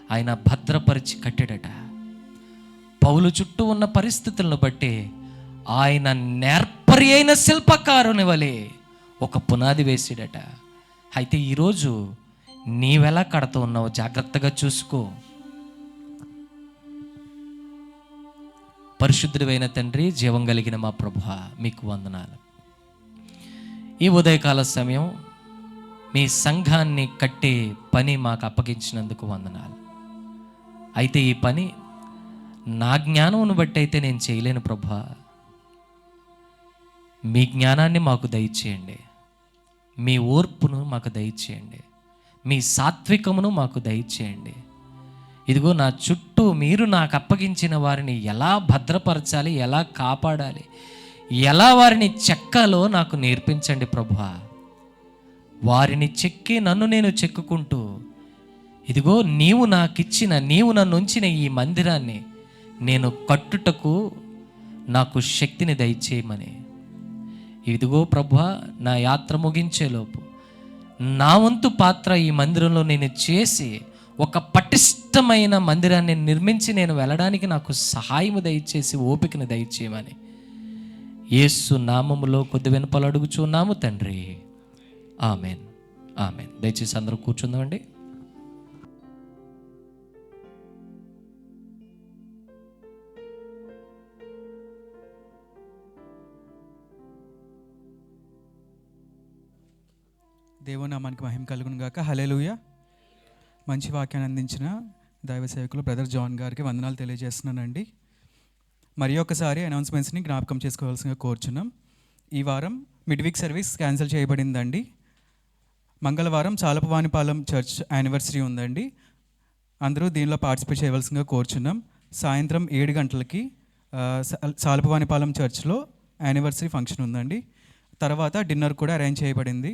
F: ఆయన భద్రపరిచి కట్టాడట. పౌలు చుట్టూ ఉన్న పరిస్థితులను బట్టి ఆయన నేర్పరి అయిన శిల్పకారుని వలె ఒక పునాది వేసాడట. అయితే ఈరోజు నీవెలా కడుతూ ఉన్నావు జాగ్రత్తగా చూసుకో. పరిశుద్ధుడైన తండ్రి, జీవం కలిగిన మా ప్రభువా, మీకు వందనాలు. ఈ ఉదయకాల సమయం మీ సంఘాన్ని కట్టే పని మాకు అప్పగించినందుకు వందనాలు. అయితే ఈ పని నా జ్ఞానమును బట్టి అయితే నేను చేయలేను ప్రభువా. మీ జ్ఞానాన్ని మాకు దయచేయండి, మీ ఓర్పును మాకు దయచేయండి, మీ సాత్వికమును మాకు దయచేయండి. ఇదిగో నా చుట్టూ మీరు నాకు అప్పగించిన వారిని ఎలా భద్రపరచాలి, ఎలా కాపాడాలి, ఎలా వారిని చెక్కాలో నాకు నేర్పించండి ప్రభువా. వారిని చెక్కి నన్ను నేను చెక్కుకుంటూ, ఇదిగో నీవు నాకిచ్చిన, నీవు నన్ను ఉంచిన ఈ మందిరాన్ని నేను కట్టుటకు నాకు శక్తిని దయచేయమని. ఇదిగో ప్రభువా, నా యాత్ర ముగించేలోపు నా వంతు పాత్ర ఈ మందిరంలో నేను చేసి ఒక పటిష్టమైన మందిరాన్ని నిర్మించి నేను వెళ్ళడానికి నాకు సహాయము దయచేసి ఓపికను దయచేయమని యేసు నామములో కొద్ది వినపలు అడుగుచున్నాము తండ్రి. Amen, amen. దయచేసి అందరూ కూర్చుందామండి.
D: దేవుని నామానికి మహిమ కలుగును గాక. హల్లెలూయా. మంచి వాక్యాన్ని అందించిన దైవ సేవకులు బ్రదర్ జాన్ గారికి వందనాలు తెలియజేస్తున్నానండి. మరి ఒకసారి అనౌన్స్మెంట్స్ని జ్ఞాపకం చేసుకోవాల్సిందిగా కోరుచున్నాం. ఈ వారం మిడ్ వీక్ సర్వీస్ క్యాన్సిల్ చేయబడిందండి. మంగళవారం చాలపవానిపాలెం చర్చ్ యానివర్సరీ ఉందండి. అందరూ దీనిలో పార్టిసిపేట్ చేయవలసిందిగా కోరుచున్నాం. సాయంత్రం 7 గంటలకి చాలపవానిపాలెం చర్చ్లో యానివర్సరీ ఫంక్షన్ ఉందండి. తర్వాత డిన్నర్ కూడా అరేంజ్ చేయబడింది.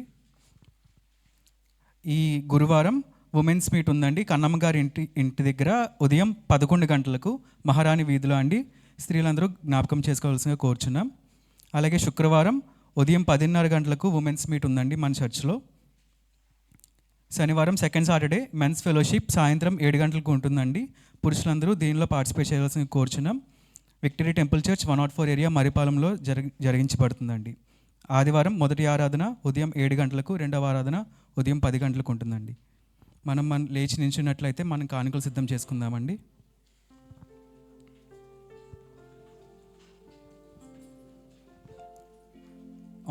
D: ఈ గురువారం ఉమెన్స్ మీట్ ఉందండి. కన్నమ్మ గారి ఇంటి దగ్గర ఉదయం 11 గంటలకు మహారాణి వీధిలో అండి. స్త్రీలందరూ జ్ఞాపకం చేసుకోవాల్సిందిగా కోరుచున్నాం. అలాగే శుక్రవారం ఉదయం 10:30 గంటలకు ఉమెన్స్ మీట్ ఉందండి మన చర్చ్లో. శనివారం సెకండ్ సాటర్డే మెన్స్ ఫెలోషిప్ సాయంత్రం 7 గంటలకు ఉంటుందండి. పురుషులందరూ దీనిలో పార్టిసిపేట్ చేయాల్సింది కోరుచున్నాం. విక్టరీ టెంపుల్ చర్చ్ 104 ఏరియా మరిపాలెంలో జరిగించబడుతుందండి. ఆదివారం మొదటి ఆరాధన ఉదయం 7 గంటలకు, రెండవ ఆరాధన ఉదయం 10 గంటలకు ఉంటుందండి. మనం లేచి నిల్చున్నట్లయితే మనం కానుకలు సిద్ధం చేసుకుందామండి.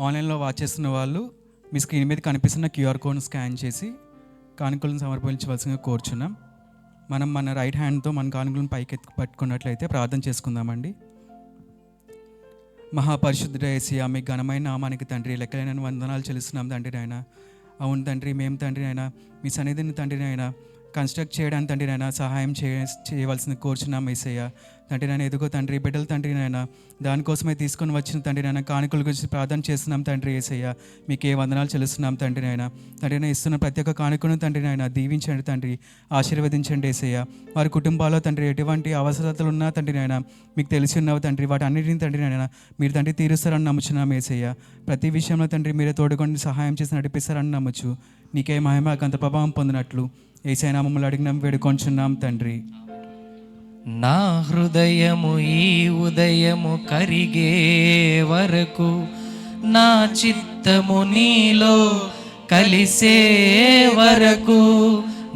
D: ఆన్లైన్లో వాచ్ చేస్తున్న వాళ్ళు మీ స్క్రీన్ మీద కనిపిస్తున్న QR కోడ్ను స్కాన్ చేసి కానుకలను సమర్పించవలసిందిగా కోరుచున్నాం. మనం మన రైట్ హ్యాండ్తో మన కానుకలను పైకి పట్టుకున్నట్లయితే ప్రార్థన చేసుకుందామండి. మహాపరిశుద్ధుడ యేసయ్యా, మీ ఘనమైన నామానికి తండ్రి లెక్కలైన వందనాలు చెల్లిస్తున్నాం తండ్రి నాయన. అవును తండ్రి, మేము తండ్రి నాయన మీ సన్నిధిని తండ్రి నాయన కన్స్ట్రక్ట్ చేయడానికి తండ్రి నాయన సహాయం చేయవలసింది కోరుచున్నాం యేసయ్య. తండ్రి నాయన ఎదుగో తండ్రి బిడ్డలు తండ్రి నాయన దానికోసమే తీసుకొని వచ్చిన తండ్రి నాయన కానుకల గురించి ప్రార్థన చేస్తున్నాం తండ్రి యేసయ్య. మీకే వందనాలు చెల్లిస్తున్నాం తండ్రి నాయన. తండ్రి నాయన ఇస్తున్న ప్రతి ఒక్క కానుకను తండ్రి నాయన దీవించండి తండ్రి, ఆశీర్వదించండి యేసయ్య. వారి కుటుంబాల్లో తండ్రి ఎటువంటి అవసరతలు ఉన్నా తండ్రి నాయన మీకు తెలిసి ఉన్నావు తండ్రి, వాటి అన్నిటిని తండ్రి నాయన మీరు తండ్రి తీరుస్తారని నమ్ముచున్నాం యేసయ్య. ప్రతి విషయంలో తండ్రి మీరే తోడుకొని సహాయం చేసి నడిపిస్తారని నమ్మచ్చు. నీకే మహిమ అంత ప్రభావం పొందినట్లు యేసయ్య నామములో అడిగినాం వేడుకొంచున్నాం తండ్రి.
F: నా హృదయము ఈ ఉదయము కరిగే వరకు, నా చిత్తము నీలో కలిసే వరకు,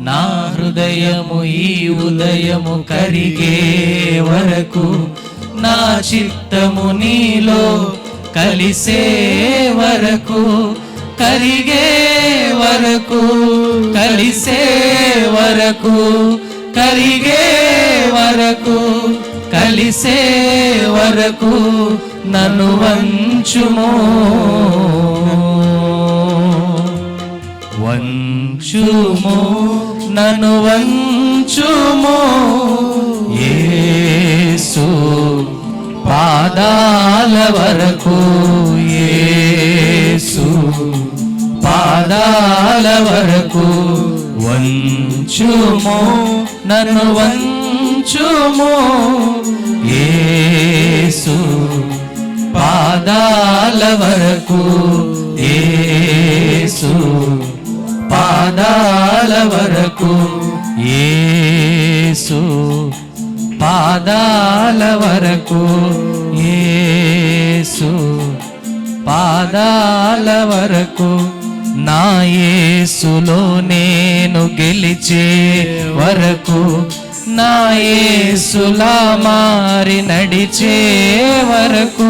F: నా హృదయము ఈ ఉదయము కరిగే వరకు, నా చిత్తము నీలో కలిసే వరకు, కరిగే వరకు, కలిసే వరకు, కరిగే వరకు, కలిసే వరకు నన్ను వంచుమో, వంచుమో, నన్ను వంచుమో యేసు పాదాల వరకు, యేసు పాదాల వరకు వంచుమో, నన్ను వంచుమో యేసు పాదాల వరకు, యేసు పాదాల వరకు, యేసు పాదాల వరకు, యేసు పాదాల వరకు, నా యేసులో నేను గెలిచే వరకు, నా యేసులా మారి నడిచే వరకు,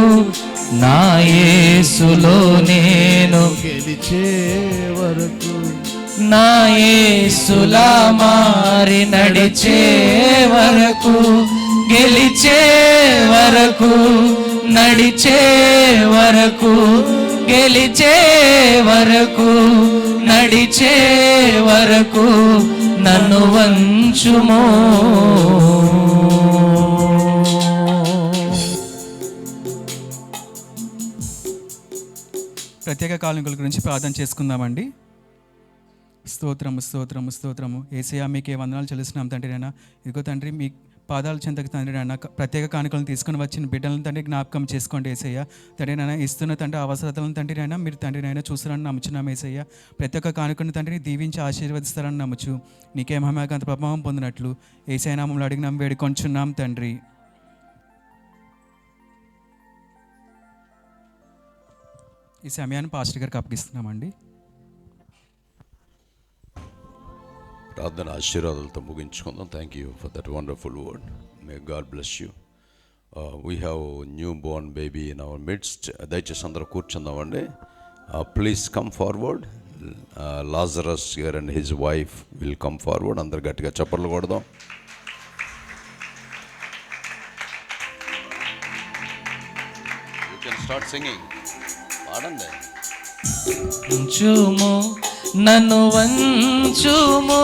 F: నా యేసులో నేను
C: గెలిచే వరకు,
F: నా యేసులా మారి నడిచే వరకు, గెలిచే వరకు, నడిచే వరకు, గెలిచే వరకు, నడిచే వరకు నన్ను వంచుమో.
D: ప్రత్యేక కానుకల గురించి ప్రార్థన చేసుకుందామండి. స్తోత్రము స్తోత్రము స్తోత్రము యేసయ్య, మీకే వందనాలు చెల్లిస్తున్నాం తండ్రి నాయన. ఇదిగో తండ్రి మీ పాదాల చెంతకు తండ్రి నాయన ప్రత్యేక కానుకలను తీసుకుని వచ్చిన బిడ్డలను తండ్రి జ్ఞాపకం చేసుకోండి యేసయ్య. తండ్రి నాయన ఇస్తున్న తండ్రి అవసరతలను తండ్రి నాయన మీరు తండ్రి నాయన చూస్తారని నమ్ముచున్నాం యేసయ్య. ప్రతి ఒక్క కానుకను తండ్రిని దీవించి ఆశీర్వదిస్తారని నమ్ముచు నీకే మహిమకంత ప్రభావం పొందినట్లు యేసయ్య నామములో అడిగినాం వేడుకొంచున్నాం తండ్రి. ఈ సమయాన్ని పాస్టర్ గారికి అప్పగిస్తున్నామండి.
G: ప్రార్థన ఆశీర్వాదాలతో ముగించుకుందాం. Thank you for that wonderful word. May God bless you. We have new born baby in our midst. దయచేసి అందరూ కూర్చుందామండి. Please come forward. Lazarus here and his wife will come forward. అందరు గట్టిగా చప్పట్లు కొడదాం. You can start singing. పాడండి.
F: వంచుమో, నన్ను వంచుమో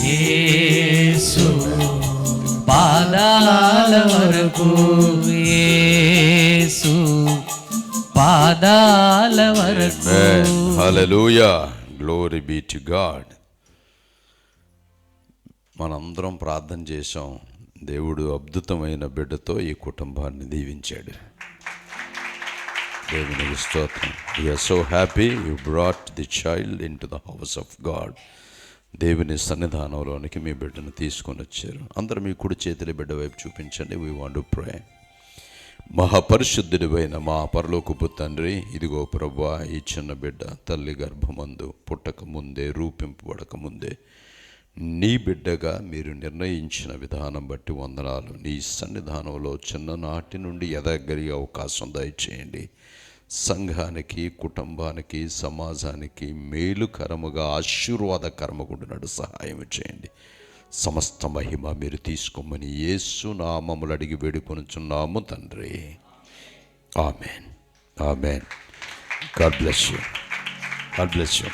F: యేసు పాదాల వరకు, యేసు పాదాల వరకు.
G: హల్లెలూయా, గ్లోరీ బీ టు గాడ్. మనందరం ప్రార్థన చేశాం. దేవుడు అద్భుతమైన బిడ్డతో ఈ కుటుంబాన్ని దీవించాడు. దేవునికి స్తోత్రం. We are so happy you brought the child into the house of God. దేవుని సన్నిధానంలోనికి మీ బిడ్డను తీసుకొని వచ్చారు. అందరూ మీ కుడి చేతుల బిడ్డ వైపు చూపించండి. We want to pray. మహాపరిశుద్ధుడివైన మా పరలోకపు తండ్రి, ఇదిగో ప్రభువా, ఈ చిన్న బిడ్డ తల్లి గర్భమందు పుట్టక ముందే, రూపింపబడక ముందే నీ బిడ్డగా మీరు నిర్ణయించిన విధానం బట్టి వందనాలు. నీ సన్నిధానంలో చిన్ననాటి నుండి ఎదగలిగే అవకాశం దయచేయండి. సంఘానికి, కుటుంబానికి, సమాజానికి మేలుకరముగా, ఆశీర్వాదకరముగా ఉండినట్టు సహాయం చేయండి. సమస్త మహిమ మీరు తీసుకోమని యేసు నామములు అడిగి వేడుకొనుచున్నాము తండ్రి. Amen, amen. God bless you, God bless you.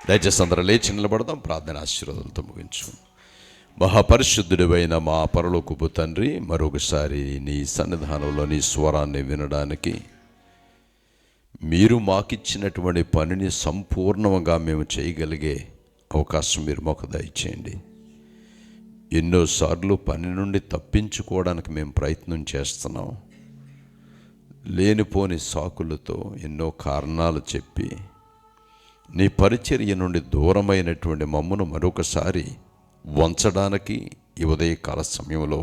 G: దయచేసి అందరూ లేచి నిలబడదాం. ప్రార్థన ఆశీర్వాదాలతో ముగించు. మహాపరిశుద్ధుడివైన మా పరలోకపు తండ్రి, మరొకసారి నీ సన్నిధానంలో నీ స్వరాన్ని వినడానికి, మీరు మాకిచ్చినటువంటి పనిని సంపూర్ణంగా మేము చేయగలిగే అవకాశం మీరు మాకు దయచేయండి. ఎన్నోసార్లు పని నుండి తప్పించుకోవడానికి మేము ప్రయత్నం చేస్తున్నాం. లేనిపోని సాకులతో ఎన్నో కారణాలు చెప్పి నీ పరిచర్య నుండి దూరమైనటువంటి మమ్మను మరొకసారి వంచడానికి ఈ ఉదయకాల సమయంలో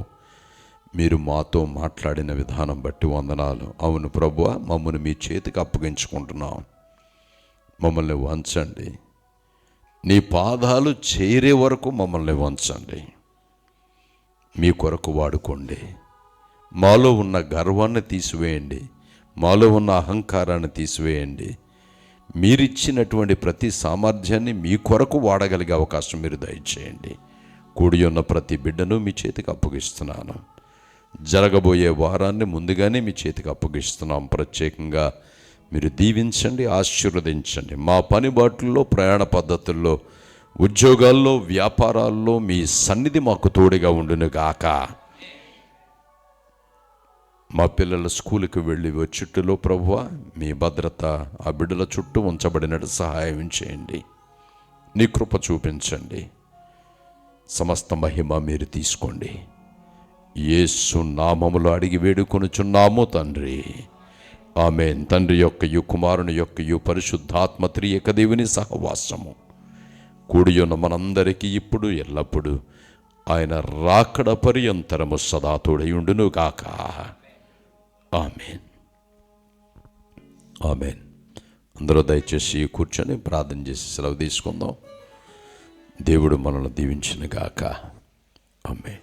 G: మీరు మాతో మాట్లాడిన విధానం బట్టి వందనాలు. అవును ప్రభువా, మమ్మల్ని మీ చేతికి అప్పగించుకుంటున్నాం. మమ్మల్ని వంచండి. నీ పాదాలు చేరే వరకు మమ్మల్ని వంచండి. మీ కొరకు వాడుకోండి. మాలో ఉన్న గర్వాన్ని తీసివేయండి. మాలో ఉన్న అహంకారాన్ని తీసివేయండి. మీరిచ్చినటువంటి ప్రతి సామర్థ్యాన్ని మీ కొరకు వాడగలిగే అవకాశం మీరు దయచేయండి. కూడి ఉన్న ప్రతి బిడ్డను మీ చేతికి అప్పగిస్తున్నాను. జరగబోయే వారాన్ని ముందుగానే మీ చేతికి అప్పగిస్తున్నాం. ప్రత్యేకంగా మీరు దీవించండి, ఆశీర్వదించండి. మా పనిబాట్లలో, ప్రయాణ పద్ధతుల్లో, ఉద్యోగాల్లో, వ్యాపారాల్లో మీ సన్నిధి మాకు తోడుగా ఉండును గాక. మా పిల్లల స్కూలుకి వెళ్ళి వచ్చుట్టులో ప్రభువా, మీ భద్రత ఆ బిడ్డల చుట్టూ ఉంచబడినట్టు సహాయం చేయండి. నీ కృప చూపించండి. సమస్త మహిమ మీరు తీసుకోండి. యేసు నామములో అడిగి వేడుకొనుచున్నాము తండ్రి. ఆమేన్. తండ్రి యొక్కయు, కుమారుని యొక్కయు, పరిశుద్ధాత్మ త్రియక దేవుని సహవాసము కూడియున్న మనందరికీ ఇప్పుడు ఎల్లప్పుడు ఆయన రాకడ పర్యంతరము సదా తోడయుండును గాక. ఆమేన్, ఆమేన్. అందరూ దయచేసి కూర్చొని ప్రార్థన చేసి సెలవు తీసుకుందాం. దేవుడు మనల్ని దీవించును గాక. ఆమేన్.